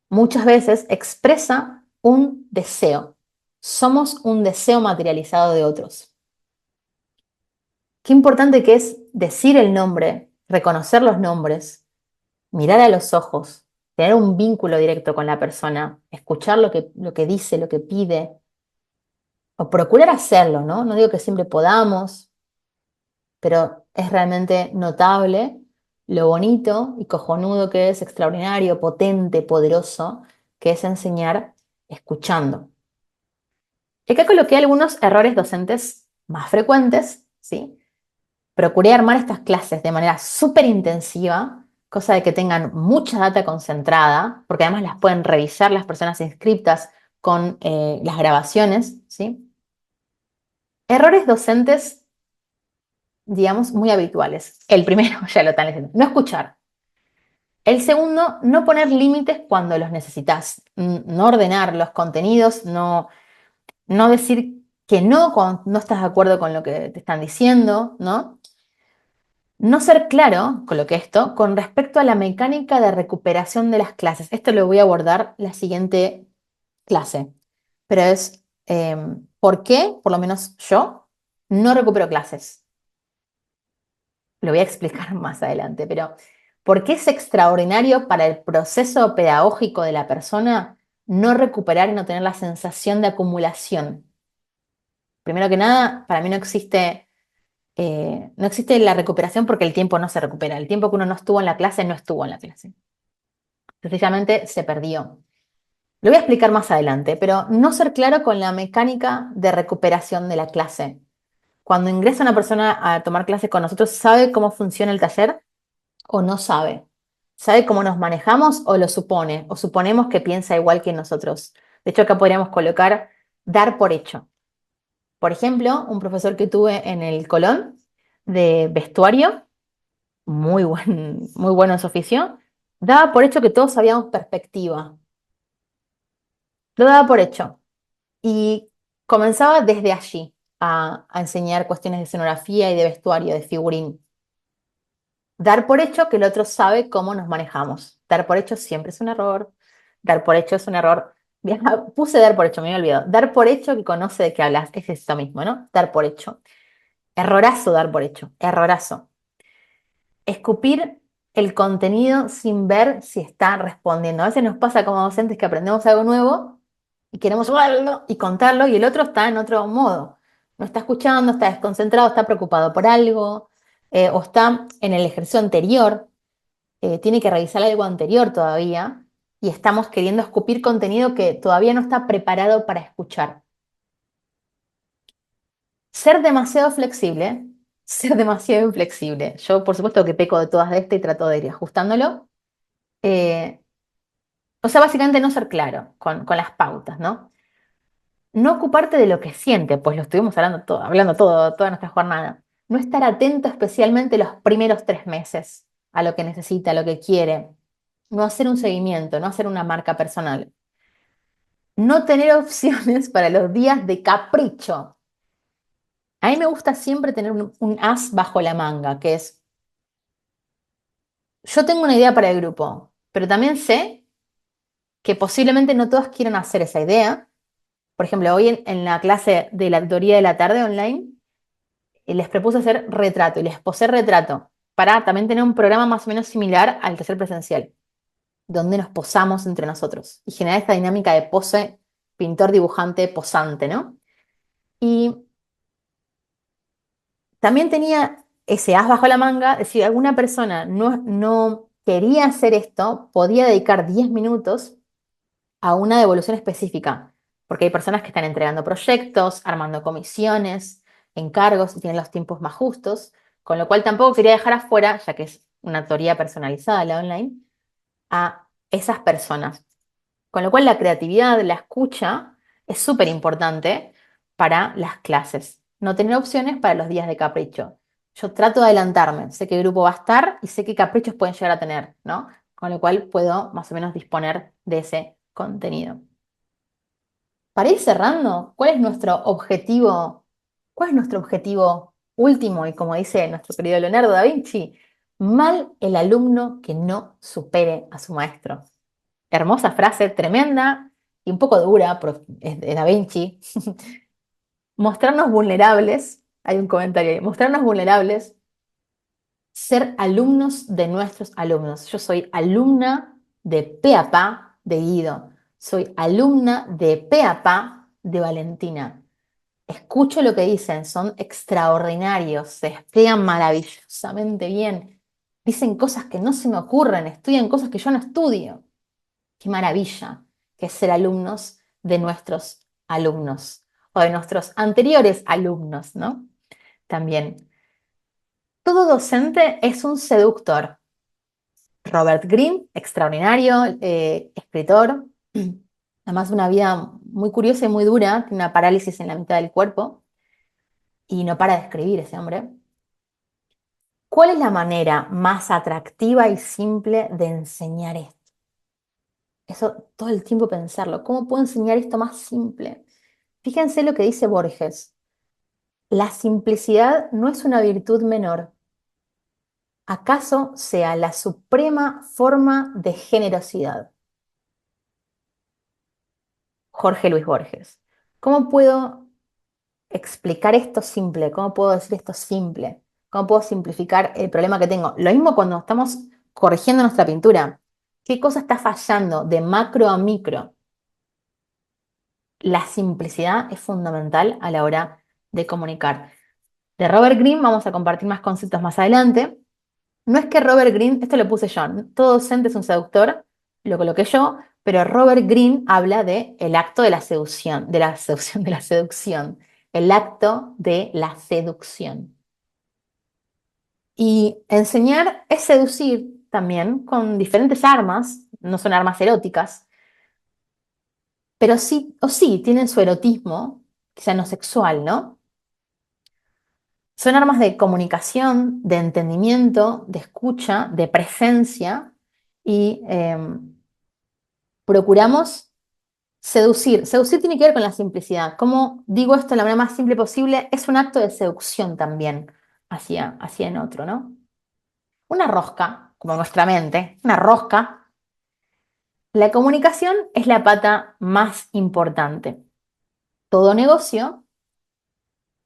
muchas veces expresa un deseo. Somos un deseo materializado de otros. Qué importante que es decir el nombre, reconocer los nombres, mirar a los ojos, tener un vínculo directo con la persona, escuchar lo que dice, lo que pide, o procurar hacerlo, ¿no? No digo que siempre podamos, pero es realmente notable lo bonito y cojonudo que es, extraordinario, potente, poderoso, que es enseñar escuchando. Y acá coloqué algunos errores docentes más frecuentes, ¿sí? Procuré armar estas clases de manera súper intensiva, cosa de que tengan mucha data concentrada, porque además las pueden revisar las personas inscriptas con las grabaciones, ¿sí? Errores docentes, digamos, muy habituales. El primero, ya lo están diciendo, no escuchar. El segundo, no poner límites cuando los necesitas, no ordenar los contenidos, no decir que no cuando no estás de acuerdo con lo que te están diciendo, ¿no? No ser claro, coloqué esto, con respecto a la mecánica de recuperación de las clases. Esto lo voy a abordar la siguiente clase, pero es por qué, por lo menos yo, no recupero clases. Lo voy a explicar más adelante, pero ¿por qué es extraordinario para el proceso pedagógico de la persona no recuperar y no tener la sensación de acumulación? Primero que nada, para mí no existe la recuperación porque el tiempo no se recupera. El tiempo que uno no estuvo en la clase no estuvo en la clase. Sencillamente se perdió. Lo voy a explicar más adelante, pero no ser claro con la mecánica de recuperación de la clase. Cuando ingresa una persona a tomar clases con nosotros, ¿sabe cómo funciona el taller o no sabe? ¿Sabe cómo nos manejamos o lo supone? O suponemos que piensa igual que nosotros. De hecho, acá podríamos colocar dar por hecho. Por ejemplo, un profesor que tuve en el Colón de vestuario, muy bueno en su oficio, daba por hecho que todos sabíamos perspectiva. Lo daba por hecho. Y comenzaba desde allí a enseñar cuestiones de escenografía y de vestuario, de figurín. Dar por hecho que el otro sabe cómo nos manejamos. Dar por hecho siempre es un error. Dar por hecho es un error. Puse dar por hecho, me había olvidado. Dar por hecho que conoce de qué hablas. Es esto mismo, ¿no? Dar por hecho. Errorazo dar por hecho. Errorazo. Escupir el contenido sin ver si está respondiendo. A veces nos pasa como docentes que aprendemos algo nuevo y queremos verlo y contarlo y el otro está en otro modo. No está escuchando, está desconcentrado, está preocupado por algo o está en el ejercicio anterior, tiene que revisar algo anterior todavía y estamos queriendo escupir contenido que todavía no está preparado para escuchar. Ser demasiado flexible, ser demasiado inflexible. Yo, por supuesto, que peco de todas de este y trato de ir ajustándolo. Eh, o sea, básicamente no ser claro con las pautas, ¿no? No ocuparte de lo que siente, pues lo estuvimos hablando toda nuestra jornada. No estar atento especialmente los primeros 3 meses a lo que necesita, a lo que quiere. No hacer un seguimiento, no hacer una marca personal. No tener opciones para los días de capricho. A mí me gusta siempre tener un as bajo la manga, que es, yo tengo una idea para el grupo, pero también sé que posiblemente no todos quieran hacer esa idea. Por ejemplo, hoy en la clase de la tutoría de la tarde online, les propuse hacer retrato y les posé retrato para también tener un programa más o menos similar al taller presencial, donde nos posamos entre nosotros y generar esta dinámica de pose, pintor, dibujante, posante, ¿no? Y también tenía ese as bajo la manga, es decir, alguna persona no quería hacer esto, podía dedicar 10 minutos a una devolución específica. porque hay personas que están entregando proyectos, armando comisiones, encargos y tienen los tiempos más justos, con lo cual tampoco quería dejar afuera, ya que es una teoría personalizada la online, a esas personas. Con lo cual la creatividad, la escucha, es súper importante para las clases. No tener opciones para los días de capricho. Yo trato de adelantarme, sé qué grupo va a estar y sé qué caprichos pueden llegar a tener, ¿no? Con lo cual puedo más o menos disponer de ese contenido. Para ir cerrando, ¿cuál es nuestro objetivo? ¿Cuál es nuestro objetivo último? Y como dice nuestro querido Leonardo da Vinci, mal el alumno que no supere a su maestro. Hermosa frase, tremenda y un poco dura, pero es de Da Vinci. Mostrarnos vulnerables, hay un comentario ahí, mostrarnos vulnerables, ser alumnos de nuestros alumnos. Yo soy alumna de pe a pa de Guido, soy alumna de pe a pa de Valentina. Escucho lo que dicen, son extraordinarios, se despliegan maravillosamente bien, dicen cosas que no se me ocurren, estudian cosas que yo no estudio. Qué maravilla que es ser alumnos de nuestros alumnos o de nuestros anteriores alumnos, ¿no? También. Todo docente es un seductor. Robert Greene, extraordinario, escritor, además de una vida muy curiosa y muy dura, tiene una parálisis en la mitad del cuerpo y no para de escribir ese hombre. ¿Cuál es la manera más atractiva y simple de enseñar esto? Eso todo el tiempo pensarlo. ¿Cómo puedo enseñar esto más simple? Fíjense lo que dice Borges. La simplicidad no es una virtud menor. ¿Acaso sea la suprema forma de generosidad? Jorge Luis Borges. ¿Cómo puedo explicar esto simple? ¿Cómo puedo decir esto simple? ¿Cómo puedo simplificar el problema que tengo? Lo mismo cuando estamos corrigiendo nuestra pintura. ¿Qué cosa está fallando de macro a micro? La simplicidad es fundamental a la hora de comunicar. De Robert Greene vamos a compartir más conceptos más adelante. No es que Robert Greene, esto lo puse yo, ¿no? Todo docente es un seductor, lo coloqué yo, pero Robert Greene habla de el acto de la seducción, de la seducción, el acto de la seducción. Y enseñar es seducir también con diferentes armas, no son armas eróticas, pero sí, o sí, tienen su erotismo, quizá no sexual, ¿no? Son armas de comunicación, de entendimiento, de escucha, de presencia y procuramos seducir. Seducir tiene que ver con la simplicidad. Como digo esto de la manera más simple posible, es un acto de seducción también hacia en otro, ¿no? Una rosca, como nuestra mente, una rosca. La comunicación es la pata más importante. Todo negocio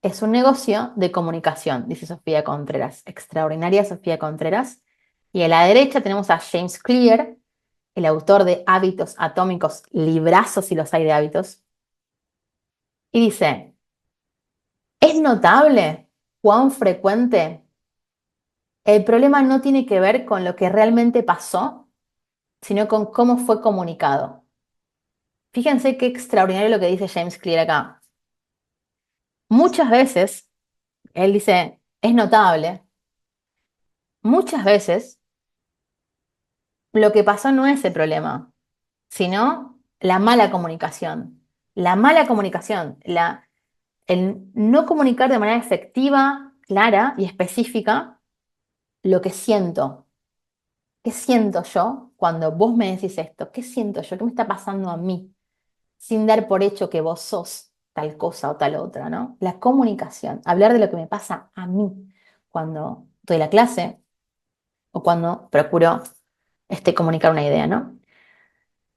es un negocio de comunicación, dice Sofía Contreras. Extraordinaria Sofía Contreras. Y a la derecha tenemos a James Clear, el autor de Hábitos Atómicos, librazos si los hay de hábitos. Y dice, es notable cuán frecuente el problema no tiene que ver con lo que realmente pasó, sino con cómo fue comunicado. Fíjense qué extraordinario lo que dice James Clear acá. Muchas veces, él dice, es notable, muchas veces lo que pasó no es el problema, sino la mala comunicación. La mala comunicación, el no comunicar de manera efectiva, clara y específica lo que siento. ¿Qué siento yo cuando vos me decís esto? ¿Qué siento yo? ¿Qué me está pasando a mí? Sin dar por hecho que vos sos tal cosa o tal otra, ¿no? La comunicación, hablar de lo que me pasa a mí cuando doy la clase o cuando procuro comunicar una idea, ¿no?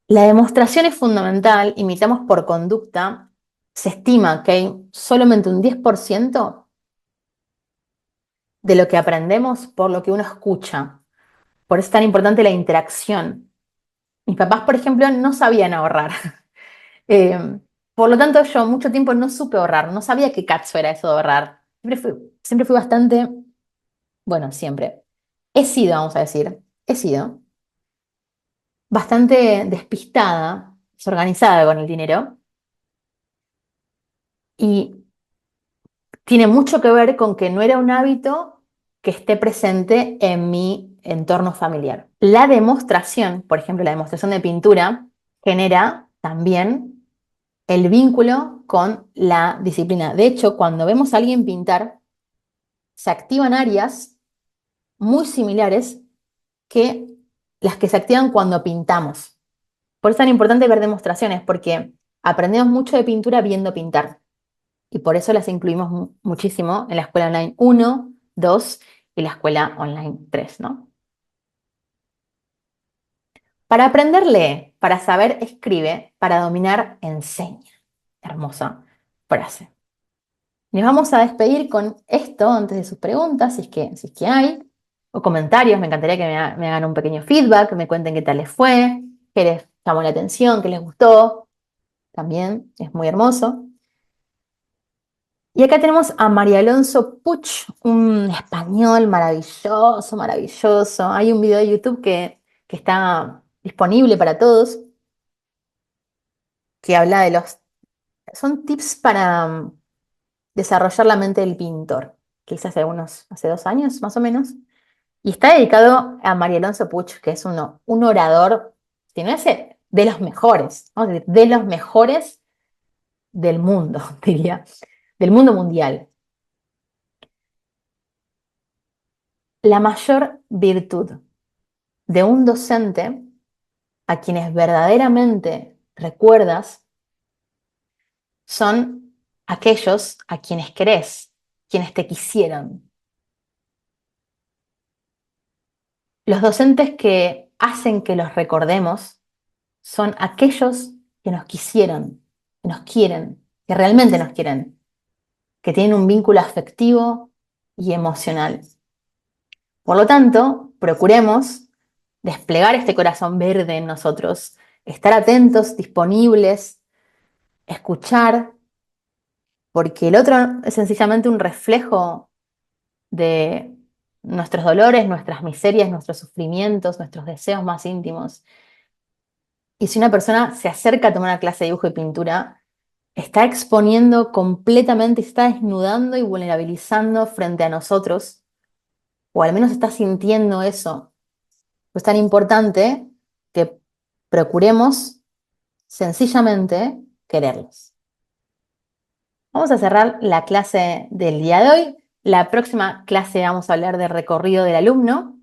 La demostración es fundamental, imitamos por conducta. Se estima que hay solamente un 10% de lo que aprendemos por lo que uno escucha. Por eso es tan importante la interacción. Mis papás, por ejemplo, no sabían ahorrar. Por lo tanto, yo mucho tiempo no supe ahorrar, no sabía qué cacho era eso de ahorrar. Siempre fui bastante, bueno, siempre. He sido, vamos a decir, he sido bastante despistada, desorganizada con el dinero. Y tiene mucho que ver con que no era un hábito que esté presente en mi entorno familiar. La demostración, por ejemplo, la demostración de pintura, genera también el vínculo con la disciplina. De hecho, cuando vemos a alguien pintar, se activan áreas muy similares que las que se activan cuando pintamos. Por eso es tan importante ver demostraciones, porque aprendemos mucho de pintura viendo pintar. Y por eso las incluimos muchísimo en la escuela online 1, 2 y la escuela online 3, ¿no? Para aprender lee, para saber escribe, para dominar enseña. Hermosa frase. Nos vamos a despedir con esto antes de sus preguntas, si es que hay, o comentarios. Me encantaría que me hagan un pequeño feedback, que me cuenten qué tal les fue, qué les llamó la atención, qué les gustó. También es muy hermoso. Y acá tenemos a María Alonso Puch, un español maravilloso, maravilloso. Hay un video de YouTube que está disponible para todos, que habla de son tips para desarrollar la mente del pintor, que hice hace 2 años más o menos. Y está dedicado a María Alonso Puch, que es un orador, si no es de los mejores, vamos a decir, de los mejores del mundo, diría, del mundo mundial. La mayor virtud de un docente a quienes verdaderamente recuerdas son aquellos a quienes querés, quienes te quisieron. Los docentes que hacen que los recordemos son aquellos que nos quisieron, que nos quieren, que realmente nos quieren, que tienen un vínculo afectivo y emocional. Por lo tanto, procuremos desplegar este corazón verde en nosotros, estar atentos, disponibles, escuchar, porque el otro es sencillamente un reflejo de nuestros dolores, nuestras miserias, nuestros sufrimientos, nuestros deseos más íntimos. Y si una persona se acerca a tomar una clase de dibujo y pintura, está exponiendo completamente, está desnudando y vulnerabilizando frente a nosotros, o al menos está sintiendo eso. Es tan importante que procuremos sencillamente quererlos. Vamos a cerrar la clase del día de hoy. La próxima clase vamos a hablar de recorrido del alumno,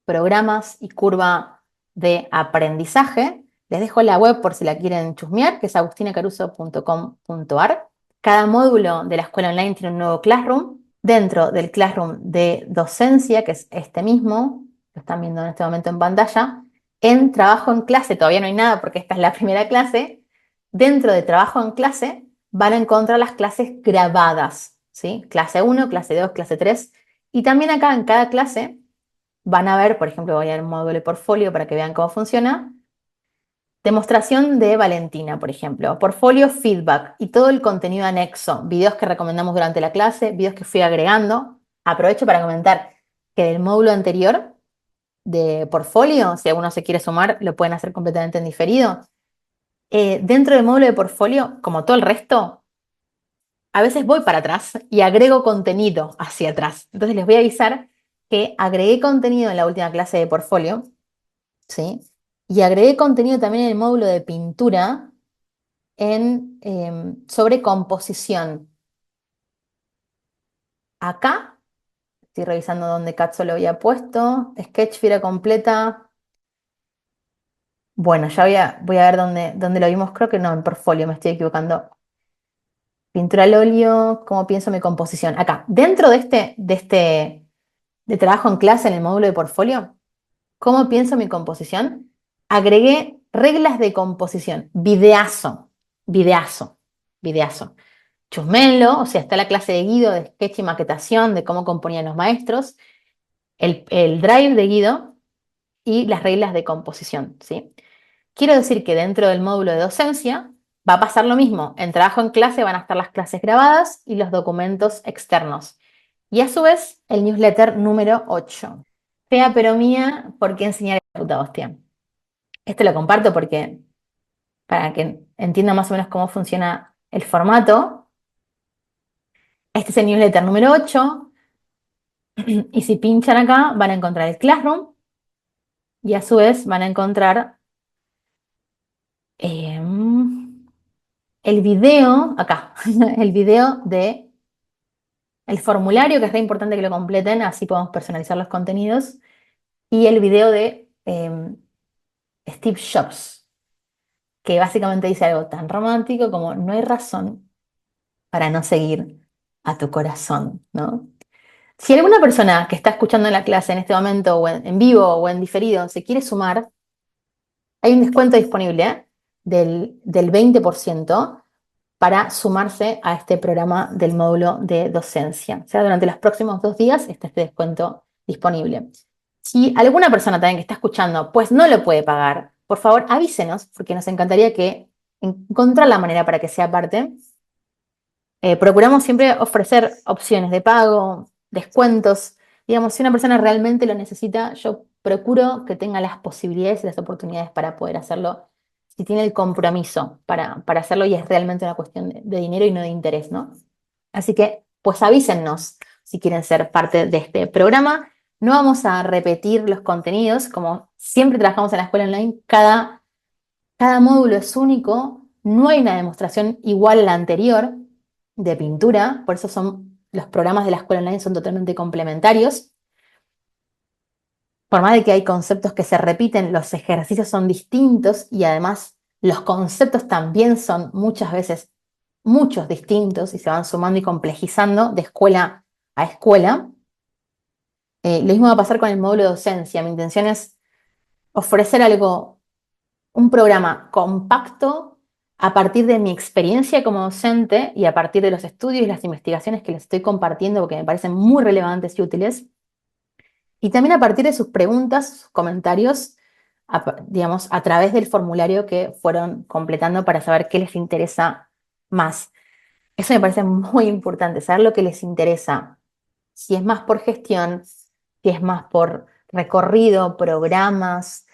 programas y curva de aprendizaje. Les dejo la web por si la quieren chusmear, que es agustinacaruso.com.ar. Cada módulo de la escuela online tiene un nuevo Classroom. Dentro del Classroom de docencia, que es este mismo, lo están viendo en este momento en pantalla, en trabajo en clase, todavía no hay nada porque esta es la primera clase. Dentro de trabajo en clase van a encontrar las clases grabadas, ¿sí? Clase 1, clase 2, clase 3. Y también acá en cada clase van a ver, por ejemplo, voy a dar un módulo de portfolio para que vean cómo funciona. Demostración de Valentina, por ejemplo. Portfolio, feedback y todo el contenido anexo. Videos que recomendamos durante la clase, videos que fui agregando. Aprovecho para comentar que del módulo anterior de portfolio, si alguno se quiere sumar, lo pueden hacer completamente en diferido. Dentro del módulo de portfolio, como todo el resto, a veces voy para atrás y agrego contenido hacia atrás. Entonces les voy a avisar que agregué contenido en la última clase de portfolio, ¿sí? Y agregué contenido también en el módulo de pintura sobre composición. Acá, estoy revisando dónde Katso lo había puesto, Sketch fila completa. Bueno, ya voy a ver dónde lo vimos, creo que no, en portfolio, me estoy equivocando. Pintura al óleo, ¿cómo pienso mi composición? Acá, dentro de trabajo en clase en el módulo de portfolio, ¿cómo pienso mi composición? Agregué reglas de composición, videazo, videazo, videazo. Chusmenlo, o sea, está la clase de Guido de sketch y maquetación, de cómo componían los maestros, el drive de Guido y las reglas de composición, ¿sí? Quiero decir que dentro del módulo de docencia va a pasar lo mismo. En trabajo en clase van a estar las clases grabadas y los documentos externos. Y a su vez, el newsletter número 8. Fea pero mía, ¿por qué enseñar la puta hostia? Este lo comparto porque, para que entienda más o menos cómo funciona el formato, Este es el newsletter número 8 y si pinchan acá van a encontrar el Classroom y a su vez van a encontrar el video, acá, el video de el formulario, que es re importante que lo completen, así podemos personalizar los contenidos, y el video de Steve Jobs, que básicamente dice algo tan romántico como no hay razón para no seguir a tu corazón, ¿no? Si alguna persona que está escuchando la clase en este momento, o en vivo o en diferido, se quiere sumar, hay un descuento disponible, del 20% para sumarse a este programa del módulo de docencia. O sea, durante los próximos 2 días está este descuento disponible. Si alguna persona también que está escuchando, pues no lo puede pagar, por favor avísenos, porque nos encantaría que encontrar la manera para que sea parte. Procuramos siempre ofrecer opciones de pago, descuentos. Digamos, si una persona realmente lo necesita, yo procuro que tenga las posibilidades y las oportunidades para poder hacerlo, si tiene el compromiso para hacerlo y es realmente una cuestión de dinero y no de interés, ¿no? Así que, pues avísennos si quieren ser parte de este programa. No vamos a repetir los contenidos, como siempre trabajamos en la escuela online, cada módulo es único, no hay una demostración igual a la anterior de pintura, por eso los programas de la escuela online son totalmente complementarios. Por más de que hay conceptos que se repiten, los ejercicios son distintos y además los conceptos también son muchas veces muchos distintos y se van sumando y complejizando de escuela a escuela. Lo mismo va a pasar con el módulo de docencia. Mi intención es ofrecer un programa compacto a partir de mi experiencia como docente y a partir de los estudios y las investigaciones que les estoy compartiendo porque me parecen muy relevantes y útiles. Y también a partir de sus preguntas, sus comentarios, digamos, a través del formulario que fueron completando para saber qué les interesa más. Eso me parece muy importante, saber lo que les interesa. Si es más por gestión, si es más por recorrido, programas,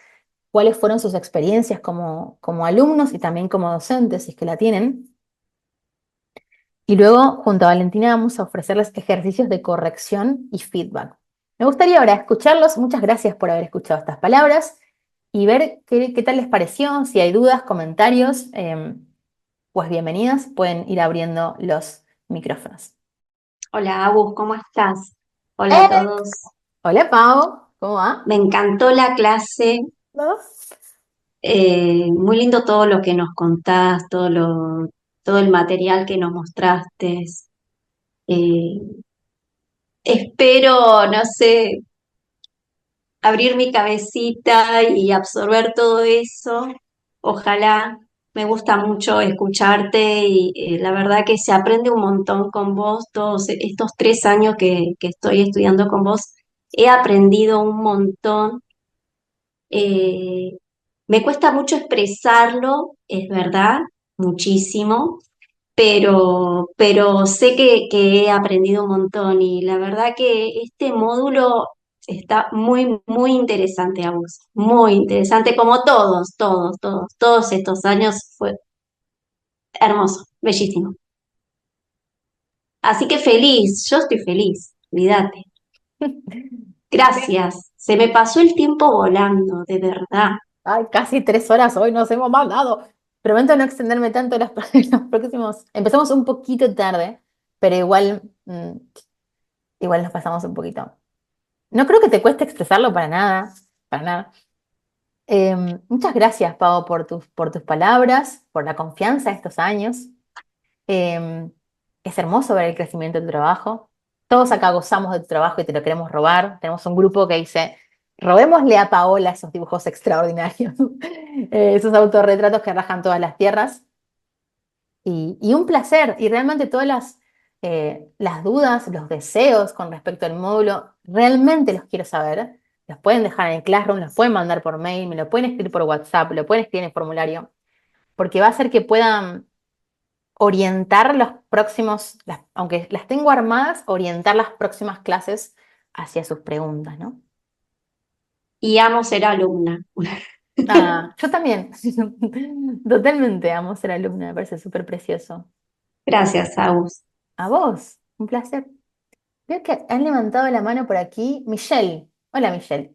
cuáles fueron sus experiencias como alumnos y también como docentes, si es que la tienen. Y luego, junto a Valentina, vamos a ofrecerles ejercicios de corrección y feedback. Me gustaría ahora escucharlos. Muchas gracias por haber escuchado estas palabras y ver qué tal les pareció. Si hay dudas, comentarios, pues bienvenidas. Pueden ir abriendo los micrófonos. Hola, Agus, ¿cómo estás? Hola a ¡Eh! todos. Hola, Pau. ¿Cómo va? Me encantó la clase, ¿No? muy lindo todo lo que nos contás, todo el material que nos mostraste. Eh, espero, no sé, abrir mi cabecita y absorber todo eso. Ojalá, me gusta mucho escucharte y la verdad que se aprende un montón con vos. Todos estos 3 años que estoy estudiando con vos, he aprendido un montón. Eh, Me cuesta mucho expresarlo, es verdad, muchísimo, pero sé que he aprendido un montón y la verdad que este módulo está muy, muy interesante a vos, muy interesante, como todos estos años fue hermoso, bellísimo. Así que feliz, yo estoy feliz, olvídate. Gracias, se me pasó el tiempo volando, de verdad. Ay, casi 3 horas hoy, nos hemos mandado. Prometo no extenderme tanto los próximos. Empezamos un poquito tarde, pero igual nos pasamos un poquito. No creo que te cueste expresarlo para nada, para nada. Muchas gracias, Pau, por tus palabras, por la confianza de estos años. Eh, es hermoso ver el crecimiento de tu trabajo. Todos acá gozamos de tu trabajo y te lo queremos robar. Tenemos un grupo que dice, robémosle a Paola esos dibujos extraordinarios, esos autorretratos que rajan todas las tierras. Y un placer. Y realmente todas las dudas, los deseos con respecto al módulo, realmente los quiero saber. Los pueden dejar en el Classroom, los pueden mandar por mail, me lo pueden escribir por WhatsApp, lo pueden escribir en el formulario, porque va a hacer que puedan orientar los próximos, aunque las tengo armadas, orientar las próximas clases hacia sus preguntas, ¿no? Y amo ser alumna. Ah, yo también. Totalmente amo ser alumna, me parece súper precioso. Gracias, Agus. ¿A vos? Un placer. Veo que han levantado la mano por aquí. Michelle. Hola, Michelle.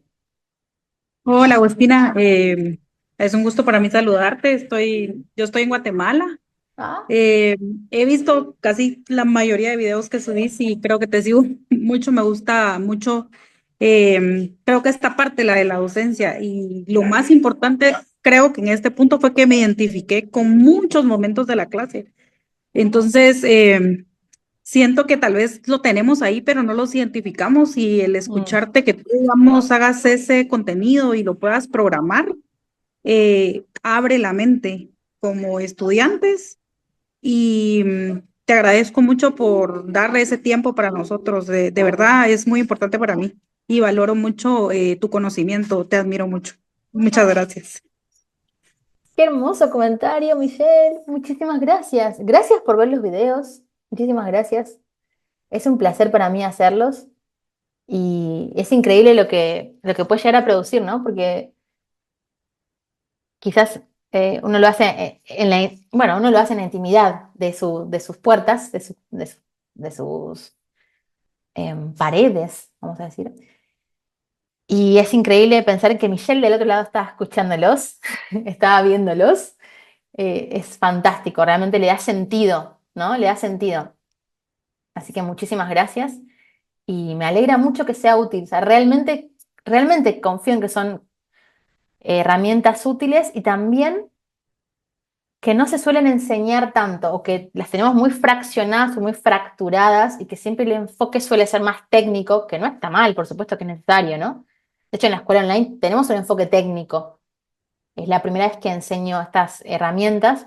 Hola Agustina, es un gusto para mí saludarte. Yo estoy en Guatemala. Ah, Eh, He visto casi la mayoría de videos que subís y creo que te sigo mucho, me gusta mucho. Creo que esta parte, la de la docencia, y lo más importante, creo que en este punto fue que me identifiqué con muchos momentos de la clase. Entonces, siento que tal vez lo tenemos ahí, pero no los identificamos y el mm, escucharte que tú, digamos, hagas ese contenido y lo puedas programar, abre la mente como estudiantes y te agradezco mucho por darle ese tiempo para nosotros. De verdad, es muy importante para mí y valoro mucho tu conocimiento, te admiro mucho. Muchas gracias. qué hermoso comentario, Michelle. Muchísimas gracias. Gracias por ver los videos. Muchísimas gracias. Es un placer para mí hacerlos y es increíble lo que puede llegar a producir, ¿no? Porque quizás uno lo hace bueno, uno lo hace en la intimidad de sus puertas, de sus paredes, vamos a decir. Y es increíble pensar que Michelle del otro lado estaba escuchándolos, estaba viéndolos. Es fantástico, realmente le da sentido, ¿no? Le da sentido. Así que muchísimas gracias y me alegra mucho que sea útil. O sea, realmente confío en que son herramientas útiles y también que no se suelen enseñar tanto o que las tenemos muy fraccionadas o muy fracturadas y que siempre el enfoque suele ser más técnico, que no está mal, por supuesto que es necesario, ¿no? De hecho, en la escuela online tenemos un enfoque técnico. Es la primera vez que enseño estas herramientas,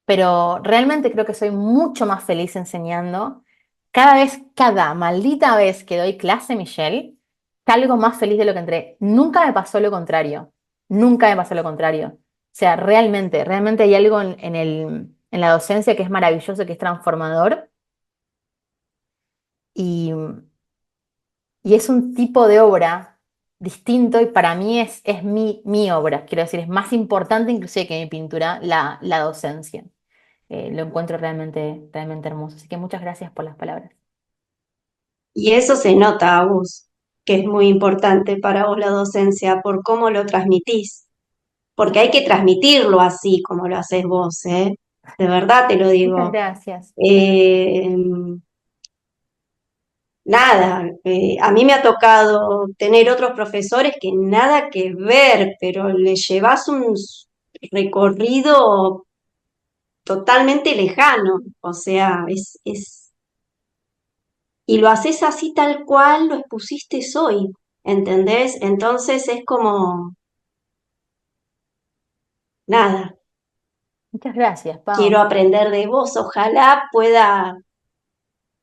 pero realmente creo que soy mucho más feliz enseñando. Cada maldita vez que doy clase, Michelle, salgo más feliz de lo que entré. Nunca me pasó lo contrario. Nunca me pasó lo contrario. O sea, realmente hay algo en la docencia que es maravilloso, que es transformador y, y es un tipo de obra distinto y para mí es mi obra. Quiero decir, es más importante inclusive que mi pintura, la docencia. Lo encuentro realmente hermoso. Así que muchas gracias por las palabras. Y eso se nota, Agus, que es muy importante para vos la docencia por cómo lo transmitís, porque hay que transmitirlo así como lo haces vos, ¿eh? De verdad te lo Muchas digo. gracias. Eh, Nada, a mí me ha tocado tener otros profesores que nada que ver, pero le llevas un recorrido totalmente lejano, o sea, y lo haces así tal cual lo expusiste hoy, ¿entendés? Entonces es como, nada, Muchas gracias, quiero Pau. aprender de vos, ojalá pueda,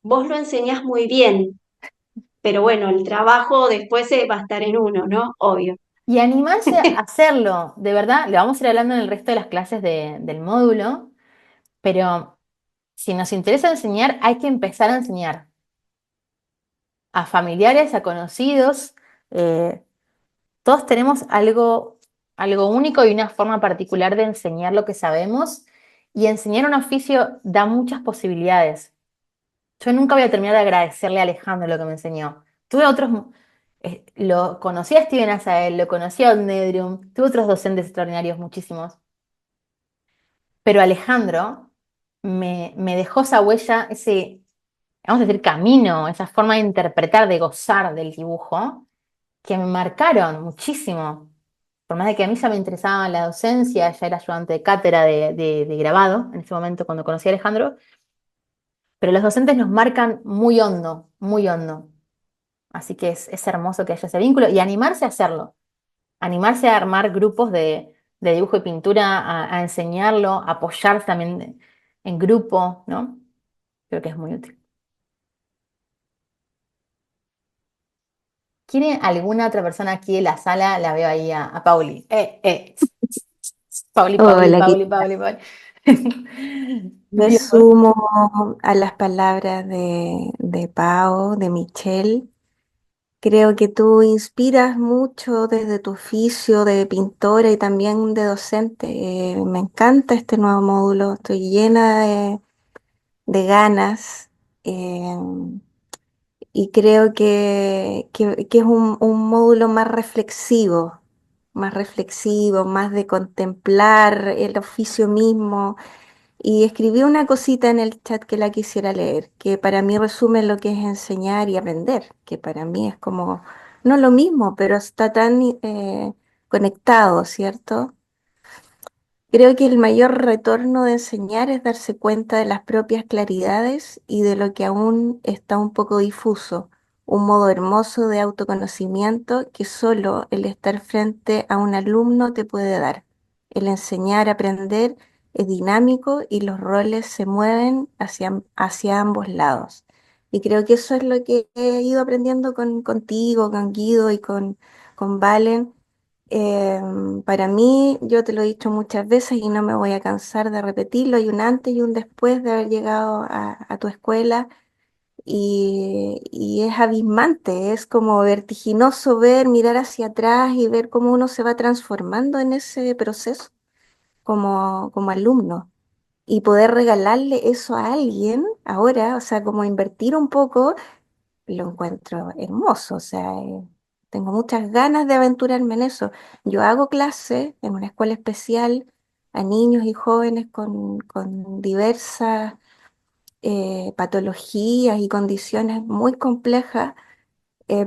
vos lo enseñás muy bien, pero bueno, el trabajo después va a estar en uno, ¿no? Obvio. Y animarse a hacerlo, de verdad, lo vamos a ir hablando en el resto de las clases del módulo, pero si nos interesa enseñar, hay que empezar a enseñar a familiares, a conocidos. eh, Todos tenemos algo único y una forma particular de enseñar lo que sabemos, y enseñar un oficio da muchas posibilidades. Yo nunca voy a terminar de agradecerle a Alejandro lo que me enseñó. Tuve otros, lo conocí a Steven Azael, lo conocí a Nedrium, tuve otros docentes extraordinarios, muchísimos. Pero Alejandro me dejó esa huella, ese, vamos a decir, camino, esa forma de interpretar, de gozar del dibujo, que me marcaron muchísimo. Por más de que a mí ya me interesaba la docencia, ya era ayudante de cátedra de grabado en ese momento cuando conocí a Alejandro, pero los docentes nos marcan muy hondo, muy hondo. Así que es hermoso que haya ese vínculo y animarse a hacerlo, animarse a armar grupos de dibujo y pintura, a enseñarlo, a apoyarse también en grupo, ¿no? Creo que es muy útil. ¿Quiere alguna otra persona aquí en la sala? La veo ahí a Pauli. Pauli, Pauli, Hola, Pauli, Guita. Pauli, Pauli. Me Dios. sumo a las palabras de Pau, de Michelle. Creo que tú inspiras mucho desde tu oficio de pintora y también de docente. Me encanta este nuevo módulo, estoy llena de ganas y creo que es un módulo más reflexivo, más de contemplar el oficio mismo. Y escribí una cosita en el chat que la quisiera leer, que para mí resume lo que es enseñar y aprender, que para mí es como, no lo mismo, pero está tan conectado, ¿cierto? Creo que el mayor retorno de enseñar es darse cuenta de las propias claridades y de lo que aún está un poco difuso, un modo hermoso de autoconocimiento que solo el estar frente a un alumno te puede dar. El enseñar, aprender es dinámico y los roles se mueven hacia ambos lados. Y creo que eso es lo que he ido aprendiendo contigo, con Guido y con Valen. Para mí, yo te lo he dicho muchas veces y no me voy a cansar de repetirlo, hay un antes y un después de haber llegado a tu escuela y es abismante, es como vertiginoso ver, mirar hacia atrás y ver cómo uno se va transformando en ese proceso como alumno y poder regalarle eso a alguien ahora, o sea, como invertir un poco lo encuentro hermoso, o sea, tengo muchas ganas de aventurarme en eso. Yo hago clases en una escuela especial a niños y jóvenes con diversas patologías y condiciones muy complejas,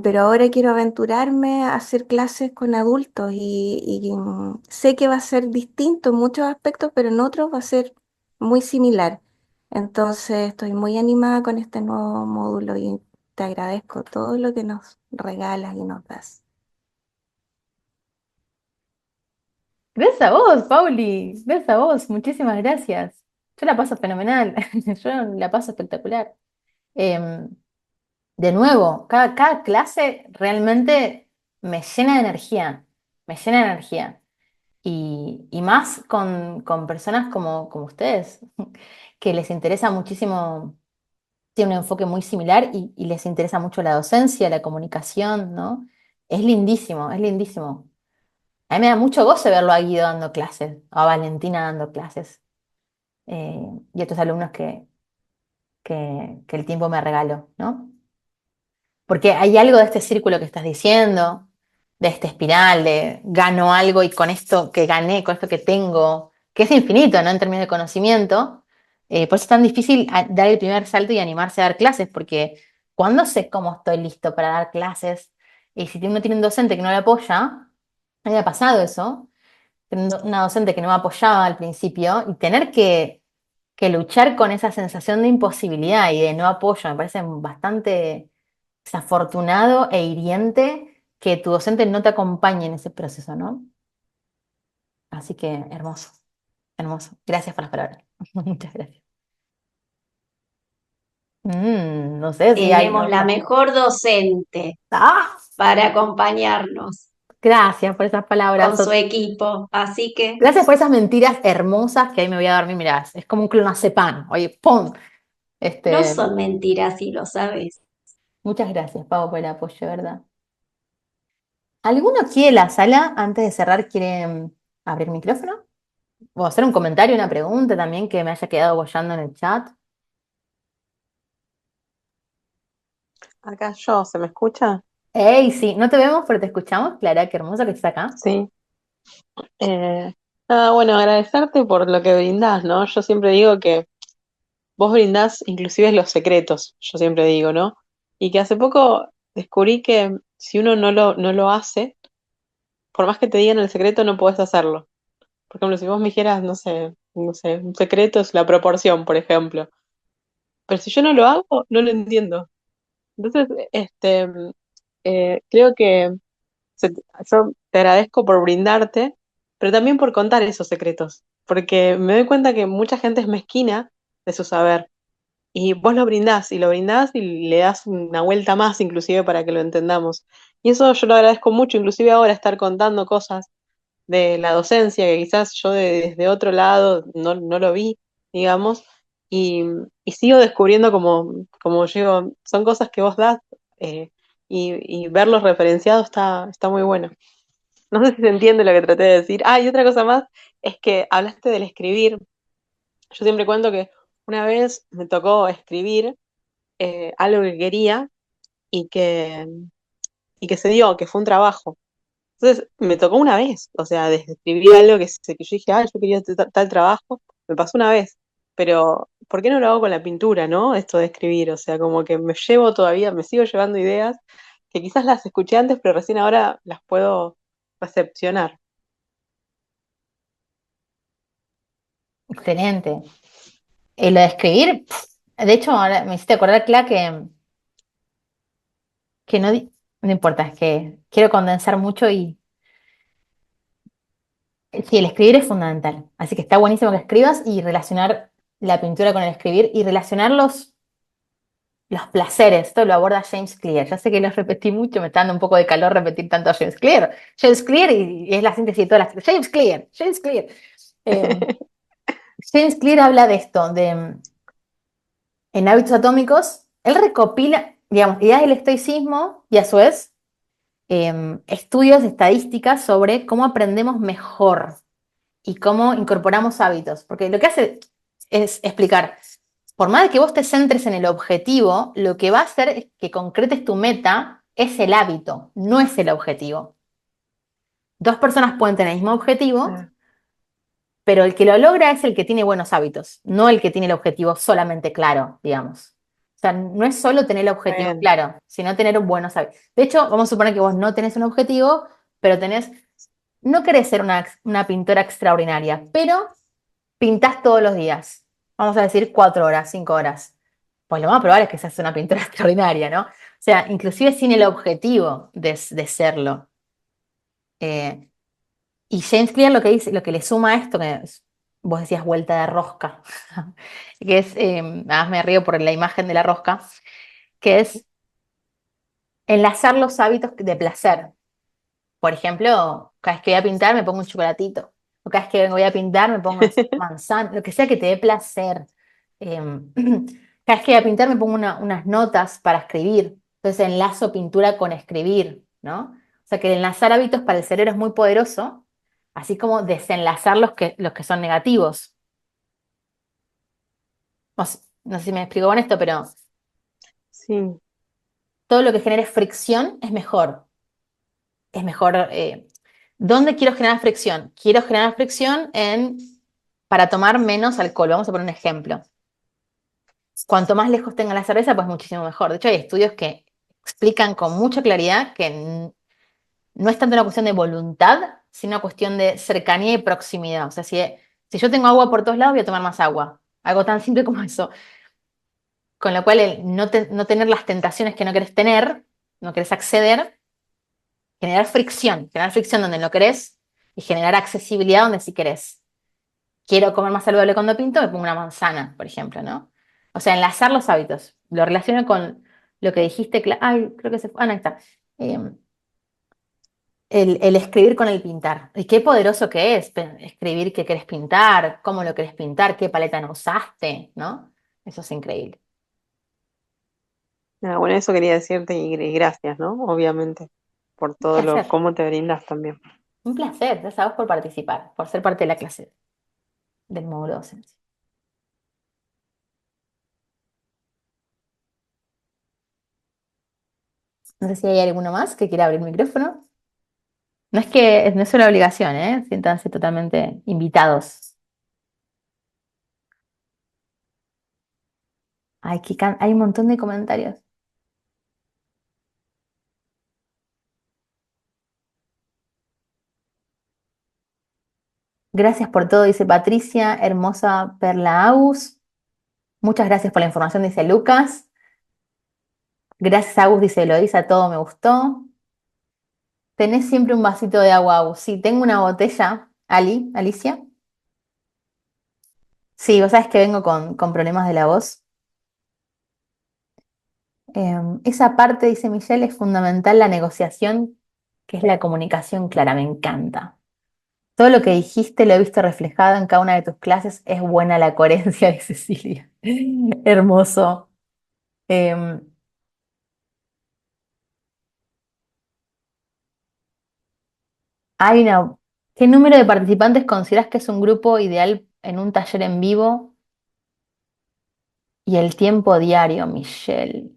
pero ahora quiero aventurarme a hacer clases con adultos y sé que va a ser distinto en muchos aspectos, pero en otros va a ser muy similar. Entonces estoy muy animada con este nuevo módulo y te agradezco todo lo que nos regalas y nos das. Gracias a vos, Pauli, gracias a vos, muchísimas gracias. Yo la paso fenomenal, yo la paso espectacular. Em, de nuevo, cada clase realmente me llena de energía, me llena de energía. Y más con personas como ustedes, que les interesa muchísimo, tiene un enfoque muy similar y les interesa mucho la docencia, la comunicación, ¿no? Es lindísimo, es lindísimo. A mí me da mucho goce verlo a Guido dando clases, a Valentina dando clases, eh, y a estos alumnos que el tiempo me regaló, ¿no? Porque hay algo de este círculo que estás diciendo, de esta espiral, de gano algo y con esto que gané, con esto que tengo, que es infinito, ¿no? En términos de conocimiento. Por eso es tan difícil dar el primer salto y animarse a dar clases, porque cuando sé cómo estoy listo para dar clases, y si uno tiene un docente que no le apoya, a mí me ha pasado eso, teniendo una docente que no me apoyaba al principio, y tener que luchar con esa sensación de imposibilidad y de no apoyo, me parece bastante desafortunado e hiriente que tu docente no te acompañe en ese proceso, ¿no? Así que hermoso, hermoso. Gracias por las palabras. Muchas gracias. No sé si hay Tenemos la otra. mejor docente Ah, para acompañarnos gracias por esas palabras. con su equipo, así que Gracias por esas mentiras hermosas que ahí me voy a dormir. Mirá, es como un clonazepam. Oye, ¡pum! no Este, son mentiras, si lo sabes. muchas gracias, Pau, por el apoyo, ¿verdad? ¿Alguno aquí de la sala, antes de cerrar, quiere abrir micrófono? O hacer un comentario, una pregunta también que me haya quedado boyando en el chat. Acá yo, ¿se me escucha? Ey, sí, no te vemos, pero te escuchamos. Clara, qué hermoso que estés acá. Sí. Eh, bueno, agradecerte por lo que brindás, ¿no? Yo siempre digo que vos brindás inclusive los secretos, yo siempre digo, ¿no? Y que hace poco descubrí que si uno no lo hace, por más que te digan el secreto, no podés hacerlo. Por ejemplo, si vos me dijeras, no sé, un secreto es la proporción, por ejemplo. Pero si yo no lo hago, no lo entiendo. Entonces, creo que se- yo te agradezco por brindarte, pero también por contar esos secretos, porque me doy cuenta que mucha gente es mezquina de su saber, y vos lo brindás y le das una vuelta más inclusive para que lo entendamos. Y eso yo lo agradezco mucho, inclusive ahora estar contando cosas de la docencia, que quizás yo desde otro lado no lo vi, digamos, y, y sigo descubriendo como yo digo, son cosas que vos das, y verlos referenciados está muy bueno. No sé si se entiende lo que traté de decir. Ah, y otra cosa más es que hablaste del escribir. Yo siempre cuento que una vez me tocó escribir algo que quería y que, y que se dio, que fue un trabajo. Entonces me tocó una vez, o sea, desde escribir algo que yo dije, ah, yo quería tal trabajo, me pasó una vez, pero ¿por qué no lo hago con la pintura, no? Esto de escribir, o sea, como que me llevo todavía, me sigo llevando ideas que quizás las escuché antes, pero recién ahora las puedo recepcionar. Excelente. Lo de escribir, de hecho, ahora me hiciste acordar, Cla, que no, no importa, es que quiero condensar mucho y sí, el escribir es fundamental. Así que está buenísimo que escribas y relacionar la pintura con el escribir y relacionar los placeres. Esto lo aborda James Clear. Ya sé que lo repetí mucho, me está dando un poco de calor repetir tanto a James Clear. James Clear y es la síntesis de todas las... James Clear, James Clear. Eh, James Clear habla de esto, en Hábitos Atómicos, él recopila, digamos, ideas del estoicismo y a su vez estudios, estadísticas sobre cómo aprendemos mejor y cómo incorporamos hábitos. Porque lo que hace es explicar, por más de que vos te centres en el objetivo, lo que va a hacer es que concretes tu meta es el hábito, no es el objetivo. Dos personas pueden tener el mismo objetivo, Ah, pero el que lo logra es el que tiene buenos hábitos, no el que tiene el objetivo solamente claro, digamos. O sea, no es solo tener el está objetivo bien. claro, sino tener buenos hábitos. De hecho, vamos a suponer que vos no tenés un objetivo, pero no querés ser una pintora extraordinaria, pero pintás todos los días. Vamos a decir 4 horas, 5 horas. Pues lo más probable es que seas una pintora extraordinaria, ¿no? O sea, inclusive sin el objetivo de serlo. Eh, y James Clear lo que dice, lo que le suma a esto, vos decías vuelta de rosca, que es, además me río por la imagen de la rosca, que es enlazar los hábitos de placer. Por ejemplo, cada vez que voy a pintar me pongo un chocolatito, o cada vez que voy a pintar me pongo manzana, lo que sea que te dé placer. Cada vez que voy a pintar me pongo unas notas para escribir, entonces enlazo pintura con escribir, ¿no? O sea que el enlazar hábitos para el cerebro es muy poderoso, así como desenlazar los que son negativos. No sé si me explico con esto, pero Sí, todo lo que genere fricción es mejor. Es mejor. ¿Dónde quiero generar fricción? Quiero generar fricción para tomar menos alcohol. Vamos a poner un ejemplo. Cuanto más lejos tenga la cerveza, pues muchísimo mejor. De hecho, hay estudios que explican con mucha claridad que no es tanto una cuestión de voluntad, sino una cuestión de cercanía y proximidad. O sea, si yo tengo agua por todos lados, voy a tomar más agua. Algo tan simple como eso. Con lo cual, el no tener las tentaciones que no querés tener, no querés acceder, generar fricción donde no querés y generar accesibilidad donde sí querés. Quiero comer más saludable cuando pinto, me pongo una manzana, por ejemplo, ¿no? O sea, enlazar los hábitos. Lo relaciono con lo que dijiste, ay, creo que se fue, no, ahí está. Eh, el escribir con el pintar. Y qué poderoso que es escribir qué querés pintar, cómo lo querés pintar, qué paleta no usaste, ¿no? Eso es increíble. ah, bueno, eso quería decirte y gracias, ¿no? Obviamente, por Un todo lo, placer, cómo te brindas también. un placer. Gracias a vos por participar, por ser parte de la clase del módulo docente. No sé si hay alguno más que quiera abrir el micrófono. No es una obligación, ¿eh? Siéntanse totalmente invitados. Ay, hay un montón de comentarios. Gracias por todo, dice Patricia. Hermosa Perla Agus. Muchas gracias por la información, dice Lucas. Gracias, Agus, dice Eloisa. Todo me gustó. Tenés siempre un vasito de agua, Agus. Sí, tengo una botella. Alicia. Sí, vos sabés que vengo con problemas de la voz. Esa parte, dice Michelle, es fundamental la negociación, que es la comunicación clara. Me encanta. Todo lo que dijiste lo he visto reflejado en cada una de tus clases. Es buena la coherencia de Cecilia. Hermoso. Eh, hay una, ¿Qué número de participantes consideras que es un grupo ideal en un taller en vivo Y el tiempo diario, Michelle.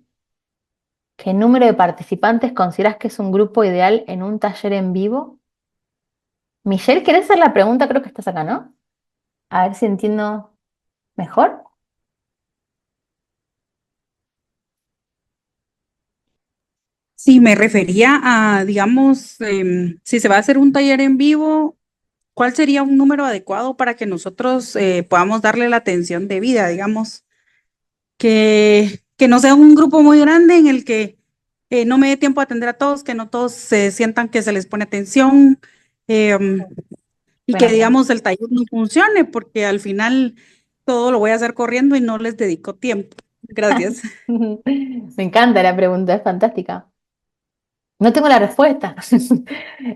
¿Qué número de participantes consideras que es un grupo ideal en un taller en vivo? Michelle, ¿querés hacer la pregunta? Creo que estás acá, ¿no? A ver si entiendo mejor. Sí, me refería a, digamos, si se va a hacer un taller en vivo, ¿cuál sería un número adecuado para que nosotros podamos darle la atención debida, digamos? Que no sea un grupo muy grande en el que no me dé tiempo a atender a todos, que no todos se sientan que se les pone atención, em, y que, Buena digamos, el taller no funcione, porque al final todo lo voy a hacer corriendo y no les dedico tiempo. Gracias. Me encanta la pregunta, es fantástica. No tengo la respuesta.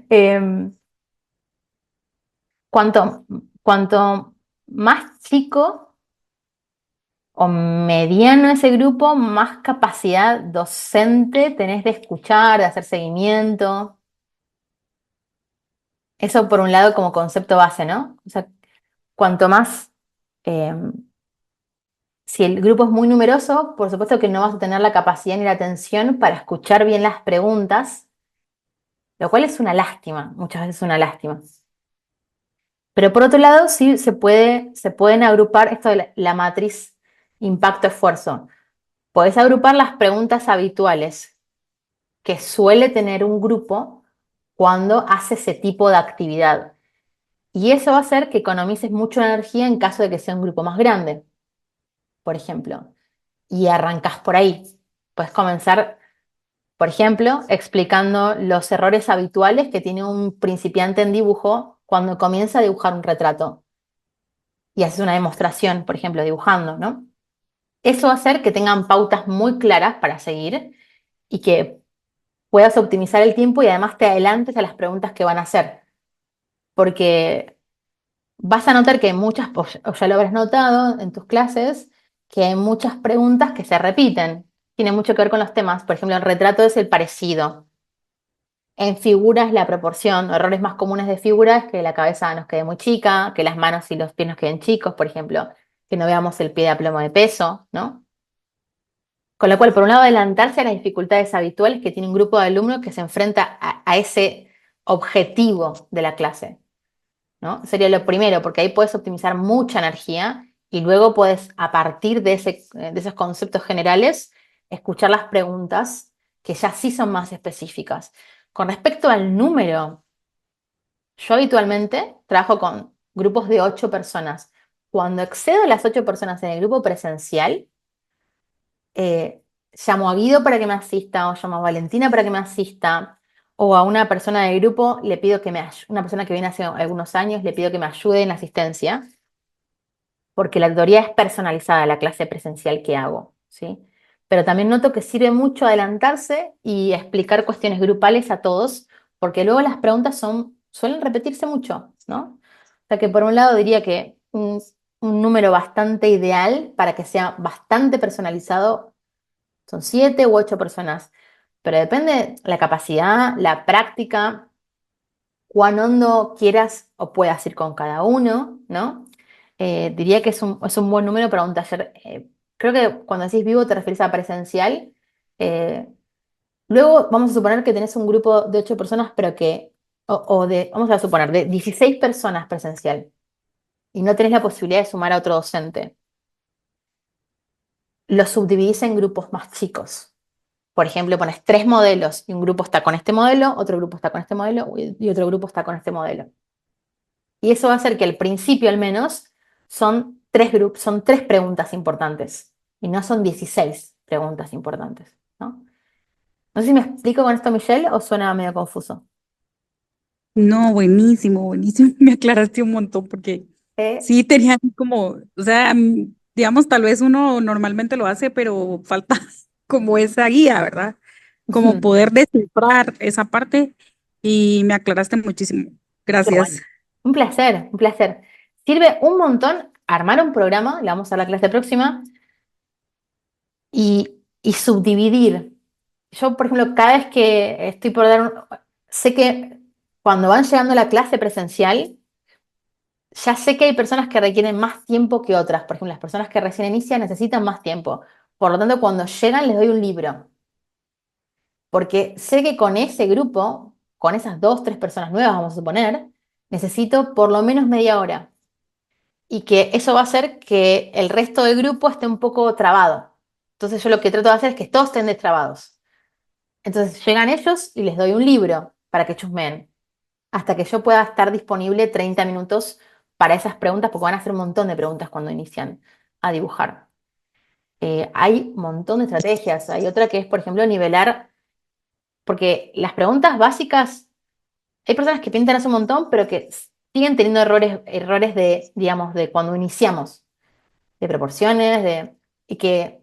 Em, cuanto, cuanto más chico o mediano ese grupo, más capacidad docente tenés de escuchar, de hacer seguimiento. Eso por un lado como concepto base, ¿no? O sea, cuanto más, em, si el grupo es muy numeroso, por supuesto que no vas a tener la capacidad ni la atención para escuchar bien las preguntas, lo cual es una lástima, muchas veces es una lástima. Pero por otro lado, sí se pueden agrupar esto de la matriz impacto-esfuerzo. Podés agrupar las preguntas habituales que suele tener un grupo cuando hace ese tipo de actividad. Y eso va a hacer que economices mucha energía en caso de que sea un grupo más grande, por ejemplo. Y arrancás por ahí. Puedes comenzar, por ejemplo, explicando los errores habituales que tiene un principiante en dibujo cuando comienza a dibujar un retrato. Y haces una demostración, por ejemplo, dibujando, ¿no? Eso va a hacer que tengan pautas muy claras para seguir y que puedas optimizar el tiempo y además te adelantes a las preguntas que van a hacer. Porque vas a notar que hay muchas, o ya lo habrás notado en tus clases, que hay muchas preguntas que se repiten. Tiene mucho que ver con los temas. Por ejemplo, en retrato es el parecido. En figuras la proporción. Errores más comunes de figuras es que la cabeza nos quede muy chica, que las manos y los pies nos queden chicos, por ejemplo, que no veamos el pie de aplomo de peso, ¿no? Con lo cual, por un lado, adelantarse a las dificultades habituales que tiene un grupo de alumnos que se enfrenta a ese objetivo de la clase, ¿no? Sería lo primero, porque ahí puedes optimizar mucha energía y luego puedes, a partir de esos conceptos generales, escuchar las preguntas que ya sí son más específicas. Con respecto al número, yo habitualmente trabajo con grupos de 8 personas. Cuando excedo las 8 personas en el grupo presencial, llamo a Guido para que me asista, o llamo a Valentina para que me asista, o a una persona del grupo le pido que una persona que viene hace algunos años, le pido que me ayude en la asistencia, porque la tutoría es personalizada, la clase presencial que hago, ¿sí? Pero también noto que sirve mucho adelantarse y explicar cuestiones grupales a todos, porque luego las preguntas suelen repetirse mucho, ¿no? O sea que por un lado diría que un número bastante ideal para que sea bastante personalizado son 7 u 8 personas, pero depende la capacidad, la práctica, cuán hondo quieras o puedas ir con cada uno, ¿no? Diría que es un buen número para un taller. Creo que cuando decís vivo te refieres a presencial. Eh, Luego vamos a suponer que tenés un grupo de 8 personas, pero vamos a suponer, de 16 personas presencial y no tenés la posibilidad de sumar a otro docente. Los subdividís en grupos más chicos. Por ejemplo, pones 3 modelos y un grupo está con este modelo, otro grupo está con este modelo y otro grupo está con este modelo. Y eso va a hacer que al principio al menos son 3 preguntas importantes y no son 16 preguntas importantes, ¿no? No sé si me explico con esto, Michelle, o suena medio confuso. No, buenísimo, buenísimo. Me aclaraste un montón porque Eh, sí tenía como, o sea, digamos, tal vez uno normalmente lo hace, pero falta como esa guía, ¿verdad? Como poder descifrar esa parte y me aclaraste muchísimo. Qué bueno. Gracias. Un placer, un placer. Sirve un montón armar un programa, le vamos a la clase próxima, y subdividir. Yo, por ejemplo, cada vez que estoy por sé que cuando van llegando a la clase presencial, ya sé que hay personas que requieren más tiempo que otras. Por ejemplo, las personas que recién inician necesitan más tiempo. Por lo tanto, cuando llegan les doy un libro. Porque sé que con ese grupo, con esas 2, 3 personas nuevas, vamos a suponer, necesito por lo menos media hora. Y que eso va a hacer que el resto del grupo esté un poco trabado. Entonces yo lo que trato de hacer es que todos estén destrabados. Entonces llegan ellos y les doy un libro para que chusmeen, hasta que yo pueda estar disponible 30 minutos para esas preguntas, porque van a hacer un montón de preguntas cuando inician a dibujar. Hay un montón de estrategias. Hay otra que es, por ejemplo, nivelar, porque las preguntas básicas, hay personas que pintan hace un montón, pero que siguen teniendo errores de, digamos, de cuando iniciamos, de proporciones, y que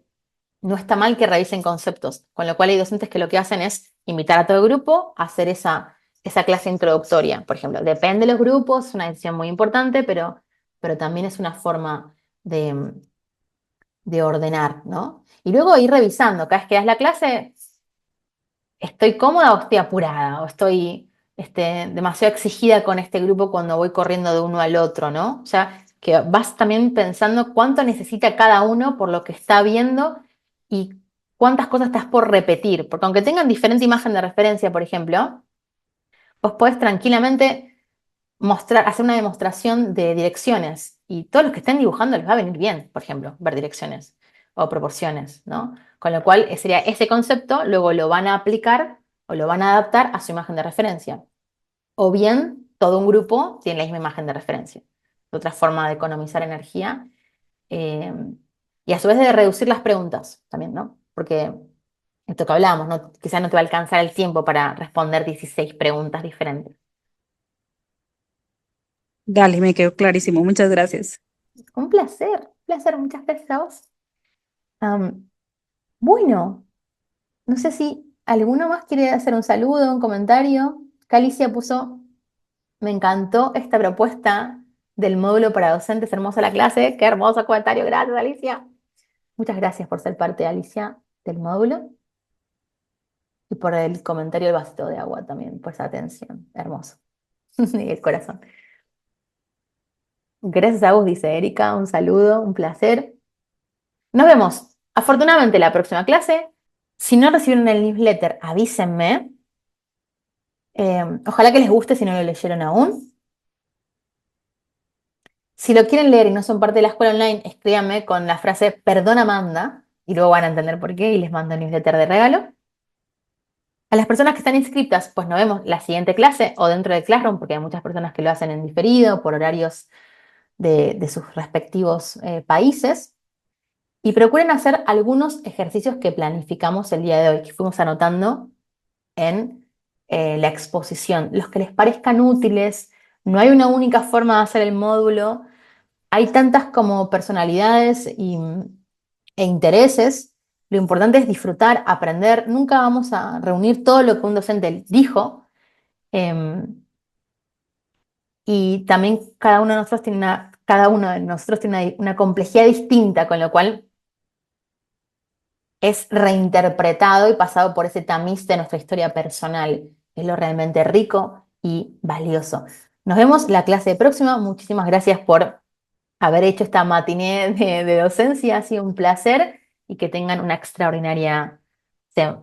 no está mal que revisen conceptos, con lo cual hay docentes que lo que hacen es invitar a todo el grupo a hacer esa clase introductoria, por ejemplo. Depende de los grupos, es una decisión muy importante, pero también es una forma de ordenar, ¿no? Y luego ir revisando, cada vez que das la clase, ¿estoy cómoda o estoy apurada? ¿O estoy demasiado exigida con este grupo cuando voy corriendo de uno al otro, ¿no? O sea, que vas también pensando cuánto necesita cada uno por lo que está viendo y cuántas cosas estás por repetir. Porque aunque tengan diferente imagen de referencia, por ejemplo, vos podés tranquilamente hacer una demostración de direcciones y todos los que estén dibujando les va a venir bien, por ejemplo, ver direcciones o proporciones, ¿no? Con lo cual sería ese concepto, luego lo van a aplicar o lo van a adaptar a su imagen de referencia. O bien todo un grupo tiene la misma imagen de referencia. Otra forma de economizar energía eh, y a su vez de reducir las preguntas también, ¿no? Porque esto que hablamos, ¿no? Quizás no te va a alcanzar el tiempo para responder 16 preguntas diferentes. Dale, me quedó clarísimo. Muchas gracias. Un placer, muchas gracias a vos. Am, bueno, no sé si alguno más quiere hacer un saludo, un comentario. Calicia puso, me encantó esta propuesta del módulo para docentes, hermosa la clase. Qué hermoso comentario, gracias Alicia. Muchas gracias por ser parte, Alicia, del módulo y por el comentario del vasito de agua también, por esa atención, hermoso. Y el corazón. Gracias a vos, dice Erika, un saludo, un placer. Nos vemos, afortunadamente, la próxima clase. Si no recibieron el newsletter, avísenme. Ojalá que les guste si no lo leyeron aún. Si lo quieren leer y no son parte de la escuela online, escríbanme con la frase perdón Amanda y luego van a entender por qué y les mando un newsletter de regalo. A las personas que están inscritas, pues nos vemos la siguiente clase o dentro de Classroom, porque hay muchas personas que lo hacen en diferido por horarios de sus respectivos países. Y procuren hacer algunos ejercicios que planificamos el día de hoy, que fuimos anotando en la exposición. Los que les parezcan útiles, no hay una única forma de hacer el módulo, hay tantas como personalidades e intereses. Lo importante es disfrutar, aprender. Nunca vamos a reunir todo lo que un docente dijo. Y también cada uno de nosotros tiene una complejidad distinta, con lo cual es reinterpretado y pasado por ese tamiz de nuestra historia personal. Es lo realmente rico y valioso. Nos vemos la clase próxima. Muchísimas gracias por haber hecho esta matiné de docencia. Ha sido un placer y que tengan una extraordinaria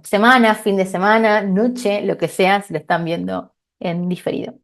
semana, fin de semana, noche, lo que sea, si lo están viendo en diferido.